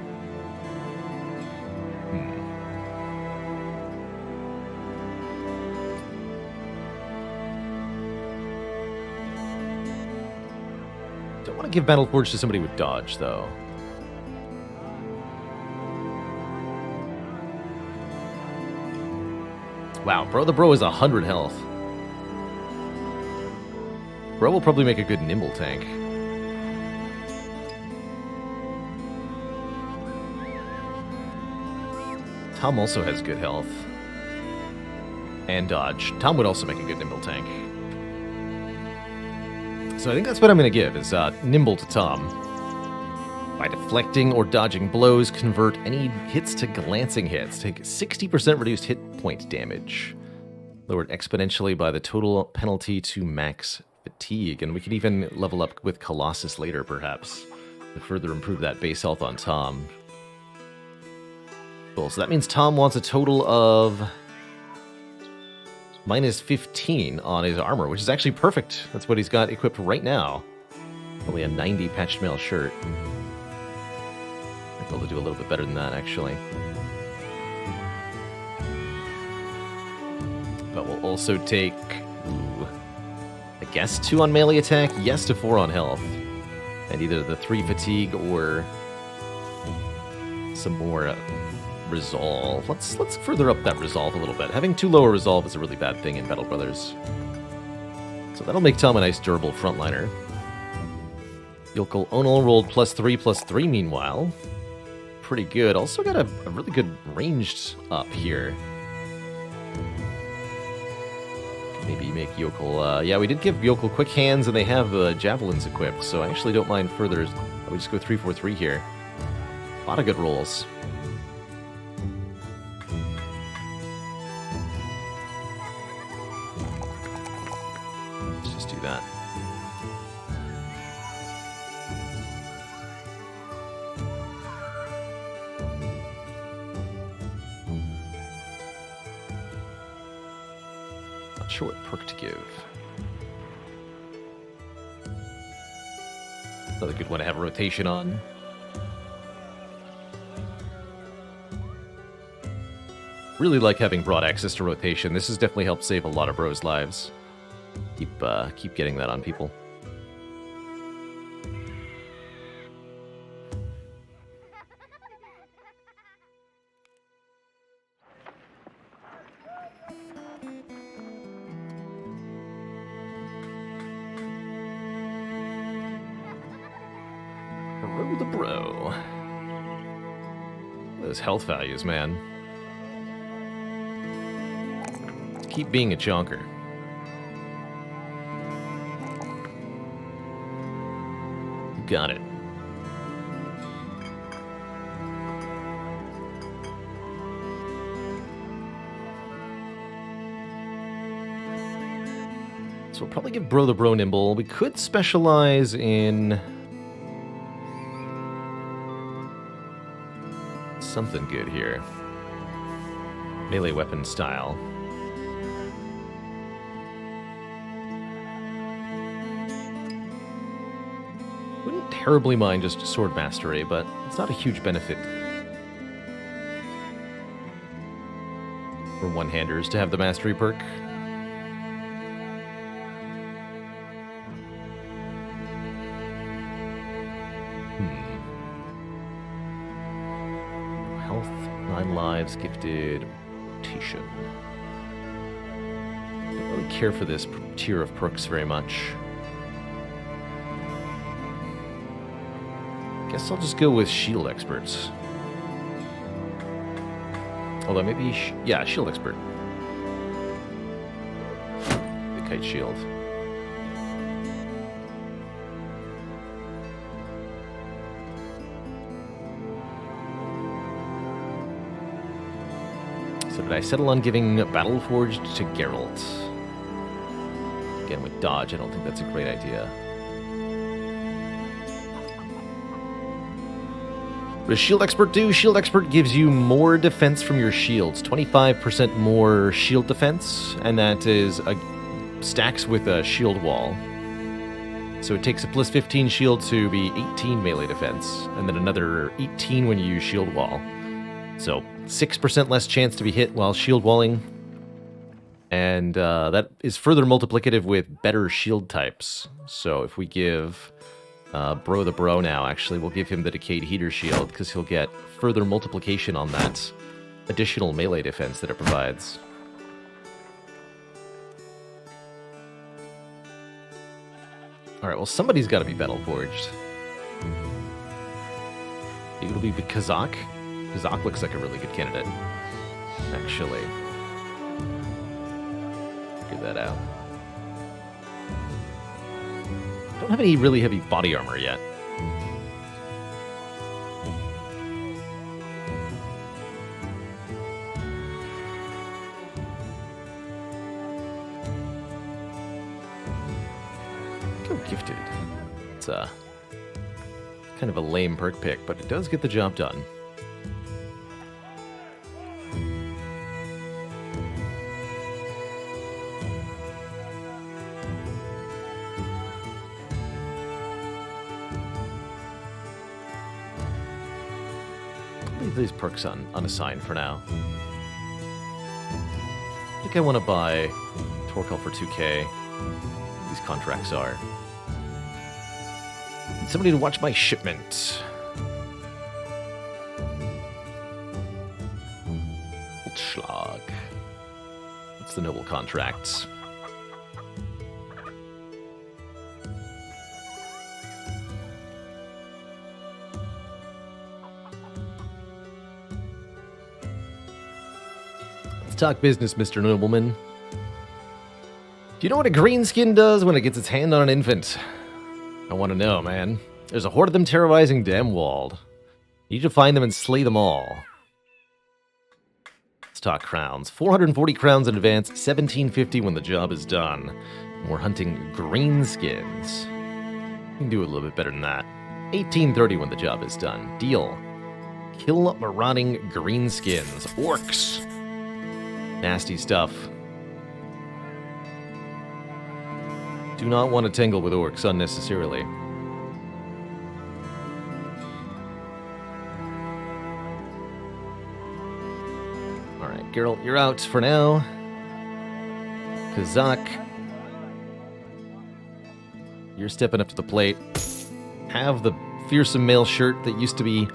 [SPEAKER 1] Don't want to give Battleforge to somebody with dodge, though. Wow, the bro is 100 health. Bro will probably make a good nimble tank. Tom also has good health. And dodge. Tom would also make a good nimble tank. So I think that's what I'm going to give, is nimble to Tom. By deflecting or dodging blows, convert any hits to glancing hits. Take 60% reduced hit point damage. Lowered exponentially by the total penalty to max fatigue. And we can even level up with Colossus later, perhaps, to further improve that base health on Tom. Cool, so that means Tom wants a total of minus 15 on his armor, which is actually perfect. That's what he's got equipped right now. Only a 90 patched mail shirt. I'd be able to do a little bit better than that, actually. But we'll also take, I guess, 2 on melee attack, yes to 4 on health. And either the 3 fatigue or some more resolve. Let's further up that resolve a little bit. Having too low a resolve is a really bad thing in Battle Brothers. So that'll make Tom a nice durable frontliner. Yokel Onal rolled +3/+3 meanwhile. Pretty good. Also got a really good ranged up here. Maybe make Yokel... yeah, we did give Yokel quick hands and they have javelins equipped, so I actually don't mind further. We just go 3-4-3 here. A lot of good rolls. That. Not sure what perk to give. Another good one to have a rotation on. Really like having broad access to rotation. This has definitely helped save a lot of bros' lives. Keep getting that on people. Bro the bro. Those health values, man. Keep being a chonker. Got it. So we'll probably give Bro the Bro Nimble. We could specialize in something good here. Melee weapon style. Wouldn't terribly mind just sword mastery, but it's not a huge benefit for one-handers to have the mastery perk. Health, 9 lives, gifted, rotation. Don't really care for this tier of perks very much. Guess I'll just go with shield experts. Although maybe, yeah, shield expert. The kite shield. So did I settle on giving Battle Forged to Geralt? Again, with dodge, I don't think that's a great idea. What does Shield Expert do? Shield Expert gives you more defense from your shields. 25% more shield defense, and that is stacks with a shield wall. So it takes a plus 15 shield to be 18 melee defense, and then another 18 when you use shield wall. So 6% less chance to be hit while shield walling. And that is further multiplicative with better shield types. So if we give Bro the Bro now, actually, we'll give him the Decayed Heater Shield, because he'll get further multiplication on that additional melee defense that it provides. Alright, well, somebody's got to be Battle Forged. It'll be Kazak. Kazak looks like a really good candidate, actually. Figure that out. Don't have any really heavy body armor yet. Go gifted. It's kind of a lame perk pick, but it does get the job done. Leave these perks unassigned for now. I think I want to buy Torkel for 2k. These contracts are. Need somebody to watch my shipment. Schlag. What's the noble contracts? Talk business, Mr. Nobleman. Do you know what a greenskin does when it gets its hand on an infant? I want to know, man. There's a horde of them terrorizing Damwald. You need to find them and slay them all. Let's talk crowns. 440 crowns in advance, 1750 when the job is done. And we're hunting greenskins. We can do a little bit better than that. 1830 when the job is done. Deal. Kill marauding greenskins. Orcs. Nasty stuff. Do not want to tangle with orcs unnecessarily. Alright, Geralt, you're out for now. Kazak, you're stepping up to the plate. Have the fearsome male shirt that used to be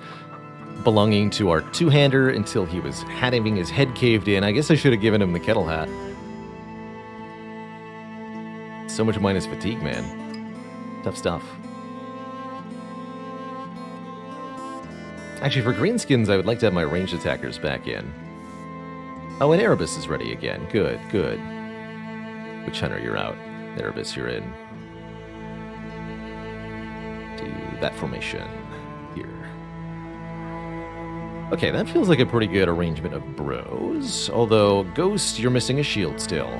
[SPEAKER 1] belonging to our two-hander until he was having his head caved in. I guess I should have given him the kettle hat. So much minus fatigue, man. Tough stuff. Actually, for greenskins, I would like to have my ranged attackers back in. Oh, and Erebus is ready again. Good, good. Witch Hunter, you're out. Erebus, you're in. To that formation here. Okay, that feels like a pretty good arrangement of bros. Although, Ghost, you're missing a shield still.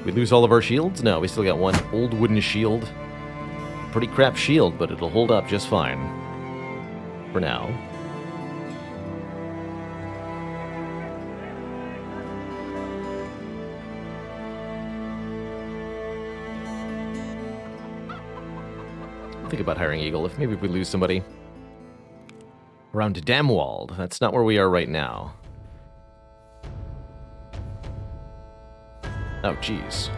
[SPEAKER 1] We lose all of our shields? No, we still got one old wooden shield. Pretty crap shield, but it'll hold up just fine. For now. Think about hiring Eagle if maybe we lose somebody. Around Damwald. That's not where we are right now. Oh, jeez.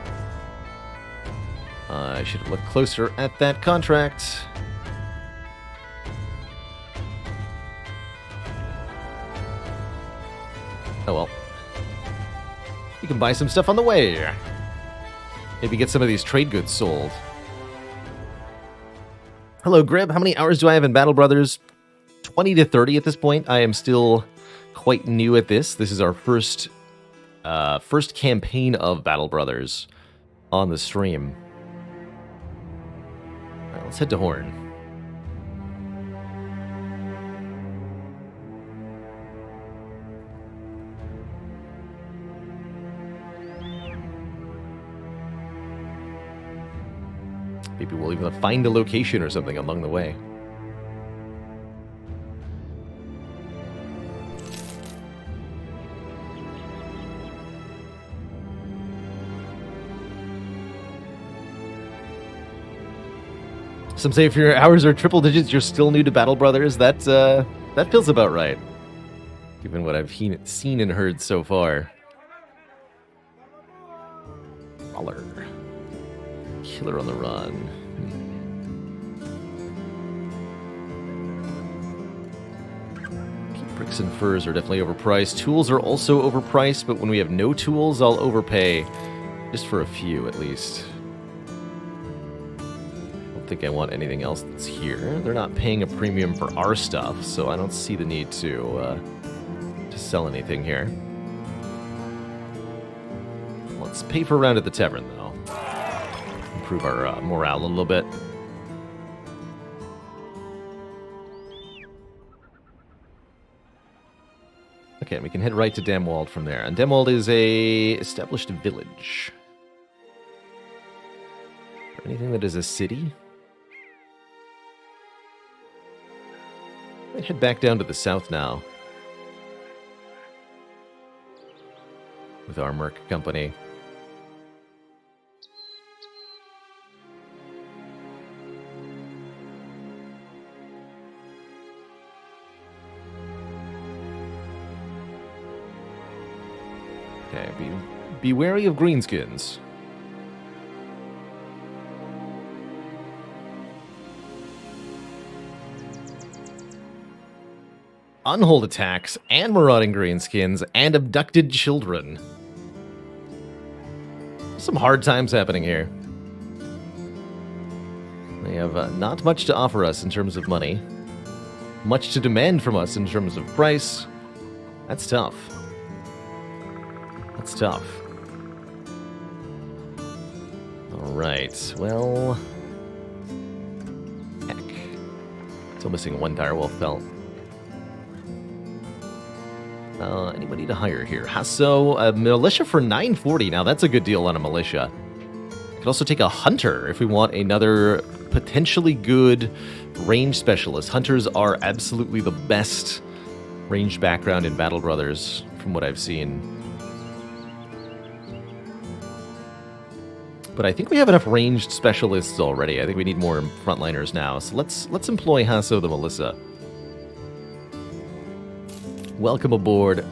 [SPEAKER 1] I should have looked closer at that contract. Oh well. You can buy some stuff on the way. Maybe get some of these trade goods sold. Hello, Grib. How many hours do I have in Battle Brothers? 20 to 30 at this point. I am still quite new at this. This is our first campaign of Battle Brothers on the stream. All right, let's head to Horn. Maybe we'll even find a location or something along the way. Some say if your hours are triple digits, you're still new to Battle Brothers. That feels about right, given what I've seen and heard so far. Baller. Killer on the run. Bricks and furs are definitely overpriced. Tools are also overpriced, but when we have no tools, I'll overpay. Just for a few, at least. I don't think I want anything else that's here. They're not paying a premium for our stuff, so I don't see the need to sell anything here. Let's pay for a round at the tavern, though. Improve our morale a little bit. Okay, we can head right to Damwald from there. And Damwald is a established village. Or anything that is a city? Let's head back down to the south now. With our Merc company. Okay, be wary of greenskins. Unhold attacks, and marauding greenskins, and abducted children. Some hard times happening here. They have not much to offer us in terms of money. Much to demand from us in terms of price. That's tough. That's tough. Alright, well... Heck. Still missing one direwolf belt. Anybody to hire here? Hasso, a militia for 940. Now that's a good deal on a militia. Could also take a hunter if we want another potentially good range specialist. Hunters are absolutely the best ranged background in Battle Brothers, from what I've seen. But I think we have enough ranged specialists already. I think we need more frontliners now. So let's employ Hasso the Melissa. Welcome aboard.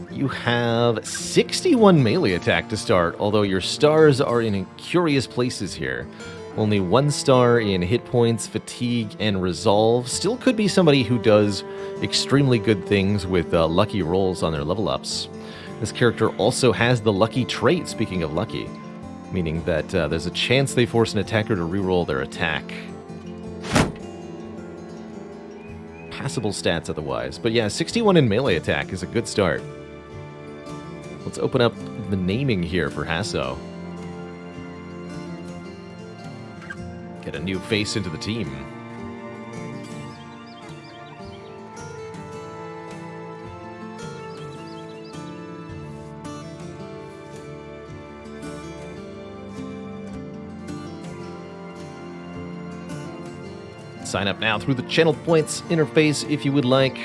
[SPEAKER 1] You have 61 melee attack to start, although your stars are in curious places here. Only 1 star in hit points, fatigue, and resolve. Still could be somebody who does extremely good things with lucky rolls on their level ups. This character also has the lucky trait, speaking of lucky, meaning that there's a chance they force an attacker to reroll their attack. Passable stats otherwise. But yeah, 61 in melee attack is a good start. Let's open up the naming here for Hasso. Get a new face into the team. Sign up now through the channel points interface if you would like.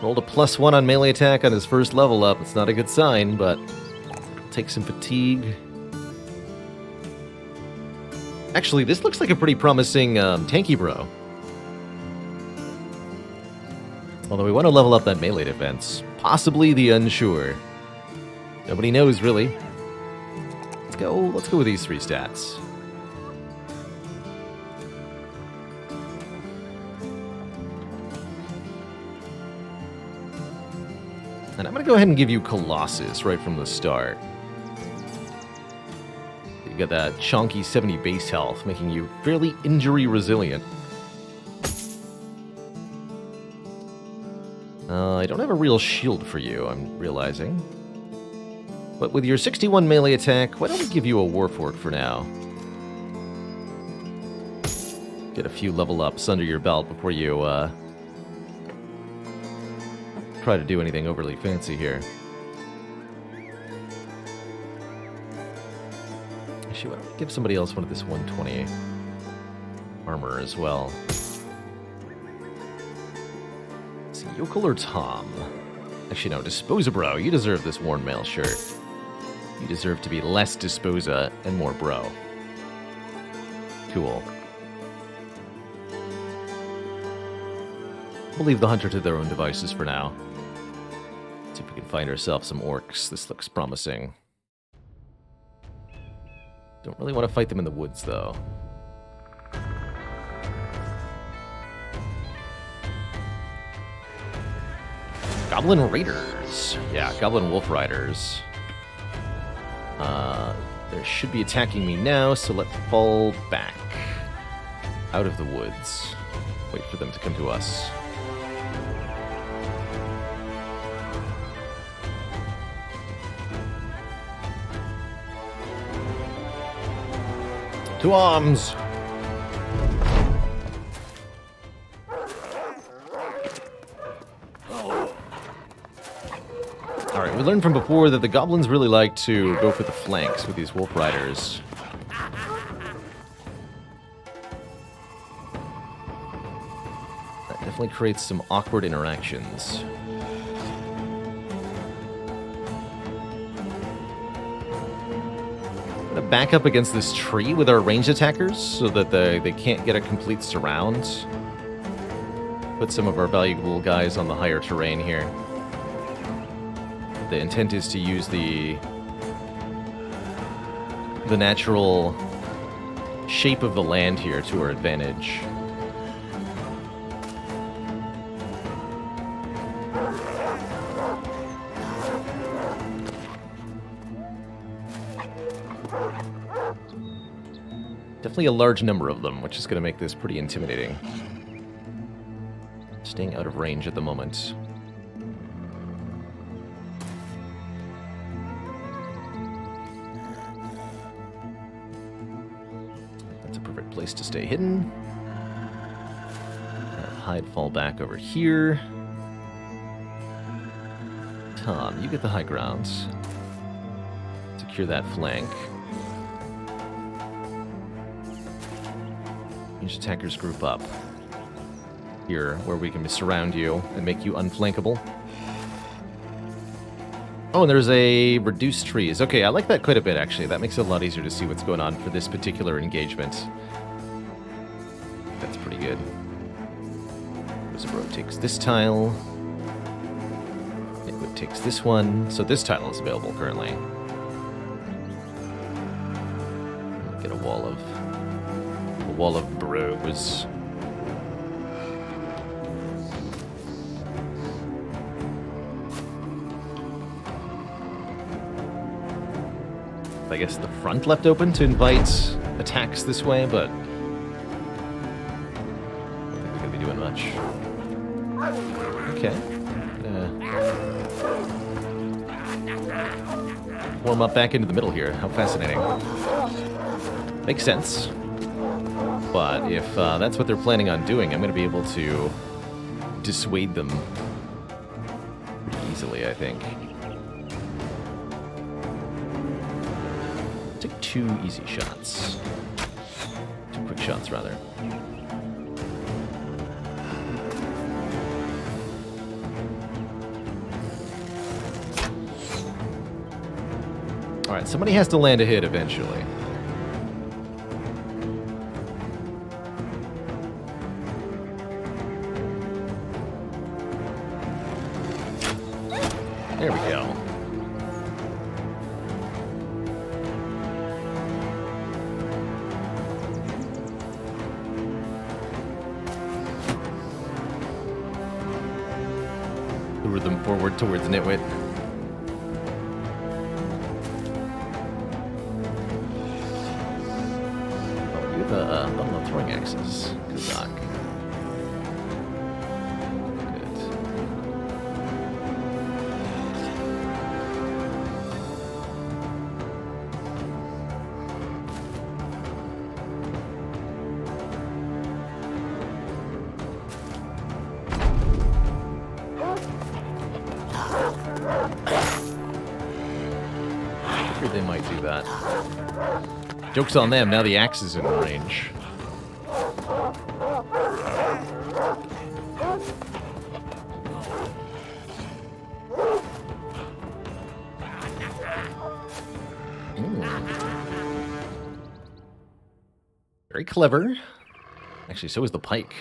[SPEAKER 1] Rolled a +1 on melee attack on his first level up. It's not a good sign, but take some fatigue. Actually, this looks like a pretty promising tanky bro. Although we want to level up that melee defense. Possibly the unsure. Nobody knows, really. Let's go with these 3 stats. And I'm going to go ahead and give you Colossus right from the start. You got that chunky 70 base health, making you fairly injury resilient. I don't have a real shield for you, I'm realizing. But with your 61 melee attack, why don't we give you a Warfork for now? Get a few level ups under your belt before you, try to do anything overly fancy here. Actually, why don't we give somebody else one of this 120 armor as well? Is it Yokel or Tom? Actually, no, Disposa Bro. You deserve this worn mail shirt. You deserve to be less Disposa and more Bro. Cool. We'll leave the hunter to their own devices for now. See if we can find ourselves some orcs. This looks promising. Don't really want to fight them in the woods, though. Goblin Raiders. Yeah, Goblin Wolf Riders. They should be attacking me now, so let's fall back. Out of the woods. Wait for them to come to us. To arms! Alright, we learned from before that the goblins really like to go for the flanks with these wolf riders. That definitely creates some awkward interactions. Back up against this tree with our ranged attackers so that they can't get a complete surround. Put some of our valuable guys on the higher terrain here. The intent is to use the natural shape of the land here to our advantage. Definitely a large number of them, which is going to make this pretty intimidating. Staying out of range at the moment. That's a perfect place to stay hidden. Hide, fall back over here. Tom, you get the high ground. Secure that flank. Ranged attackers group up. Here, where we can surround you and make you unflankable. Oh, and there's a reduced trees. Okay, I like that quite a bit, actually. That makes it a lot easier to see what's going on for this particular engagement. That's pretty good. Bro takes this tile. It takes this one. So this tile is available currently. Get a wall of bros. I guess the front left open to invite attacks this way, but I don't think they're gonna be doing much. Okay. Warm up back into the middle here. How fascinating. Makes sense. But if that's what they're planning on doing, I'm going to be able to dissuade them pretty easily, I think. Take 2 easy shots. 2 quick shots, rather. Alright, somebody has to land a hit eventually. There we go. Lure them forward towards Nitwit. Oh, throwing axes. Kazak. Good. I figured they might do that. Joke's on them, now the axe is in range. Very clever. Actually, so is the pike.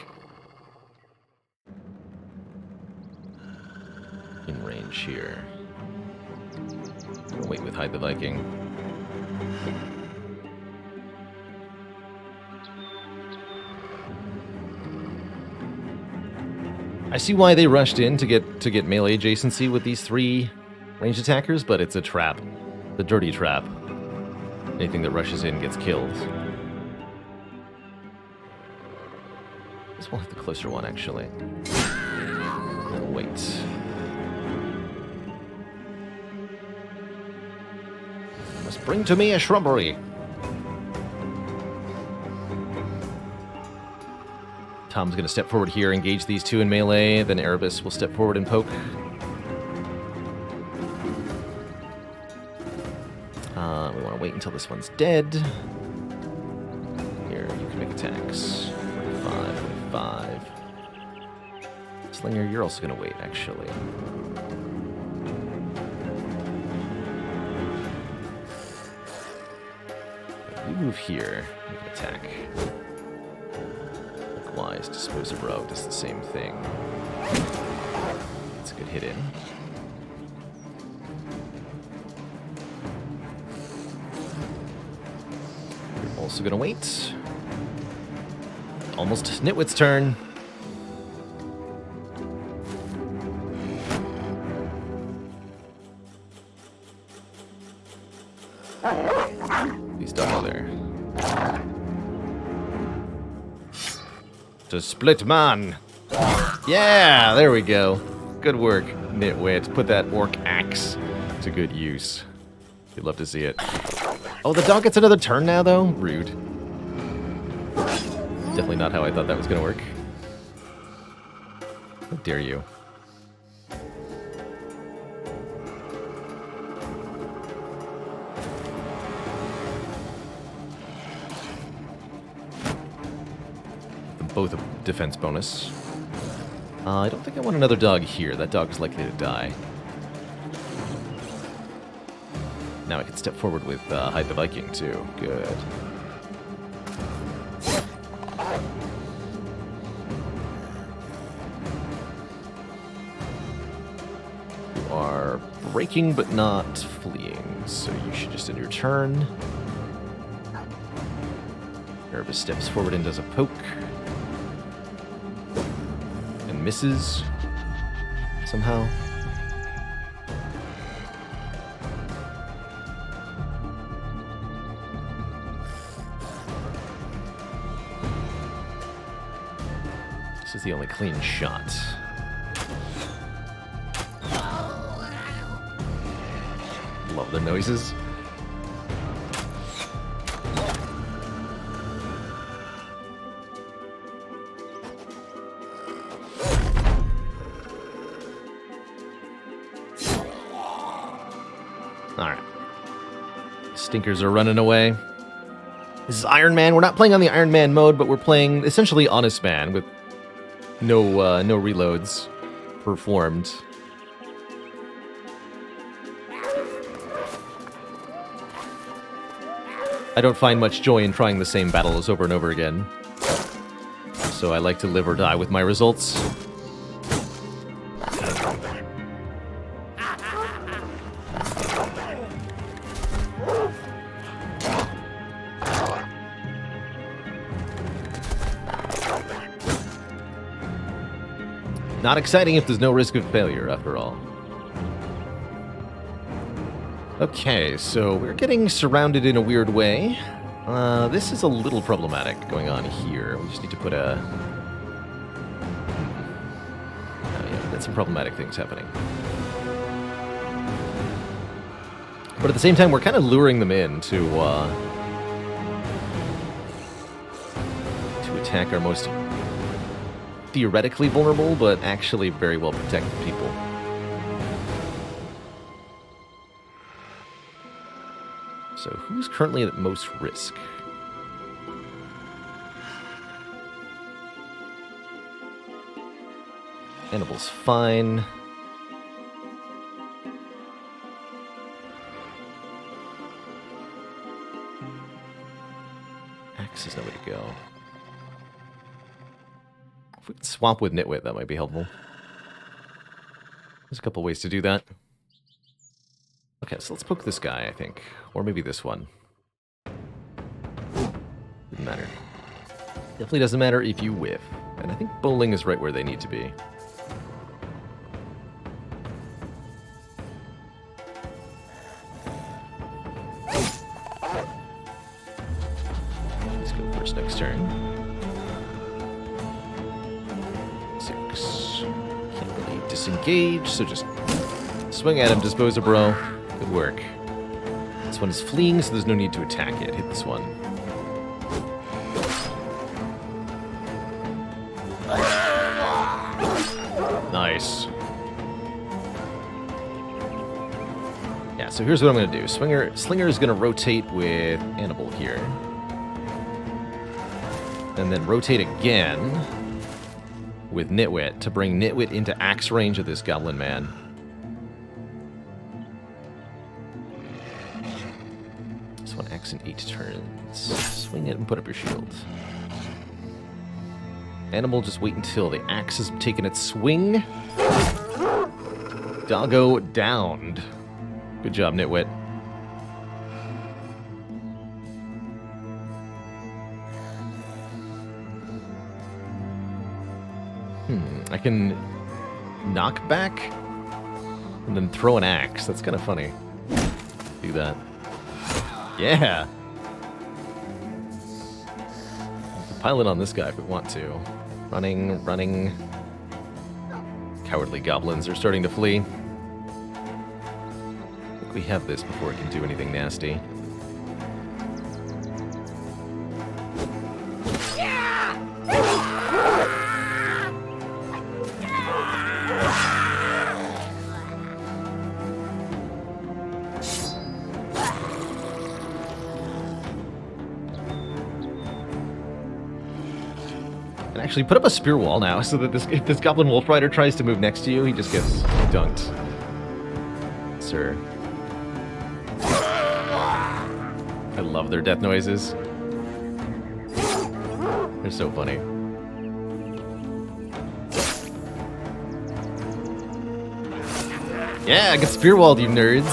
[SPEAKER 1] In range here. Wait with Hide the Viking. I see why they rushed in to get melee adjacency with these 3 ranged attackers, but it's a trap. The dirty trap. Anything that rushes in gets killed. This will hit the closer one, actually. Oh, wait. Must bring to me a shrubbery. Tom's going to step forward here, engage these 2 in melee, then Erebus will step forward and poke. We want to wait until this one's dead. Here, you can make attacks. 45, 45. Slinger, you're also going to wait, actually. You move here, you can attack. Likewise, Dispose of Rogue does the same thing. That's a good hit in. You're also going to wait. Almost Nitwit's turn. He's done there. To split man. Yeah, there we go. Good work, Nitwit. Put that orc axe to good use. You'd love to see it. Oh, the dog gets another turn now, though? Rude. Definitely not how I thought that was going to work. How dare you. Both a defense bonus. I don't think I want another dog here. That dog is likely to die. Now I can step forward with Hide the Viking, too. Good. You are breaking but not fleeing, so you should just end your turn. Erebus steps forward and does a poke. And misses. Somehow. This is the only clean shot. Love the noises. Alright. Stinkers are running away. This is Iron Man. We're not playing on the Iron Man mode, but we're playing essentially Honest Man with no reloads performed. I don't find much joy in trying the same battles over and over again. So I like to live or die with my results. Not exciting if there's no risk of failure, after all. Okay, so we're getting surrounded in a weird way. This is a little problematic going on here. We just need to put a... yeah, got some problematic things happening. But at the same time, we're kind of luring them in to attack our most theoretically vulnerable, but actually very well protected people. So who's currently at most risk? Hannibal's fine. Axe is nowhere to go. If we can swap with Nitwit, that might be helpful. There's a couple ways to do that. Okay, so let's poke this guy, I think. Or maybe this one. Doesn't matter. Definitely doesn't matter if you whiff. And I think bowling is right where they need to be. Let's go first next turn. 6. Can't really disengage, so just swing at him, dispose of bro. Good work. This one is fleeing, so there's no need to attack it. Hit this one. Nice. Yeah, so here's what I'm going to do. Slinger is going to rotate with Hannibal here. And then rotate again with Nitwit to bring Nitwit into axe range of this Goblin Man. This one axe in 8 turns. Swing it and put up your shield. Animal, just wait until the axe has taken its swing. Doggo downed. Good job, Nitwit. I can knock back and then throw an axe. That's kind of funny. Do that. Yeah! Pile it on this guy if we want to. Running, running. Cowardly goblins are starting to flee. I think we have this before it can do anything nasty. Actually, put up a spear wall now, so that if this Goblin Wolf Rider tries to move next to you, he just gets dunked. Sir. I love their death noises. They're so funny. Yeah, get spearwalled, you nerds.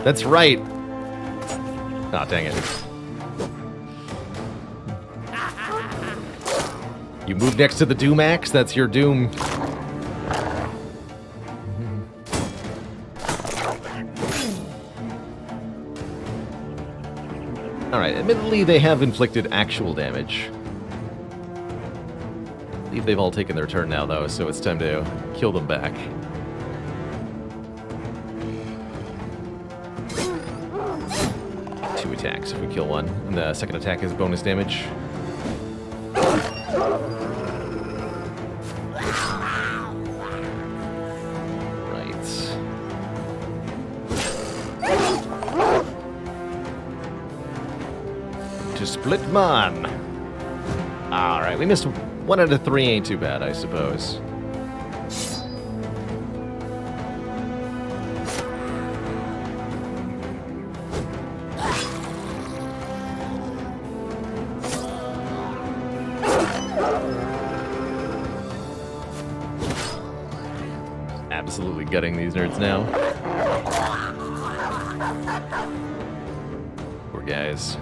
[SPEAKER 1] That's right. Aw, dang it. You move next to the Doomax, that's your doom. Alright, admittedly they have inflicted actual damage. I believe they've all taken their turn now, though, so it's time to kill them back. Two attacks if we kill one, and the second attack is bonus damage. Split man. Alright, we missed 1 out of 3, ain't too bad, I suppose. Absolutely gutting these nerds now. Poor guys.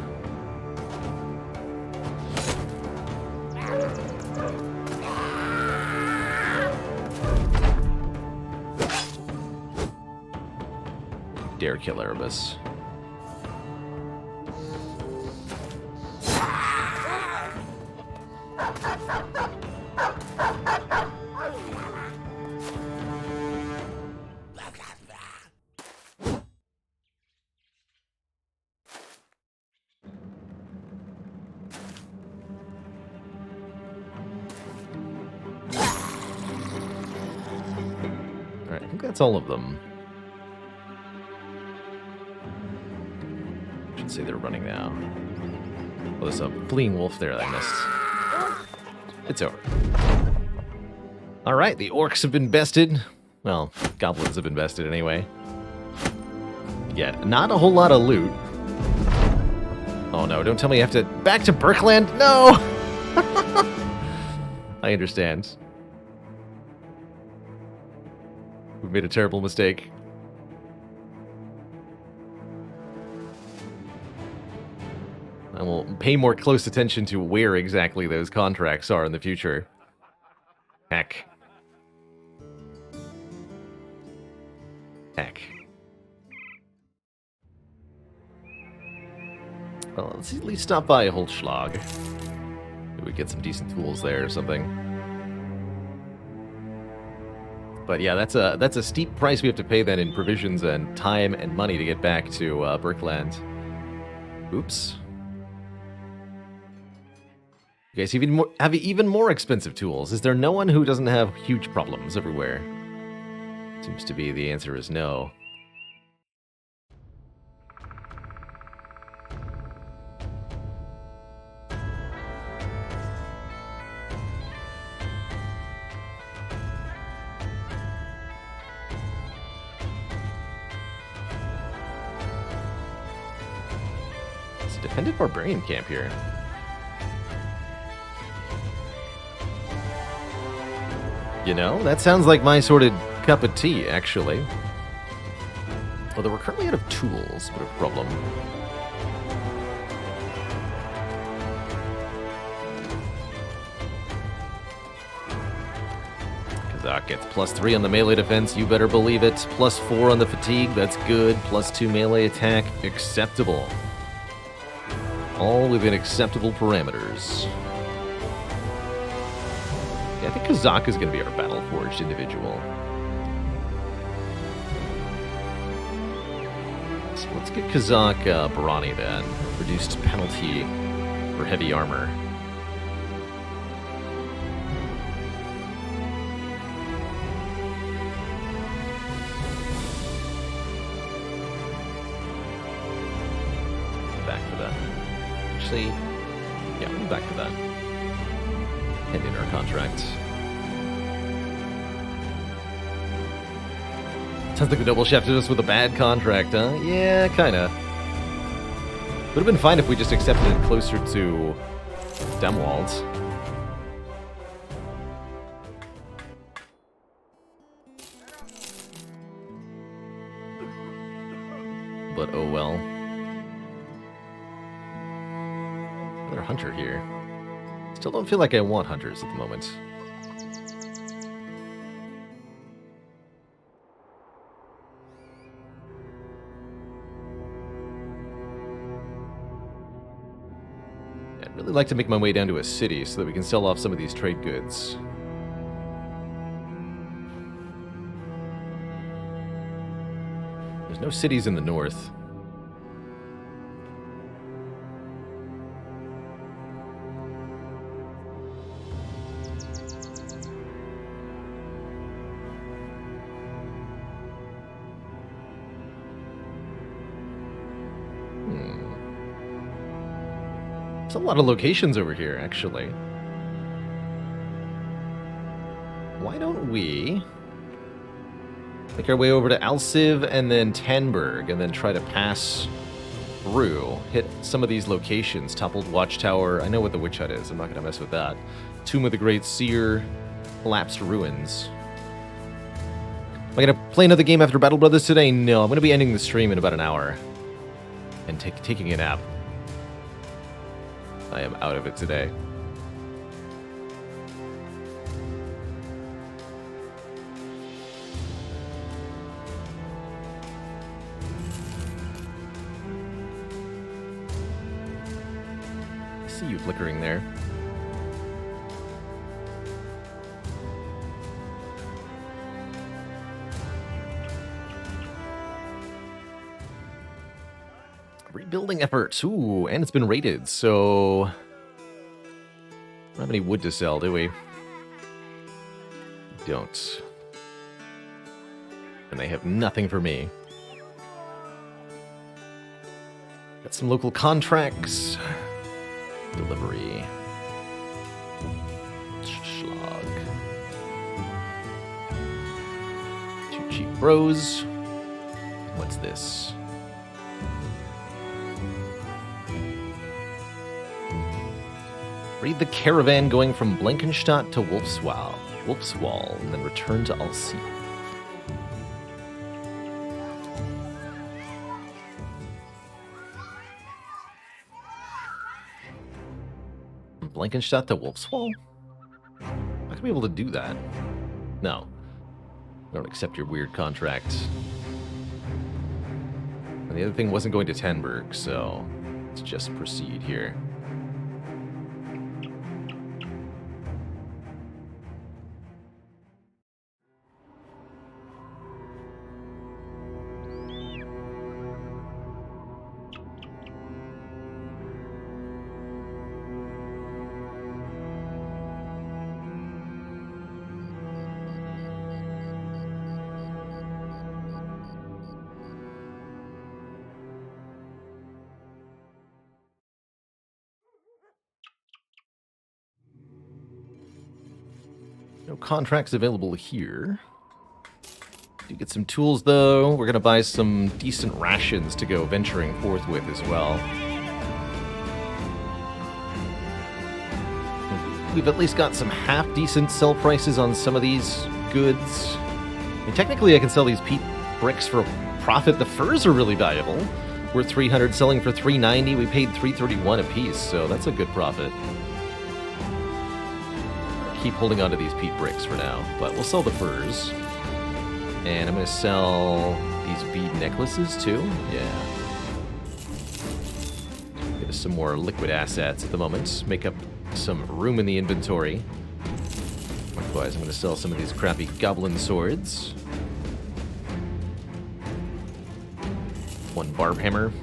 [SPEAKER 1] Dare kill Erebus. Alright, I think that's all of them. Say they're running now. Oh, there's a fleeing wolf there that I missed. It's over. Alright, the orcs have been bested. Well, goblins have been bested anyway. Yeah, not a whole lot of loot. Oh no, don't tell me you have to... Back to Berkland? No! I understand. We've made a terrible mistake. I will pay more close attention to where exactly those contracts are in the future. Heck. Heck. Well, let's at least stop by Holzschlag. Maybe we get some decent tools there or something. But yeah, that's a steep price we have to pay then in provisions and time and money to get back to Berkland. Oops. You guys have even more expensive tools. Is there no one who doesn't have huge problems everywhere? Seems to be the answer is no. It's a defended barbarian camp here. You know, that sounds like my sort of cup of tea, actually. Although we're currently out of tools, bit of a problem. Kazak gets +3 on the melee defense, you better believe it. +4 on the fatigue, that's good. +2 melee attack, acceptable. All within acceptable parameters. I think Kazak is going to be our battle-forged individual. So let's get Kazak Barani then. Reduced penalty for heavy armor. Back for that. Actually, yeah, we'll back for that. End in our contract. Sounds like the double shafted us with a bad contract, huh? Yeah, kinda. Would have been fine if we just accepted it closer to Demwald. But oh well. Another hunter here. Still don't feel like I want hunters at the moment. I'd really like to make my way down to a city so that we can sell off some of these trade goods. There's no cities in the north. There's a lot of locations over here, actually. Why don't we make our way over to Alciv and then Tanberg and then try to pass through, hit some of these locations. Toppled Watchtower. I know what the Witch Hut is. I'm not going to mess with that. Tomb of the Great Seer. Collapsed Ruins. Am I going to play another game after Battle Brothers today? No, I'm going to be ending the stream in about an hour. And taking a nap. I am out of it today. I see you flickering there. Rebuilding efforts. Ooh, and it's been raided, so... don't have any wood to sell, do we? Don't. And they have nothing for me. Got some local contracts. Delivery. Schlag. 2 cheap bros. What's this? Raid the caravan going from Blankenstadt to Wolfswall, and then return to Alciv. From Blankenstadt to Wolfswall? I'm not gonna be able to do that. No. I don't accept your weird contract. And the other thing wasn't going to Tanberg, so let's just proceed here. No contracts available here. Do get some tools, though. We're going to buy some decent rations to go venturing forth with as well. We've at least got some half-decent sell prices on some of these goods. I mean, technically, I can sell these peat bricks for a profit. The furs are really valuable. We're 300 selling for 390. We paid 331 a piece, so that's a good profit. Keep holding on to these peat bricks for now, but we'll sell the furs. And I'm going to sell these bead necklaces too. Yeah. Give us some more liquid assets at the moment. Make up some room in the inventory. Likewise, I'm going to sell some of these crappy goblin swords. 1 barb hammer.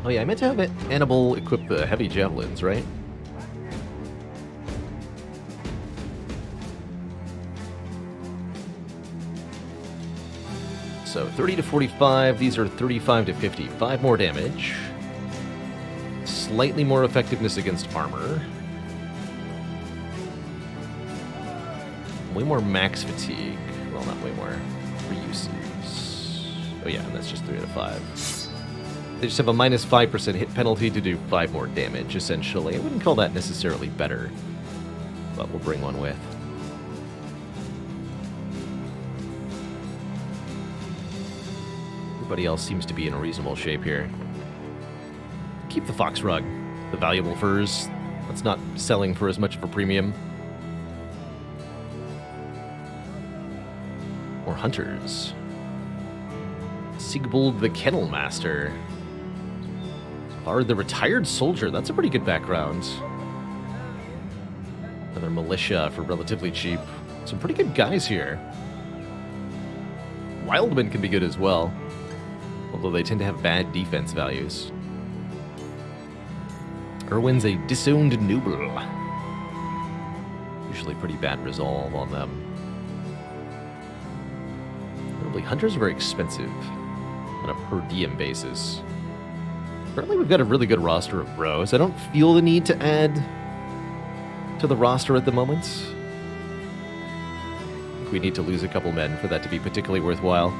[SPEAKER 1] Oh yeah, I meant to have Annabelle equip the heavy javelins, right? So 30 to 45, these are 35 to 50. 5 more damage. Slightly more effectiveness against armor. Way more max fatigue. Well, not way more. 3 uses. Oh yeah, and that's just 3 out of 5. They just have a minus 5% hit penalty to do 5 more damage, essentially. I wouldn't call that necessarily better, but we'll bring one with. Everybody else seems to be in a reasonable shape here. Keep the fox rug, the valuable furs. That's not selling for as much of a premium. Or hunters. Sigbold the Kennel Master. Or the Retired Soldier. That's a pretty good background. Another militia for relatively cheap. Some pretty good guys here. Wildmen can be good as well, although they tend to have bad defense values. Erwin's a Disowned Noble. Usually pretty bad resolve on them. Notably, hunters are very expensive on a per diem basis. Apparently we've got a really good roster of bros. I don't feel the need to add to the roster at the moment. I think we need to lose a couple men for that to be particularly worthwhile.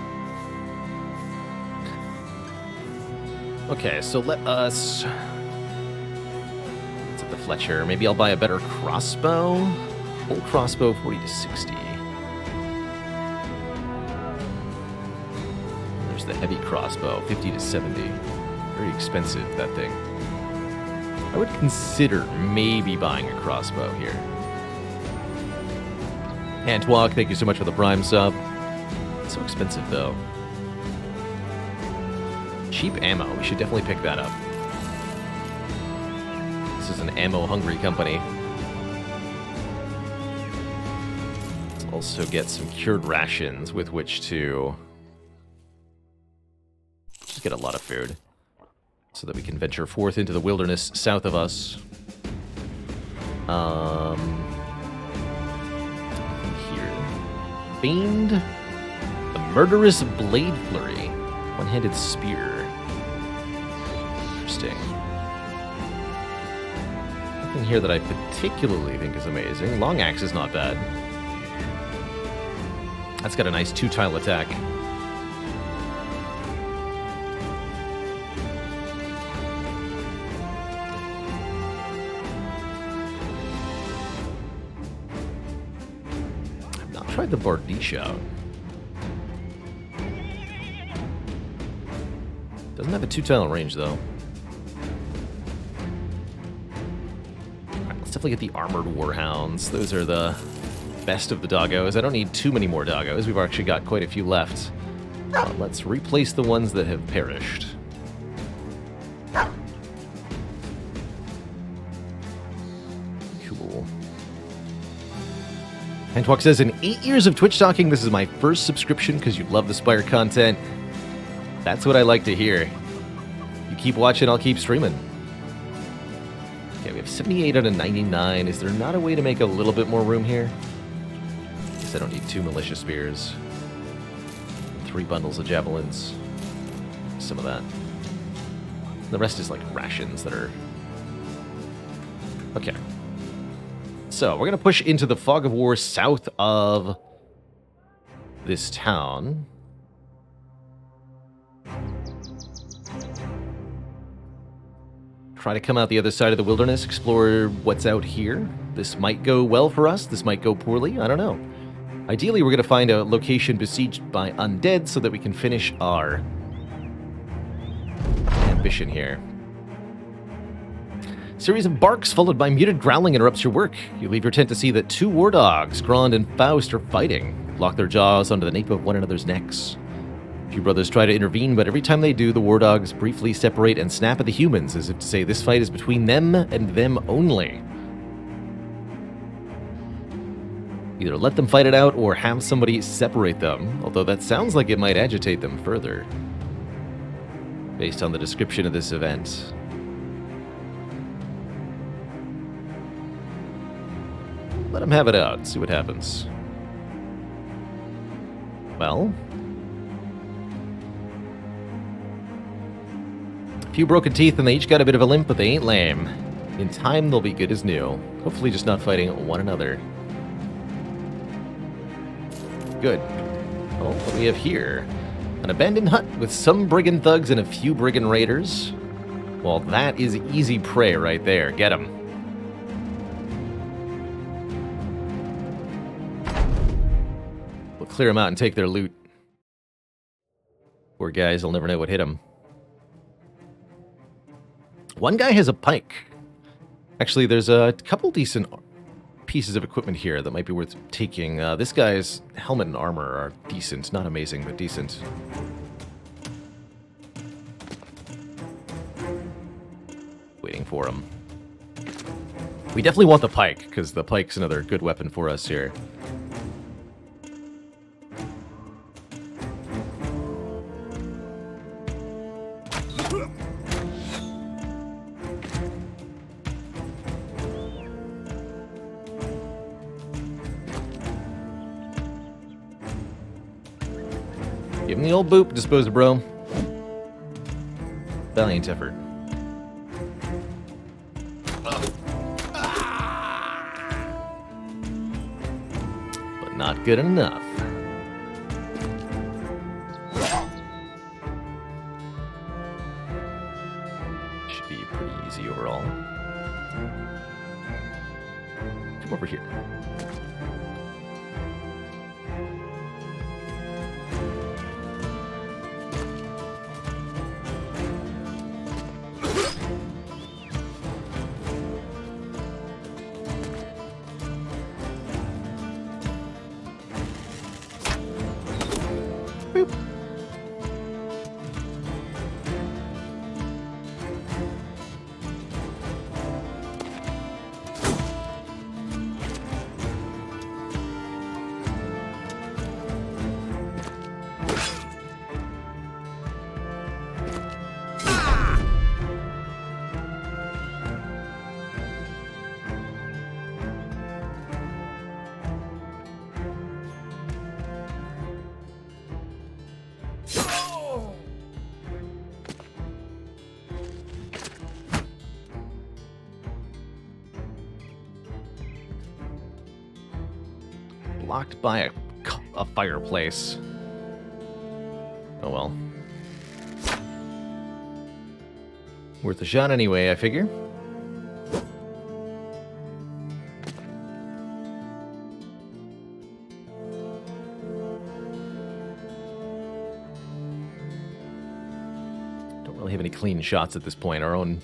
[SPEAKER 1] Okay, so let us... Let's at the Fletcher. Maybe I'll buy a better crossbow. Old crossbow, 40 to 60. There's the heavy crossbow, 50 to 70. Very expensive, that thing. I would consider maybe buying a crossbow here. Antwalk, thank you so much for the Prime sub. It's so expensive, though. Cheap ammo, we should definitely pick that up. This is an ammo-hungry company. Let's also get some cured rations with which to... just get a lot of food, so that we can venture forth into the wilderness south of us. Here. Fiend, the Murderous Blade Flurry. One-handed spear. Interesting. Nothing here that I particularly think is amazing. Long axe is not bad. That's got a nice 2-tile attack. I've not tried the Bardisha. Doesn't have a 2-tile range, though. Alright, let's definitely get the Armored Warhounds. Those are the best of the doggos. I don't need too many more doggos. We've actually got quite a few left. Let's replace the ones that have perished. Cool. Antwalk says, in 8 years of Twitch talking, this is my first subscription because you love the Spire content. That's what I like to hear. You keep watching, I'll keep streaming. Okay, we have 78 out of 99. Is there not a way to make a little bit more room here? Guess I don't need 2 militia spears. 3 bundles of javelins. Some of that. The rest is like rations that are... Okay. So, we're going to push into the Fog of War south of this town. Try to come out the other side of the wilderness, explore what's out here. This might go well for us, this might go poorly, I don't know. Ideally, we're going to find a location besieged by undead so that we can finish our ambition here. Series of barks followed by muted growling interrupts your work. You leave your tent to see that 2 war dogs, Grond and Faust, are fighting. Lock their jaws onto the nape of one another's necks. A few brothers try to intervene, but every time they do, the war dogs briefly separate and snap at the humans, as if to say this fight is between them and them only. Either let them fight it out, or have somebody separate them, although that sounds like it might agitate them further, based on the description of this event. Let them have it out, see what happens. Well... few broken teeth and they each got a bit of a limp, but they ain't lame. In time, they'll be good as new. Hopefully just not fighting one another. Good. Oh, what do we have here? An abandoned hut with some brigand thugs and a few brigand raiders. Well, that is easy prey right there. Get him. We'll clear them out and take their loot. Poor guys, will never know what hit them. One guy has a pike. Actually, there's a couple decent pieces of equipment here that might be worth taking. This guy's helmet and armor are decent. Not amazing, but decent. Waiting for him. We definitely want the pike, because the pike's another good weapon for us here. Give him the old boop, dispose of bro. Valiant effort. But not good enough. Should be pretty easy overall. Come over here. Boop. Blocked by a fireplace. Oh well. Worth a shot anyway, I figure. Don't really have any clean shots at this point. Our own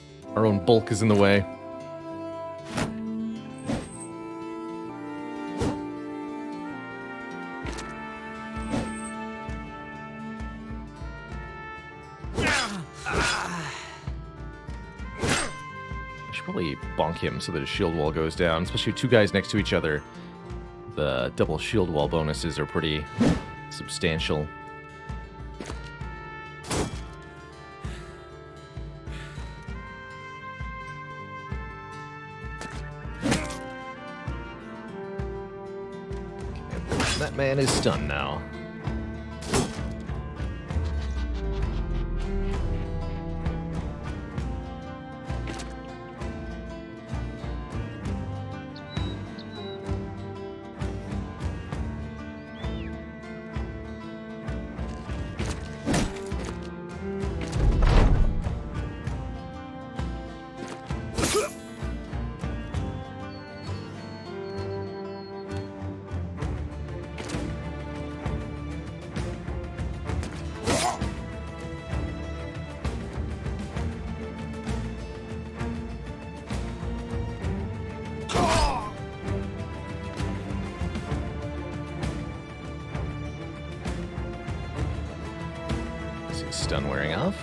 [SPEAKER 1] bulk is in the way. Probably bonk him so that his shield wall goes down, especially two guys next to each other. The double shield wall bonuses are pretty substantial. That man is stunned now. Stun wearing off.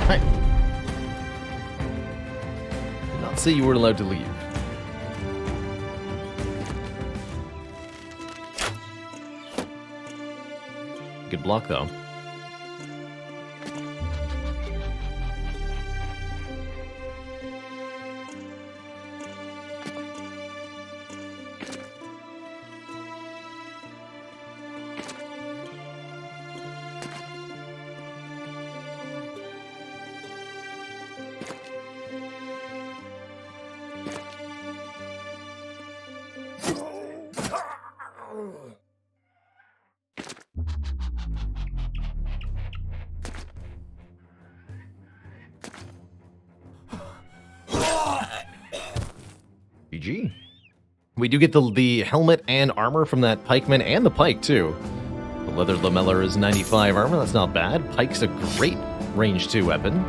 [SPEAKER 1] Hi. Did not say you weren't allowed to leave. Good block, though. GG. We do get the helmet and armor from that pikeman and the pike, too. The leather lamellar is 95 armor. That's not bad. Pike's a great range 2 weapon.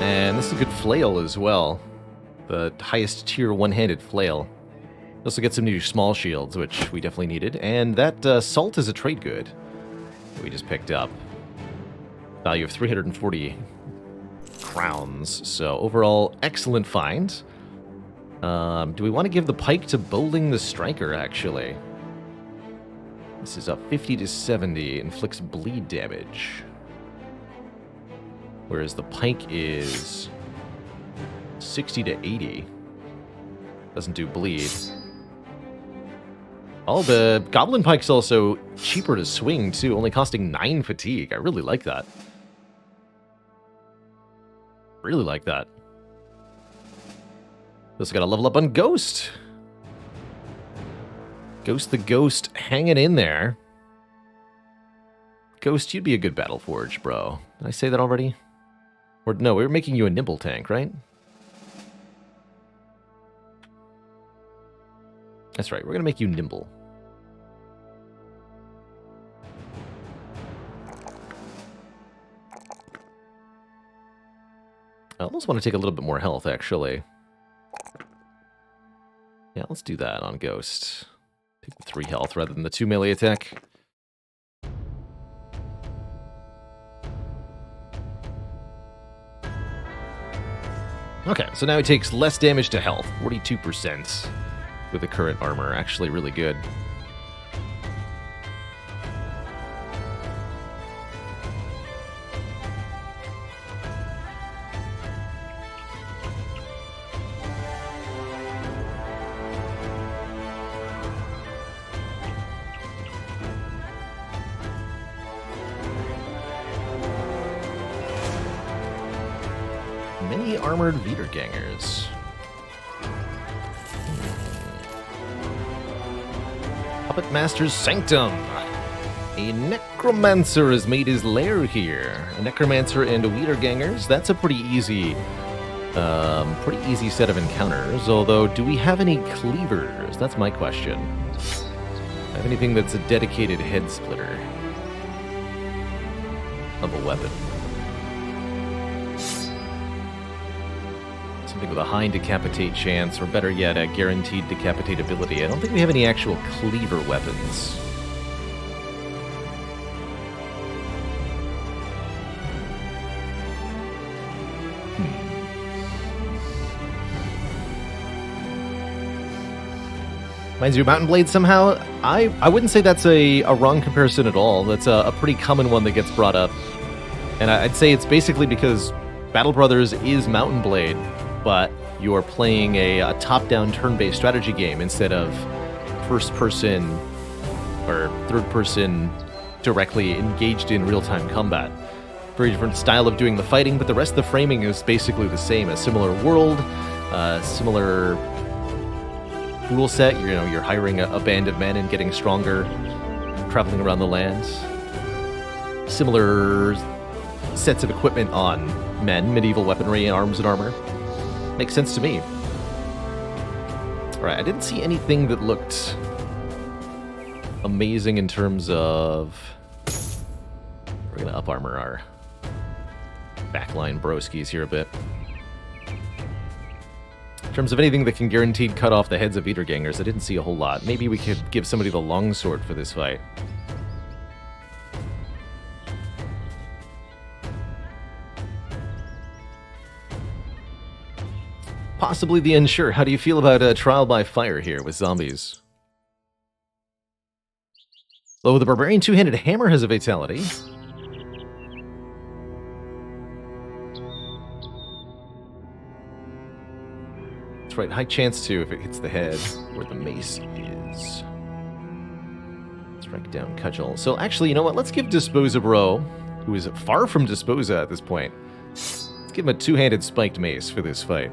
[SPEAKER 1] And this is a good flail as well. The highest tier one-handed flail. We also get some new small shields, which we definitely needed. And that salt is a trade good that we just picked up. Value of 340 crowns. So overall, excellent find. Do we want to give the pike to Bowling the Striker, actually? This is a 50 to 70, inflicts bleed damage. Whereas the pike is 60 to 80. Doesn't do bleed. Oh, the Goblin Pike's also cheaper to swing, too, only costing 9 fatigue. I really like that. Really like that. Also got to level up on Ghost. Ghost the Ghost hanging in there. Ghost, you'd be a good Battle Forge, bro. Did I say that already? Or no, we were making you a nimble tank, right? That's right, we're going to make you nimble. I almost want to take a little bit more health, actually. Yeah, let's do that on Ghost. Take the 3 health rather than the 2 melee attack. Okay, so now he takes less damage to health, 42% with the current armor. Actually really good. Many armored Wiedergängers. Puppet Master's Sanctum. A Necromancer has made his lair here. A Necromancer and Wiedergängers. That's a pretty easy set of encounters. Although, do we have any cleavers? That's my question. Have anything that's a dedicated head splitter of a weapon? Something with a high decapitate chance, or better yet, a guaranteed decapitate ability. I don't think we have any actual cleaver weapons. Reminds you of Mountain Blade somehow? I wouldn't say that's a wrong comparison at all. That's a pretty common one that gets brought up. And I'd say it's basically because Battle Brothers is Mountain Blade, but you're playing a top-down turn-based strategy game instead of first-person or third-person directly engaged in real-time combat. Very different style of doing the fighting, but the rest of the framing is basically the same. A similar world, similar rule set. You're hiring a band of men and getting stronger, traveling around the land. Similar sets of equipment on men, medieval weaponry, arms and armor. Makes sense to me. Alright, I didn't see anything that looked amazing in terms of... We're gonna up armor our backline broskies here a bit. In terms of anything that can guaranteed cut off the heads of Wiedergängers, I didn't see a whole lot. Maybe we could give somebody the longsword for this fight. Possibly the unsure. How do you feel about trial by fire here with zombies? Oh, the Barbarian two-handed hammer has a fatality. That's right, high chance too if it hits the head, where the mace is. Strike down cudgel. So actually, you know what? Let's give Disposa Bro, who is far from Disposa at this point, let's give him a two-handed spiked mace for this fight.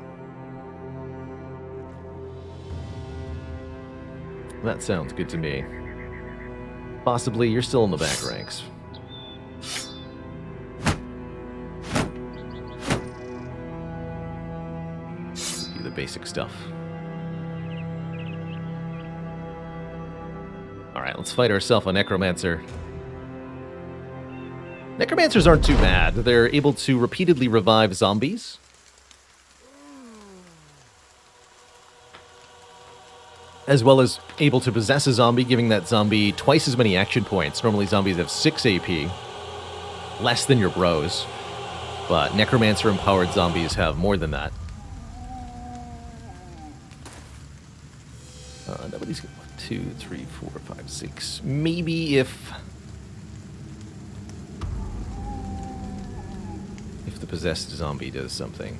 [SPEAKER 1] That sounds good to me. Possibly you're still in the back ranks. Do the basic stuff. Alright, let's fight ourselves a Necromancer. Necromancers aren't too bad. They're able to repeatedly revive zombies. As well as able to possess a zombie, giving that zombie twice as many action points. Normally zombies have 6 AP. Less than your bros. But Necromancer-empowered zombies have more than that. Nobody's got 1, 2, 3, 4, 5, 6. Maybe if the possessed zombie does something.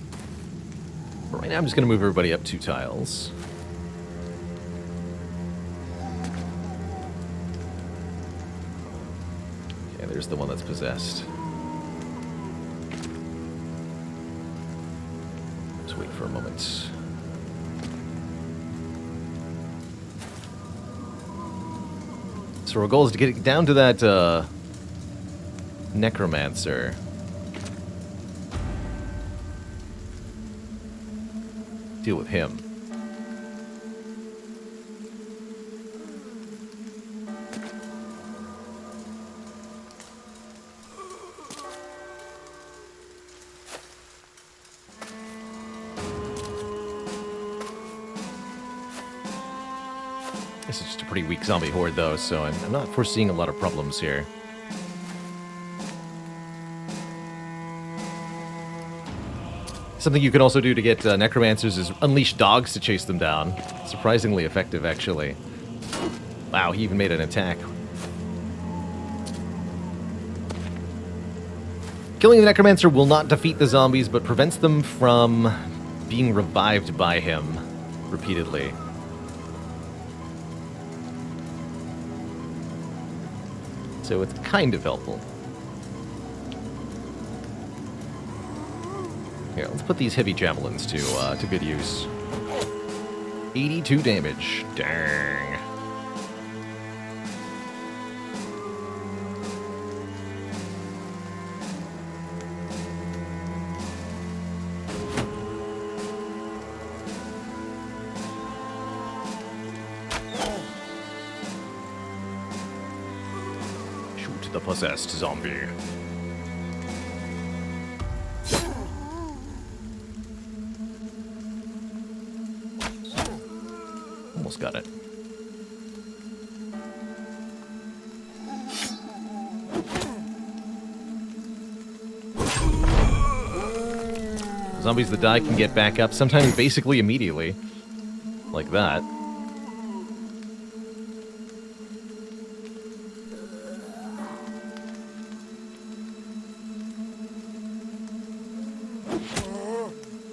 [SPEAKER 1] But right now I'm just going to move everybody up 2 tiles. Okay, there's the one that's possessed. Just wait for a moment. So our goal is to get down to that Necromancer. Deal with him. This is just a pretty weak zombie horde, though, so I'm not foreseeing a lot of problems here. Something you can also do to get Necromancers is unleash dogs to chase them down. Surprisingly effective, actually. Wow, he even made an attack. Killing the Necromancer will not defeat the zombies, but prevents them from being revived by him repeatedly. So it's kind of helpful. Here, let's put these heavy javelins to good use. 82 damage. Dang. Shoot the possessed zombie. Almost got it. Zombies that die can get back up, sometimes basically immediately. Like that.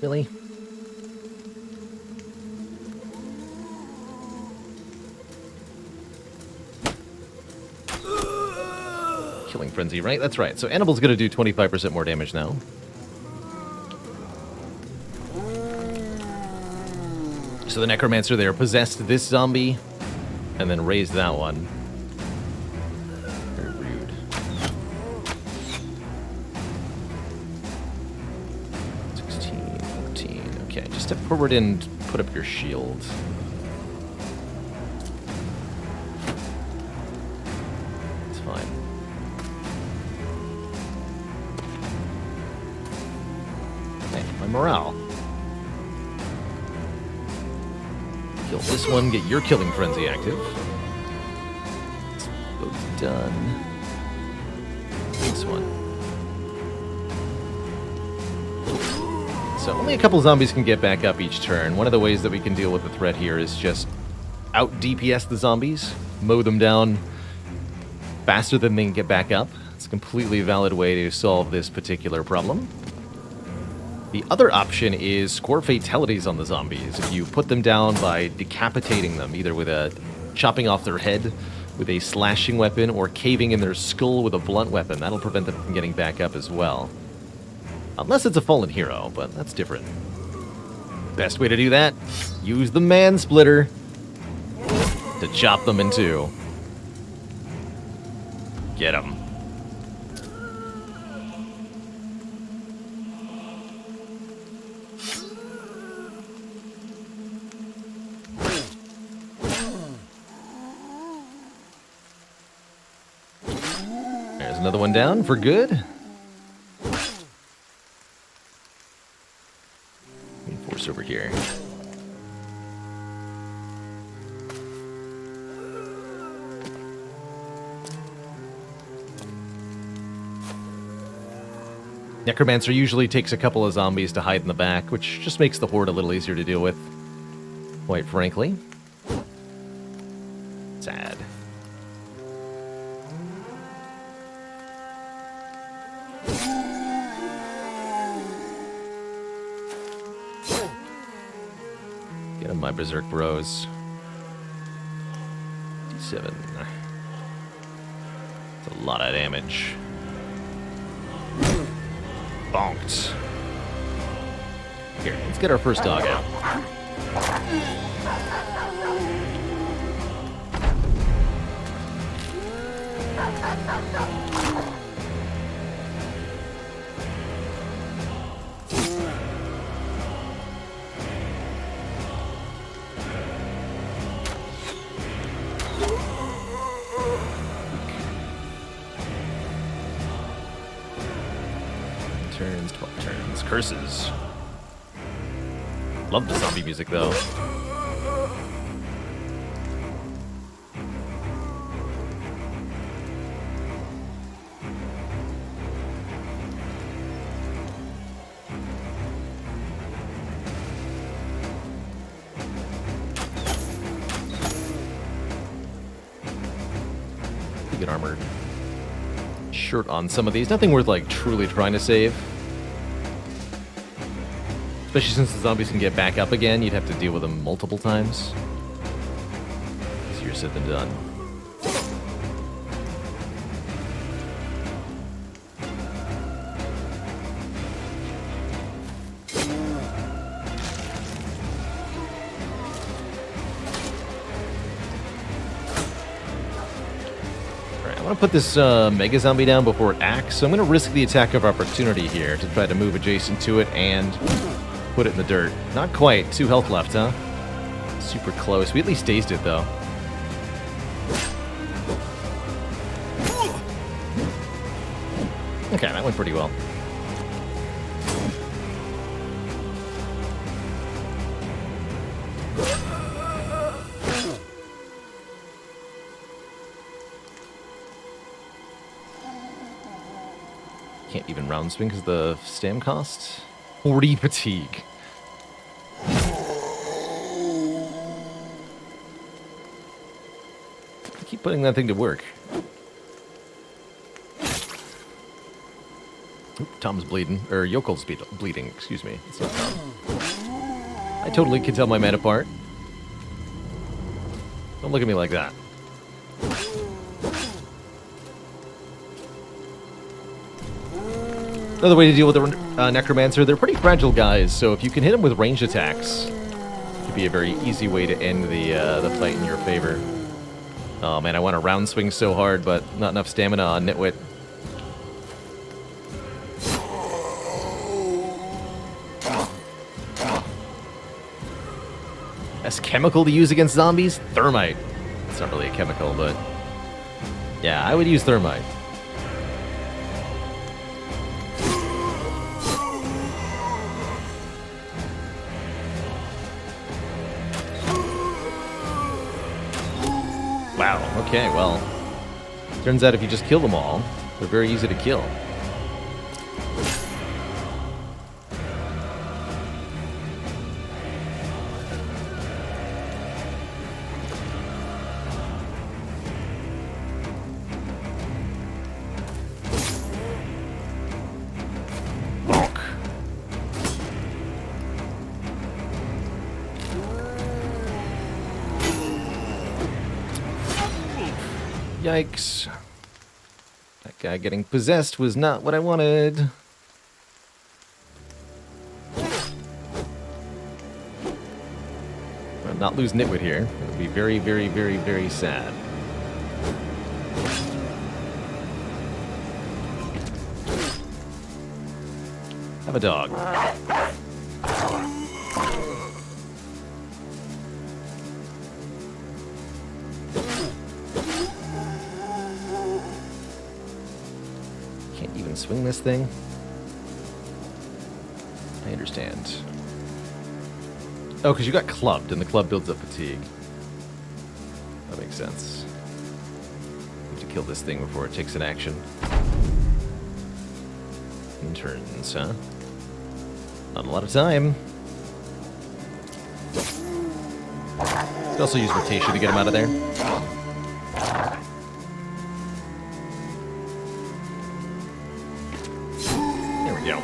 [SPEAKER 1] Really? Killing Frenzy, right? That's right. So Annibal's going to do 25% more damage now. So the Necromancer there possessed this zombie and then raised that one. Very rude. Okay, just step forward and put up your shield. It's fine. Hey, my morale. Kill this one, get your killing frenzy active. It's both done. This one. So only a couple zombies can get back up each turn. One of the ways that we can deal with the threat here is just out DPS the zombies, mow them down faster than they can get back up. It's a completely valid way to solve this particular problem. The other option is score fatalities on the zombies. If you put them down by decapitating them, either with a chopping off their head with a slashing weapon or caving in their skull with a blunt weapon, that'll prevent them from getting back up as well. Unless it's a fallen hero, but that's different. Best way to do that, use the Man Splitter. to chop them in two. Get him. There's another one down for good. Reinforce over here. Necromancer usually takes a couple of zombies to hide in the back, which just makes the horde a little easier to deal with, quite frankly. Sad. Get him, my berserk bros. 7. That's a lot of damage. Bonked. Here, let's get our first dog out. Turns, 12 turns. Curses. Love the zombie music, though. Pretty good armored shirt on some of these. Nothing worth, like, truly trying to save. Especially since the zombies can get back up again, you'd have to deal with them multiple times. Easier said than done. Alright, I want to put this Mega Zombie down before it acts, so I'm going to risk the attack of opportunity here to try to move adjacent to it and put it in the dirt. Not quite. 2 health left, huh? Super close. We at least dazed it, though. Okay, that went pretty well. Can't even round swing because the stam cost. 40 fatigue. Keep putting that thing to work. Oop, Tom's bleeding. Or Yokel's bleeding, excuse me. It's not Tom. I totally can tell my men apart. Don't look at me like that. Another way to deal with the Necromancer, they're pretty fragile guys, so if you can hit them with ranged attacks, it could be a very easy way to end the fight in your favor. Oh man, I want to round swing so hard, but not enough stamina on Nitwit. Best chemical to use against zombies? Thermite. It's not really a chemical, but yeah, I would use thermite. Wow, okay, well, turns out if you just kill them all, they're very easy to kill. Bonk. Yikes. That guy getting possessed was not what I wanted. not lose Nitwit here. It would be very, very, very, very sad. Have a dog. Can't even swing this thing. I understand. Oh, because you got clubbed, and the club builds up fatigue. That makes sense. Need to kill this thing before it takes an action. In turns, huh? Not a lot of time. Could also use rotation to get him out of there. There we go.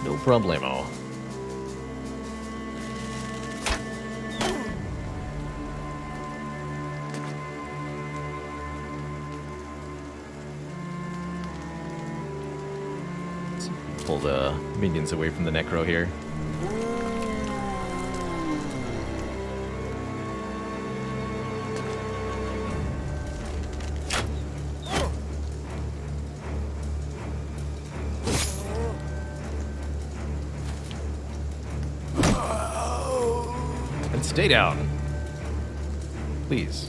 [SPEAKER 1] No problemo. Pull the minions away from the Necro here. And stay down. Please.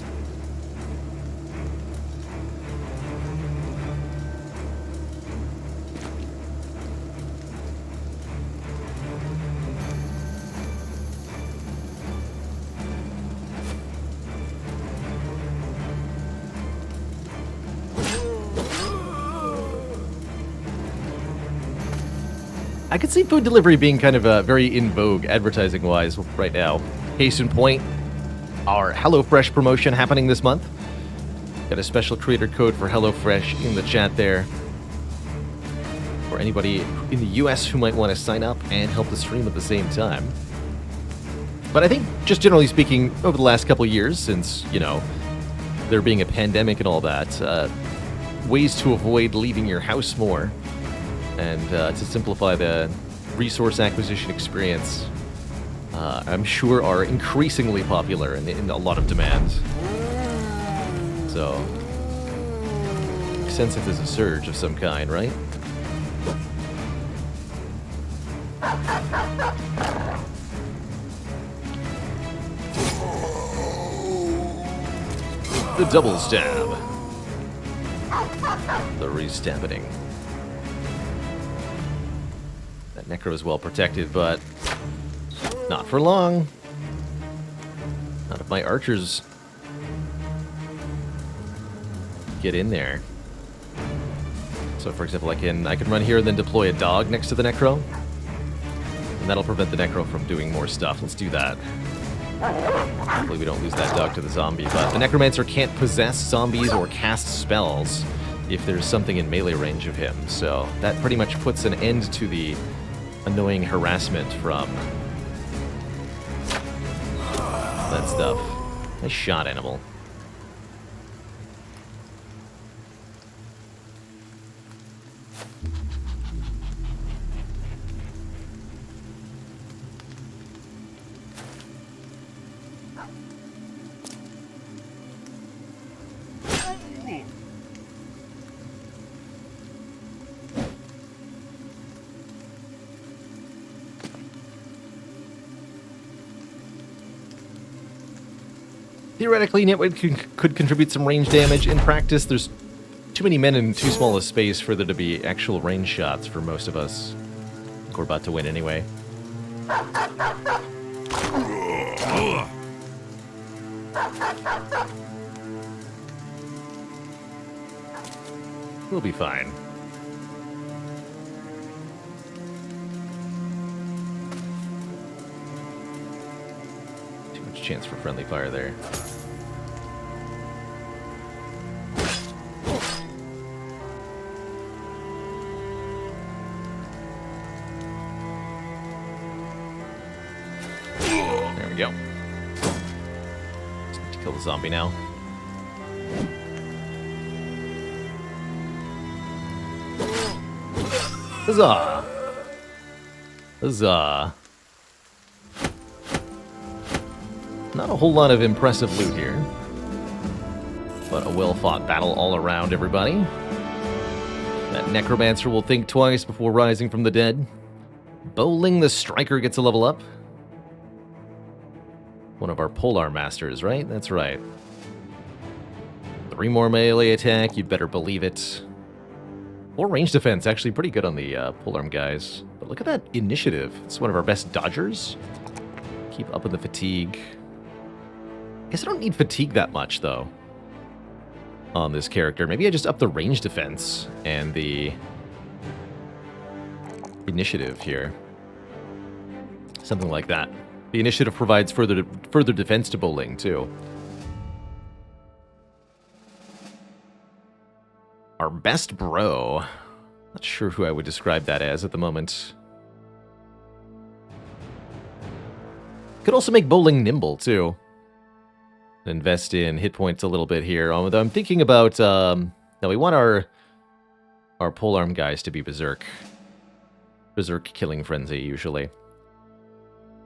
[SPEAKER 1] I could see food delivery being kind of very in vogue advertising-wise right now. Case in point, our HelloFresh promotion happening this month. Got a special creator code for HelloFresh in the chat there. For anybody in the US who might want to sign up and help the stream at the same time. But I think, just generally speaking, over the last couple of years, since, you know, there being a pandemic and all that, ways to avoid leaving your house more and to simplify the resource acquisition experience, I'm sure are increasingly popular and in a lot of demand. So, makes sense if there's a surge of some kind, right? The double stab. The re-stabbing. That Necro is well protected, but not for long. Not if my archers get in there. So, for example, I can run here and then deploy a dog next to the Necro, and that'll prevent the Necro from doing more stuff. Let's do that. Hopefully we don't lose that dog to the zombie, but the Necromancer can't possess zombies or cast spells if there's something in melee range of him, so that pretty much puts an end to the annoying harassment from that stuff. Nice shot, animal. Theoretically, Nitwit could contribute some range damage. In practice, there's too many men in too small a space for there to be actual range shots for most of us. I think we're about to win anyway. We'll be fine. Too much chance for friendly fire there. There we go. Just need to kill the zombie now. Huzzah! Huzzah! Not a whole lot of impressive loot here. But a well-fought battle all around, everybody. That Necromancer will think twice before rising from the dead. Bowling the Striker gets a level up. One of our Polar Masters, right? That's right. 3 more melee attack, you'd better believe it. 4 range defense, actually pretty good on the polearm guys. But look at that initiative. It's one of our best dodgers. Keep up with the fatigue. I guess I don't need fatigue that much, though, on this character. Maybe I just up the range defense and the initiative here. Something like that. The initiative provides further defense to bowling, too. Our best bro. Not sure who I would describe that as at the moment. Could also make bowling nimble, too. Invest in hit points a little bit here. Although I'm thinking about... now, we want our polearm guys to be Berserk. Berserk Killing Frenzy, usually,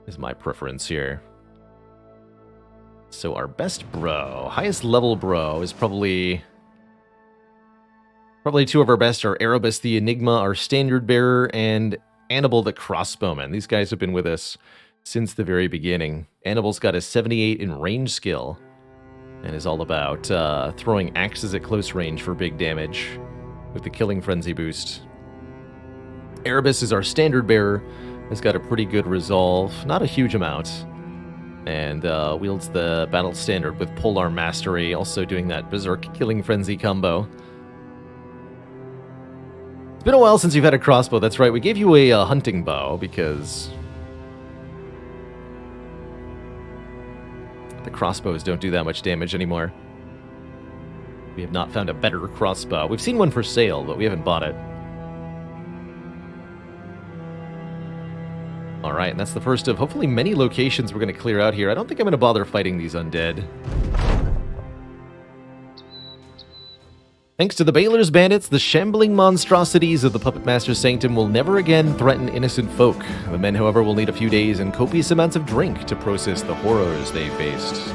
[SPEAKER 1] is my preference here. So our best bro, highest level bro, is probably 2 of our best are Erebus the Enigma, our Standard Bearer, and Annibal the Crossbowman. These guys have been with us since the very beginning. Annibal's got a 78 in range skill, and is all about throwing axes at close range for big damage with the Killing Frenzy boost. Erebus is our Standard Bearer, has got a pretty good resolve, not a huge amount, and wields the Battle Standard with Polearm Mastery, also doing that Berserk Killing Frenzy combo. It's been a while since you've had a crossbow, that's right. We gave you a hunting bow because the crossbows don't do that much damage anymore. We have not found a better crossbow. We've seen one for sale, but we haven't bought it. Alright, and that's the first of hopefully many locations we're going to clear out here. I don't think I'm going to bother fighting these undead. Thanks to the Baylor's bandits, the shambling monstrosities of the Puppet Master's Sanctum will never again threaten innocent folk. The men, however, will need a few days and copious amounts of drink to process the horrors they faced.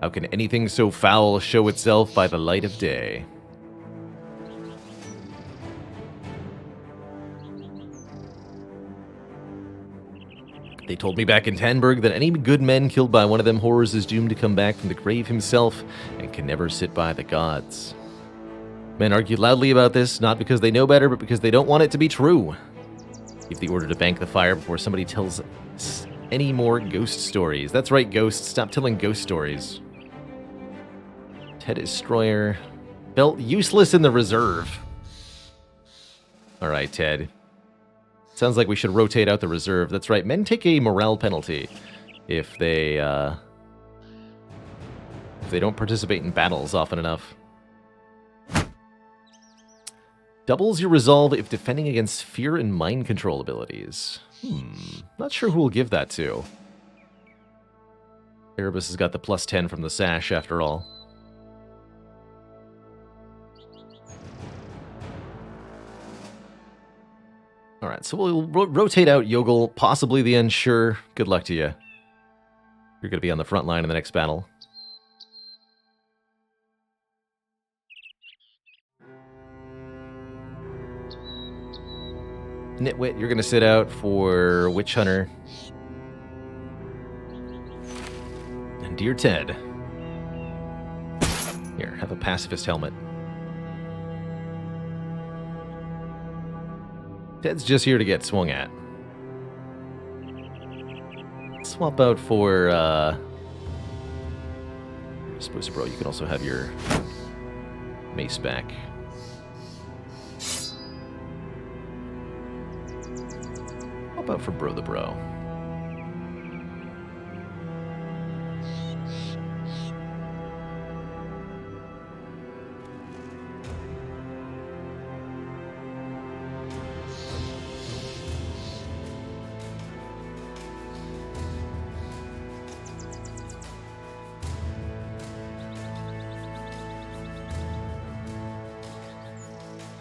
[SPEAKER 1] How can anything so foul show itself by the light of day? They told me back in Tanberg that any good men killed by one of them horrors is doomed to come back from the grave himself and can never sit by the gods. Men argued loudly about this, not because they know better, but because they don't want it to be true. Give the order to bank the fire before somebody tells any more ghost stories. That's right, ghosts. Stop telling ghost stories. Ted Destroyer. Felt useless in the reserve. Alright, Ted. Sounds like we should rotate out the reserve. That's right, men take a morale penalty if they don't participate in battles often enough. Doubles your resolve if defending against fear and mind control abilities. Not sure who we'll give that to. Erebus has got the +10 from the sash after all. Alright, so we'll rotate out Yogel, possibly the Unsure. Good luck to you. You're going to be on the front line in the next battle. Nitwit, you're going to sit out for Witch Hunter. And dear Ted. Here, have a pacifist helmet. Ted's just here to get swung at. Swap out for, I suppose, bro, you can also have your mace back. Swap out for Bro the Bro.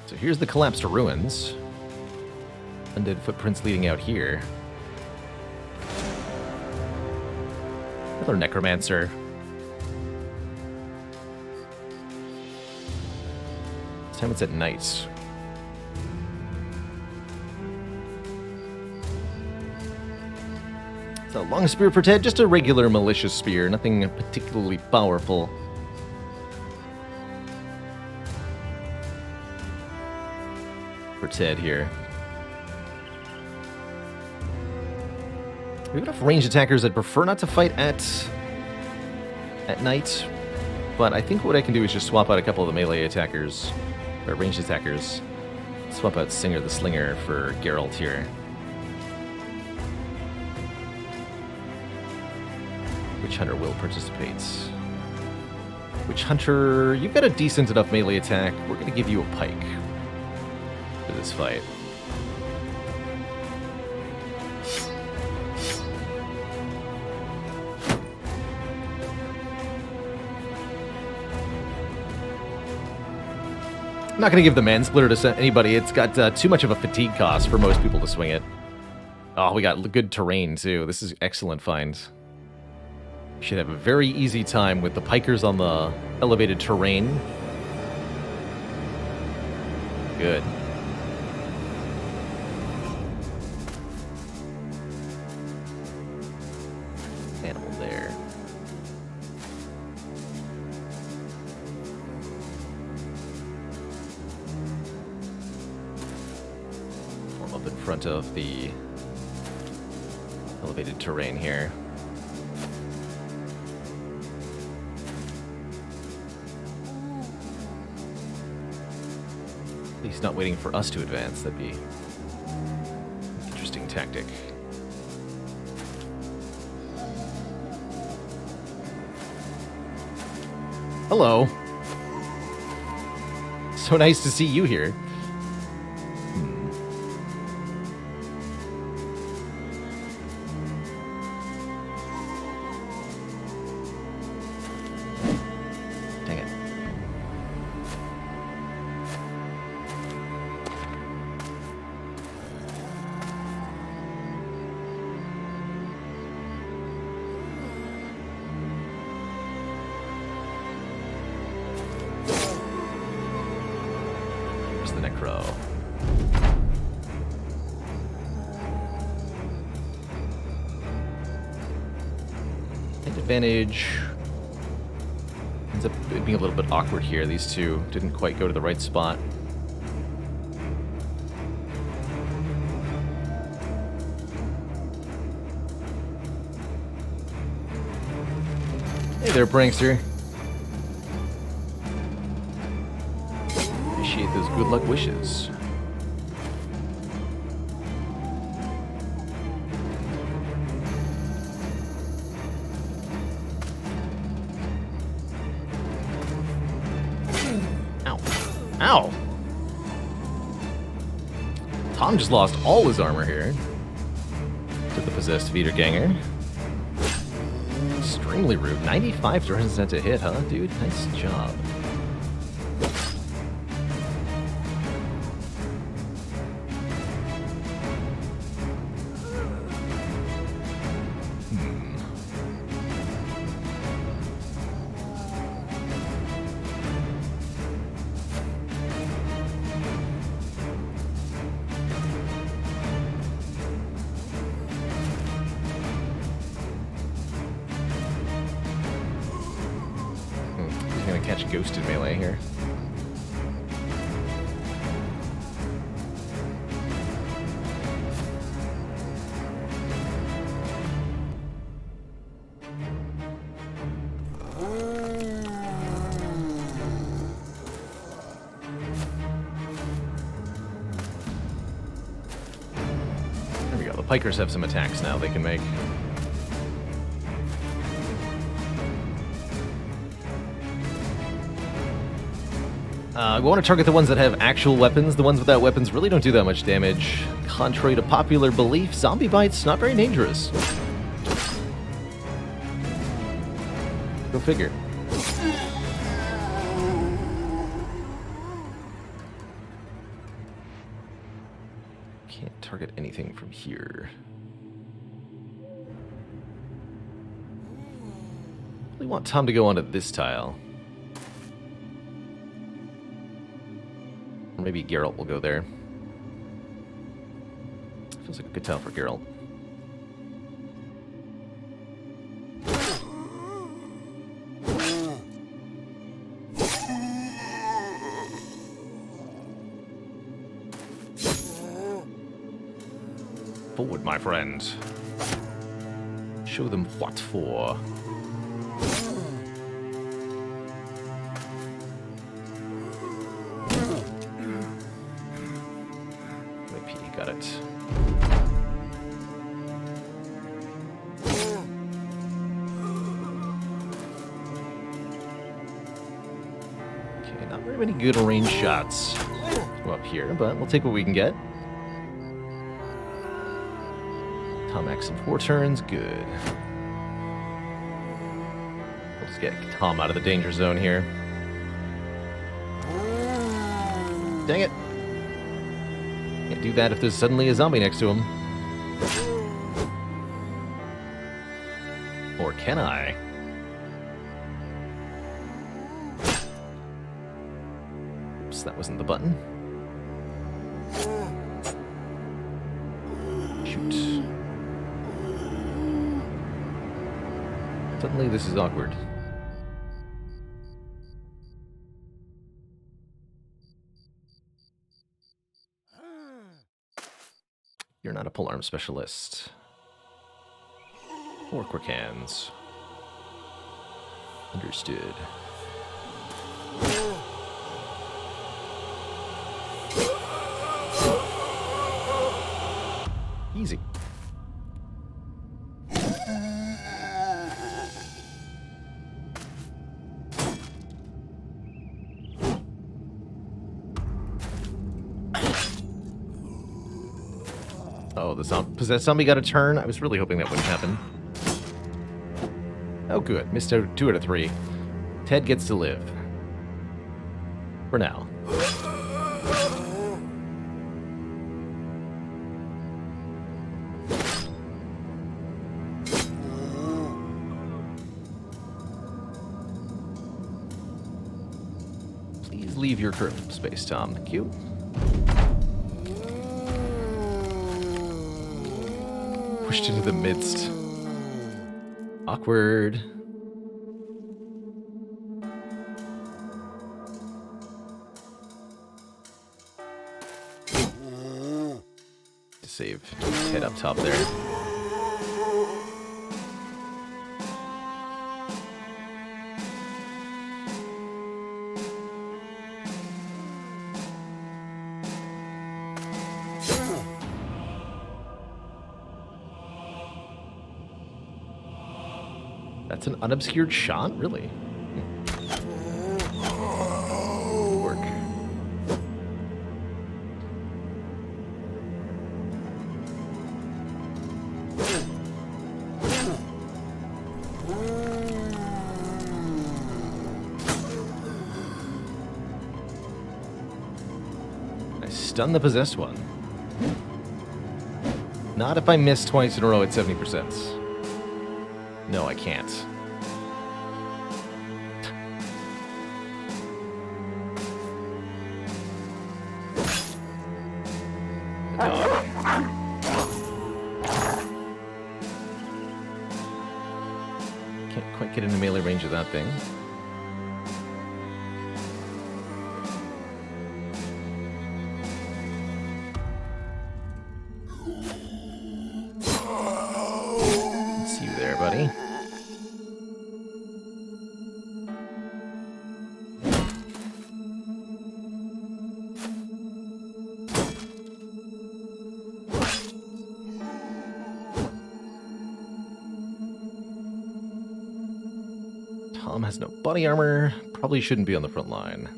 [SPEAKER 1] So here's the collapsed ruins. Undead footprints leading out here. Another necromancer. This time it's at night. So, long spear for Ted, just a regular malicious spear, nothing particularly powerful. For Ted here. We have enough ranged attackers that prefer not to fight at night, but I think what I can do is just swap out a couple of the melee attackers, or ranged attackers. Swap out Singer the Slinger for Geralt here. Witch Hunter will participate. Witch Hunter, you've got a decent enough melee attack. We're going to give you a pike for this fight. I'm not going to give the Mansplitter to anybody. It's got too much of a fatigue cost for most people to swing it. Oh, we got good terrain, too. This is excellent find. Should have a very easy time with the pikers on the elevated terrain. Good. Animal there. Form up in front of the elevated terrain here. He's not waiting for us to advance. That'd be an interesting tactic. Hello. So nice to see you here. Dang it. There's the Necro. Advantage. Ends up being a little bit awkward here. These two didn't quite go to the right spot. Hey there, prankster. Appreciate those good luck wishes. Ow. Ow! Tom just lost all his armor here to the possessed Wiederganger. Extremely rude. 95 to to hit, huh, dude? Nice job. He's gonna catch ghosted melee here. There we go. The Pikers have some attacks now they can make. We want to target the ones that have actual weapons. The ones without weapons really don't do that much damage. Contrary to popular belief, zombie bites not very dangerous. Go figure. Can't target anything from here. Probably want Tom to go onto this tile. Or maybe Geralt will go there. Feels like a good tile for Geralt. Forward, my friend. Show them what for. Maybe got it. Okay, not very many good range shots up here, but we'll take what we can get. Tom X in 4 turns, good. We'll just get Tom out of the danger zone here. Dang it. Can't do that if there's suddenly a zombie next to him. Or can I? Oops, that wasn't the button. Shoot. Suddenly this is awkward. You're not a polearm specialist. Or quick hands. Understood. Easy. Oh, the possessed zombie got a turn? I was really hoping that wouldn't happen. Oh, good. Missed out 2 out of 3. Ted gets to live. For now. Please leave your current space, Tom. Thank you. Pushed into the midst. Awkward. To save Ted up top there. That's an unobscured shot? Really? Work. I stun the possessed one. Not if I miss twice in a row at 70%. No, I can't. Can't quite get into melee range of that thing. See you there, buddy. Tom has no body armor. Probably shouldn't be on the front line.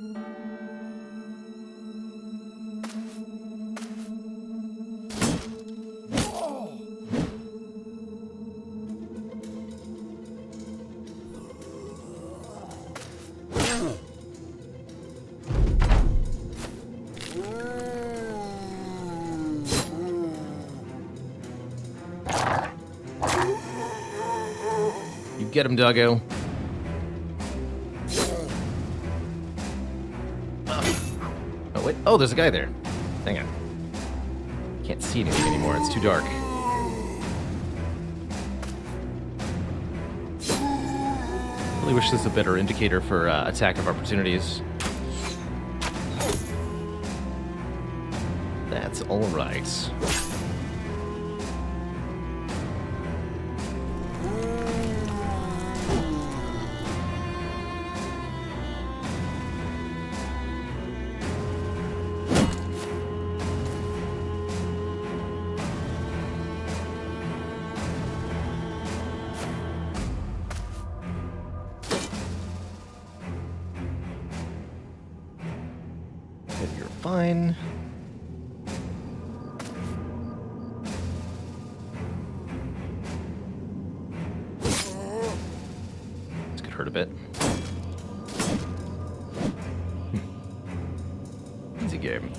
[SPEAKER 1] You get him, doggo. Oh, there's a guy there. Hang on. Can't see anything anymore. It's too dark. Really wish this was a better indicator for attack of opportunities. That's all right. You're fine. This could hurt a bit. Easy game.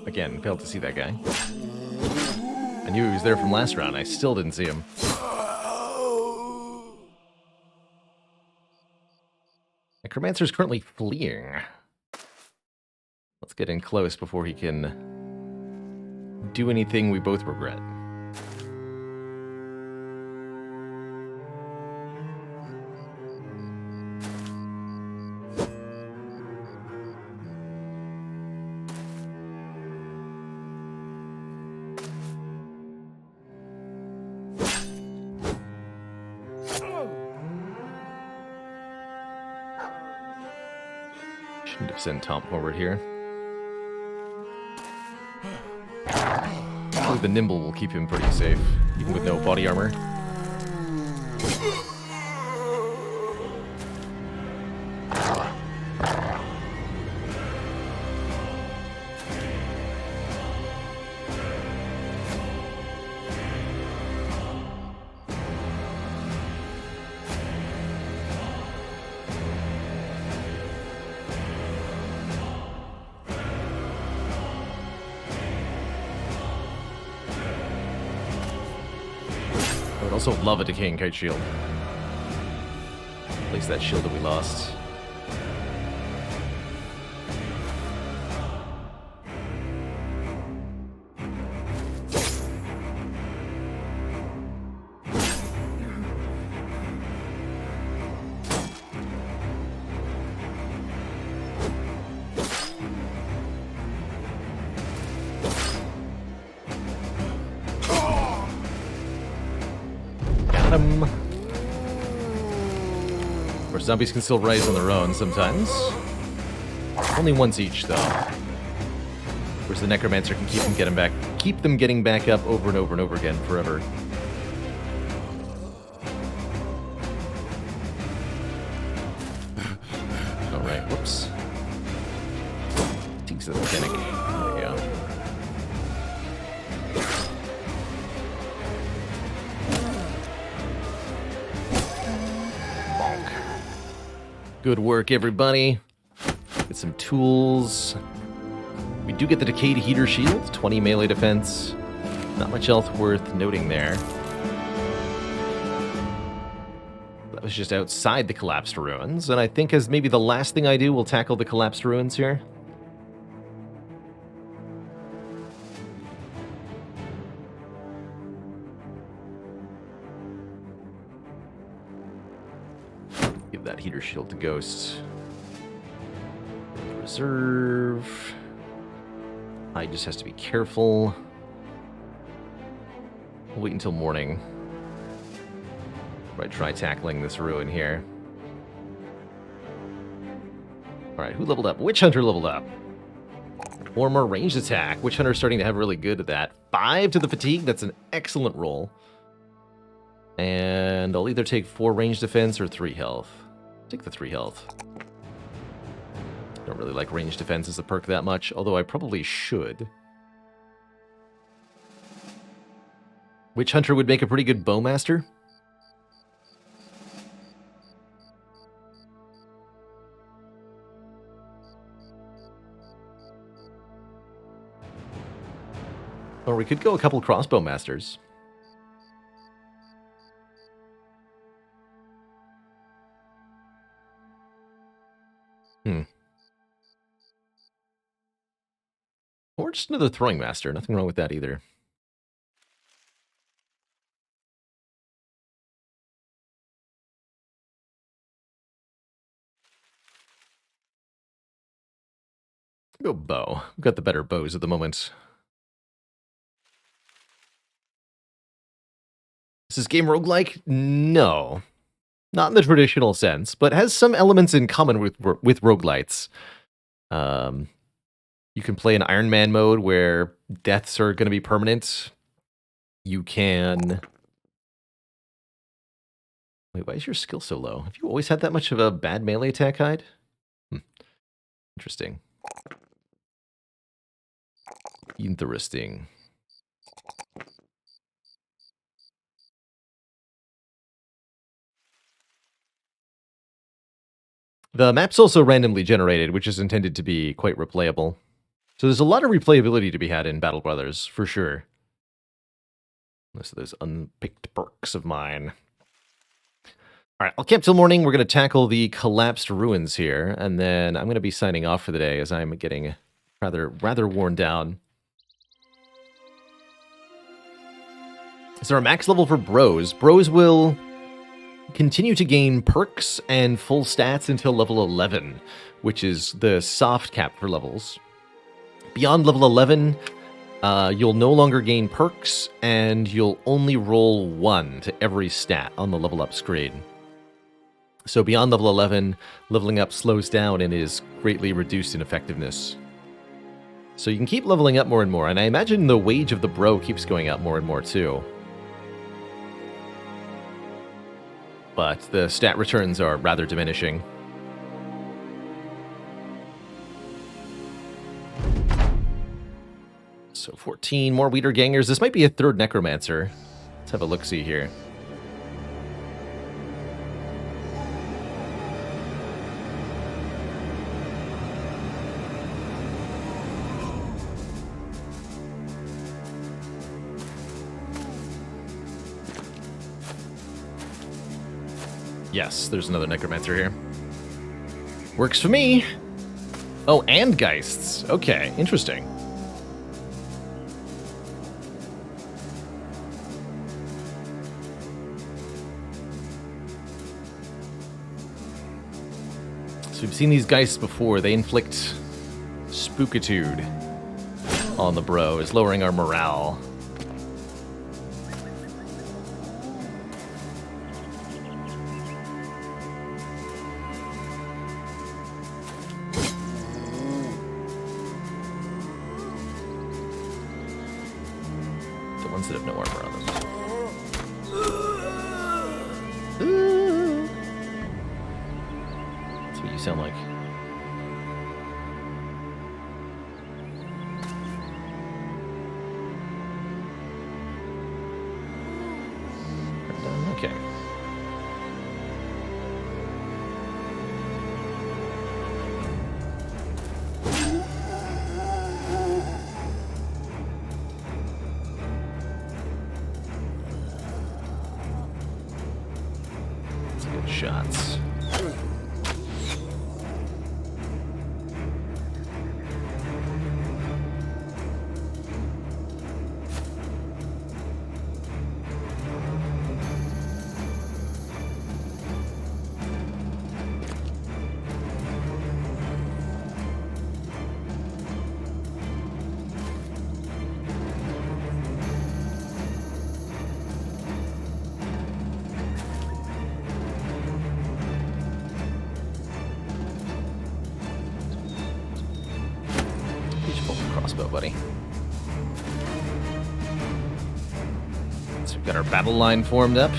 [SPEAKER 1] Again, failed to see that guy. I knew he was there from last round. I still didn't see him. Necromancer's currently fleeing. Let's get in close before he can do anything we both regret. Shouldn't have sent Tom forward here. Hopefully the nimble will keep him pretty safe, even with no body armor. I would also love a decaying kite shield. Replace that shield that we lost. Of course, zombies can still rise on their own sometimes. Only once each, though. Of course, the necromancer can keep them getting back up over and over and over again forever. All right, whoops. Takes the mechanic. There we go. Good work, everybody. Get some tools. We do get the Decayed Heater Shield, 20 melee defense. Not much else worth noting there. That was just outside the Collapsed Ruins, and I think as maybe the last thing I do, we'll tackle the Collapsed Ruins here. Give that heater shield to Ghost. Reserve. I just has to be careful. We'll wait until morning. Right, try tackling this ruin here. Alright, who leveled up? Witch Hunter leveled up. 4 more ranged attack. Witch Hunter's starting to have really good at that. 5 to the fatigue. That's an excellent roll. And I'll either take 4 range defense or 3 health. Take the 3 health. Don't really like range defense as a perk that much, although I probably should. Witch Hunter would make a pretty good bowmaster. Or we could go a couple crossbow masters. Or just another throwing master. Nothing wrong with that either. Go bow. We've got the better bows at the moment. Is this game roguelike? No. Not in the traditional sense, but has some elements in common with roguelites. You can play in Iron Man mode where deaths are going to be permanent. You can... Wait, why is your skill so low? Have you always had that much of a bad melee attack, Hyde? Interesting. Interesting. The map's also randomly generated, which is intended to be quite replayable. So there's a lot of replayability to be had in Battle Brothers, for sure. Most of those unpicked perks of mine. All right, I'll camp till morning. We're going to tackle the collapsed ruins here, and then I'm going to be signing off for the day as I'm getting rather worn down. Is there a max level for bros? Bros will continue to gain perks and full stats until level 11, which is the soft cap for levels. Beyond level 11, you'll no longer gain perks, and you'll only roll 1 to every stat on the level up screen. So beyond level 11, leveling up slows down and is greatly reduced in effectiveness. So you can keep leveling up more and more, and I imagine the wage of the bro keeps going up more and more too. But the stat returns are rather diminishing. So 14 more Weeder Gangers. This might be a third Necromancer. Let's have a look-see here. Yes, there's another Necromancer here. Works for me. Oh, and Geists. Okay, interesting. So we've seen these Geists before. They inflict spookitude on the bros, lowering our morale. That have no armor on them. That's what you sound like. Okay. Shots. Crossbow, buddy. So we've got our battle line formed up.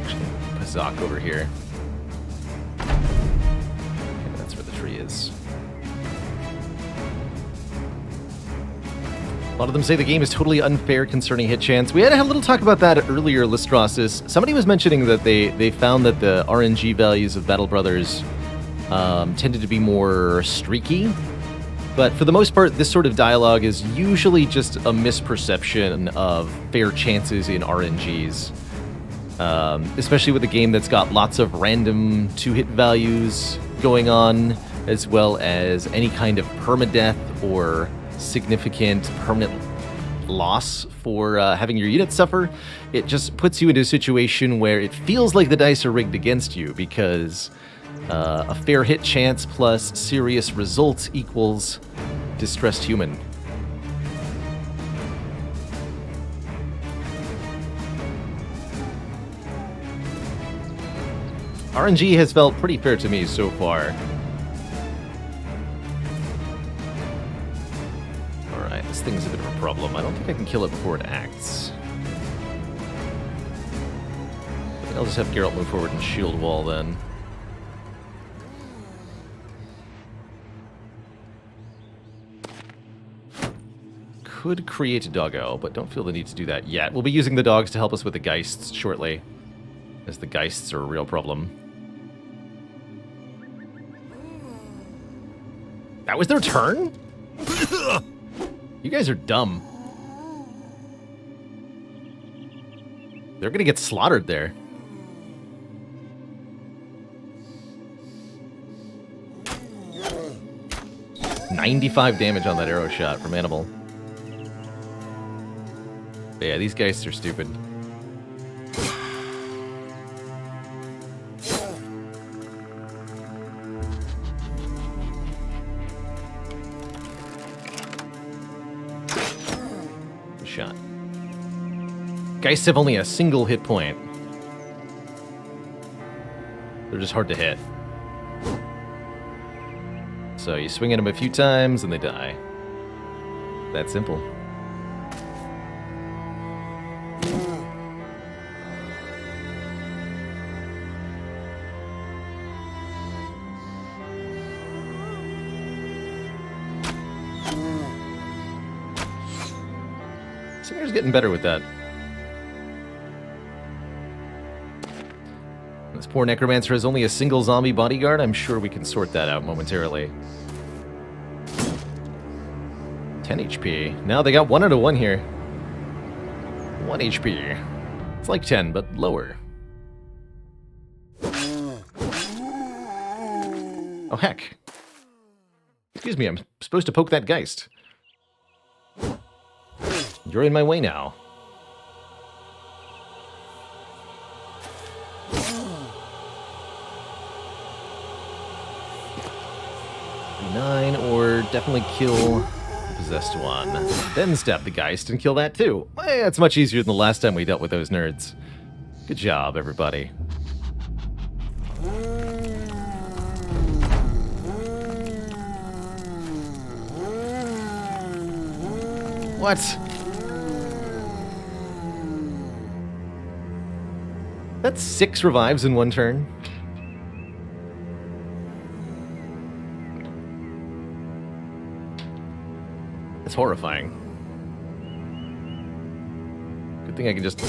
[SPEAKER 1] Actually, Pazak over here. Okay, that's where the tree is. A lot of them say the game is totally unfair concerning hit chance. We had a little talk about that earlier, Lystrosis. Somebody was mentioning that they found that the RNG values of Battle Brothers tended to be more streaky. But for the most part, this sort of dialogue is usually just a misperception of fair chances in RNGs. Especially with a game that's got lots of random 2-hit values going on, as well as any kind of permadeath or significant permanent loss for having your unit suffer. It just puts you into a situation where it feels like the dice are rigged against you, because a fair hit chance plus serious result equals distressed human. RNG has felt pretty fair to me so far. Alright, this thing's a bit of a problem. I don't think I can kill it before it acts. I think I'll just have Geralt move forward and shield wall then. Could create a doggo, but don't feel the need to do that yet. We'll be using the dogs to help us with the Geists shortly, as the Geists are a real problem. That was their turn? You guys are dumb. They're gonna get slaughtered there. $95 damage on that arrow shot from Animal. But yeah, these guys are stupid. Good shot. Geists have only a single hit point. They're just hard to hit. So you swing at them a few times and they die. That simple. Singer's getting better with that. This poor Necromancer has only a single zombie bodyguard. I'm sure we can sort that out momentarily. 10 HP. Now they got 1 out of 1 here. 1 HP. It's like 10, but lower. Oh, heck. Excuse me, I'm supposed to poke that Geist. You're in my way now. Nine, or definitely kill the possessed one. Then stab the Geist and kill that too. Hey, that's much easier than the last time we dealt with those nerds. Good job, everybody. What? That's 6 revives in one turn. That's horrifying. Good thing I can just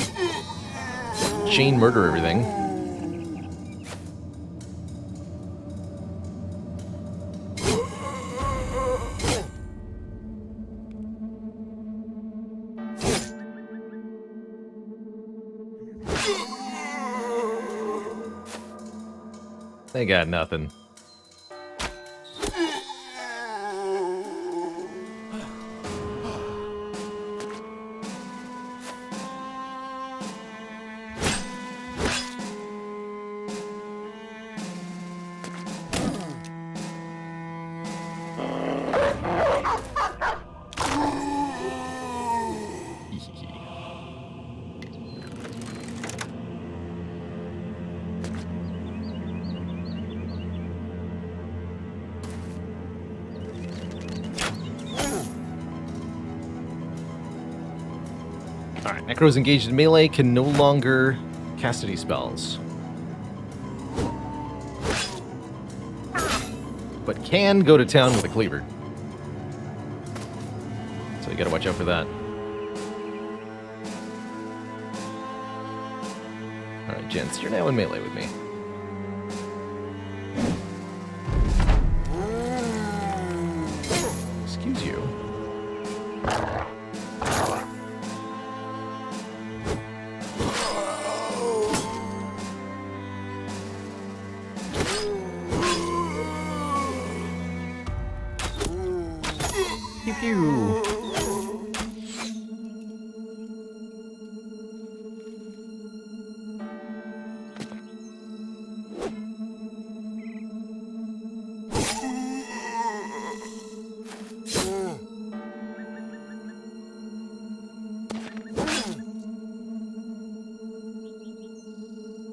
[SPEAKER 1] chain murder everything. They got nothing. Alright, Necros engaged in melee can no longer cast any spells. But can go to town with a cleaver. So you gotta watch out for that. Alright, gents, you're now in melee with me.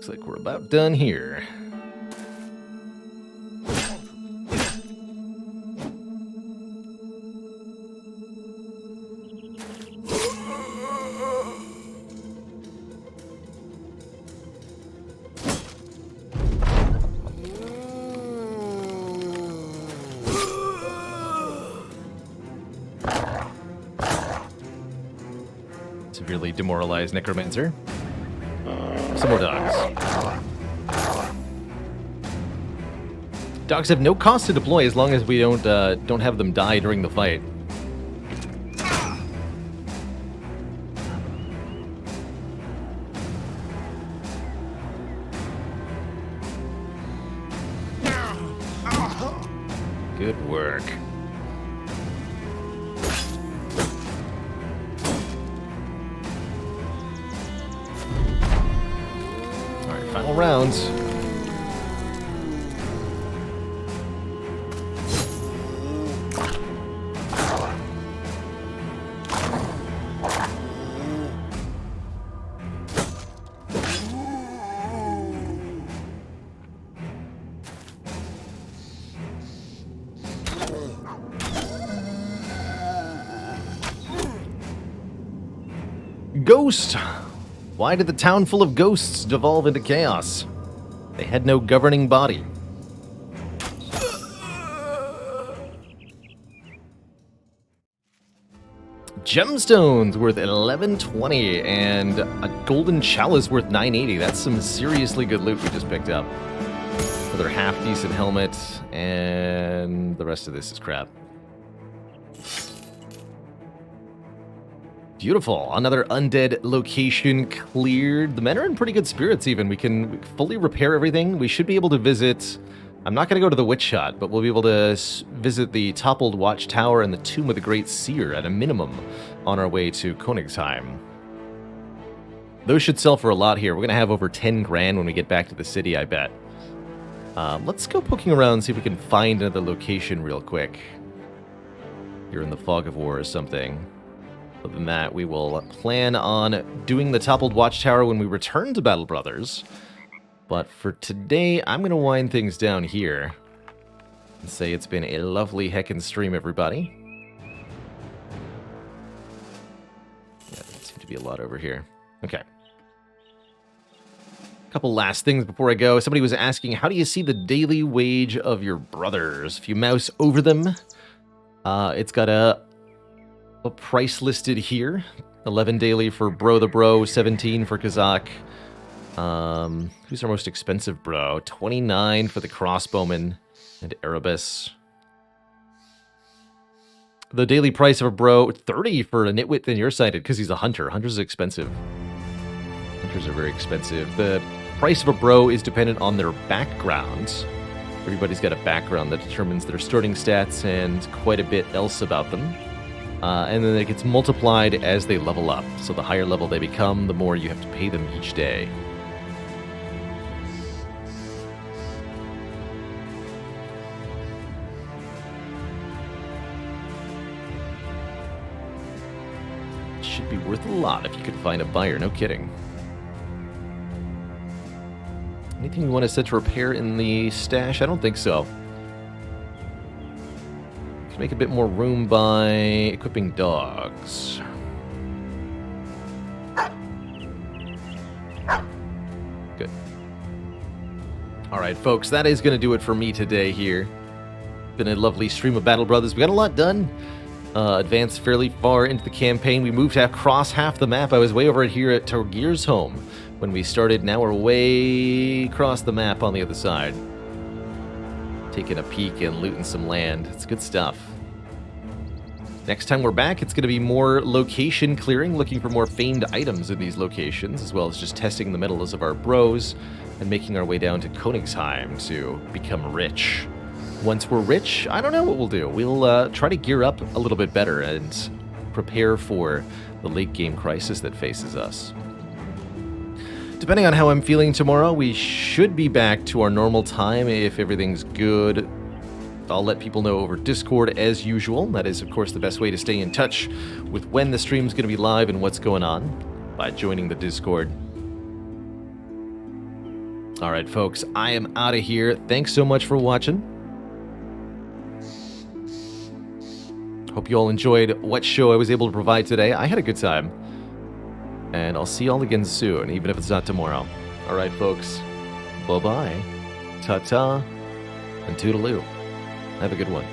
[SPEAKER 1] Looks like we're about done here. Severely demoralized necromancer. Some more dogs. Dogs have no cost to deploy as long as we don't have them die during the fight. Good work. Final rounds. Ghost! Why did the town full of ghosts devolve into chaos? They had no governing body. Gemstones worth 1120 and a golden chalice worth 980. That's some seriously good loot we just picked up. Another half-decent helmet, and the rest of this is crap. Beautiful. Another undead location cleared. The men are in pretty good spirits even. We can fully repair everything. We should be able to visit... I'm not going to go to the Witch Hut, but we'll be able to visit the toppled watchtower and the Tomb of the Great Seer at a minimum on our way to Königsheim. Those should sell for a lot here. We're going to have over 10 grand when we get back to the city, I bet. Let's go poking around and see if we can find another location real quick. Here in the Fog of War or something. Other than that, we will plan on doing the toppled watchtower when we return to Battle Brothers. But for today, I'm going to wind things down here and say it's been a lovely heckin' stream, everybody. Yeah, there seems to be a lot over here. Okay. A couple last things before I go. Somebody was asking, how do you see the daily wage of your brothers? If you mouse over them, it's got a price listed here. 11 daily for Bro the Bro, 17 for Kazakh. Who's our most expensive bro? 29 for the Crossbowman and Erebus. The daily price of a bro, 30 for a nitwit and Nearsighted because he's a hunter. Hunters are expensive. Hunters are very expensive. The price of a bro is dependent on their background. Everybody's got a background that determines their starting stats and quite a bit else about them. And then it gets multiplied as they level up. So the higher level they become, the more you have to pay them each day. Should be worth a lot if you could find a buyer, no kidding. Anything you want to set to repair in the stash? I don't think so. Can make a bit more room by equipping dogs. Good. Alright, folks, that is going to do it for me today here. Been a lovely stream of Battle Brothers. We got a lot done. Advanced fairly far into the campaign. We moved across half the map. I was way over here at Torgir's home when we started. Now we're way across the map on the other side. Taking a peek and looting some land. It's good stuff. Next time we're back, it's going to be more location clearing, looking for more famed items in these locations, as well as just testing the metals of our bros and making our way down to Königsheim to become rich. Once we're rich, I don't know what we'll do. We'll try to gear up a little bit better and prepare for the late game crisis that faces us. Depending on how I'm feeling tomorrow, we should be back to our normal time if everything's good. I'll let people know over Discord as usual. That is, of course, the best way to stay in touch with when the stream's going to be live and what's going on, by joining the Discord. All right, folks, I am out of here. Thanks so much for watching. Hope you all enjoyed what show I was able to provide today. I had a good time. And I'll see you all again soon, even if it's not tomorrow. All right, folks. Bye-bye. Ta-ta. And toodaloo. Have a good one.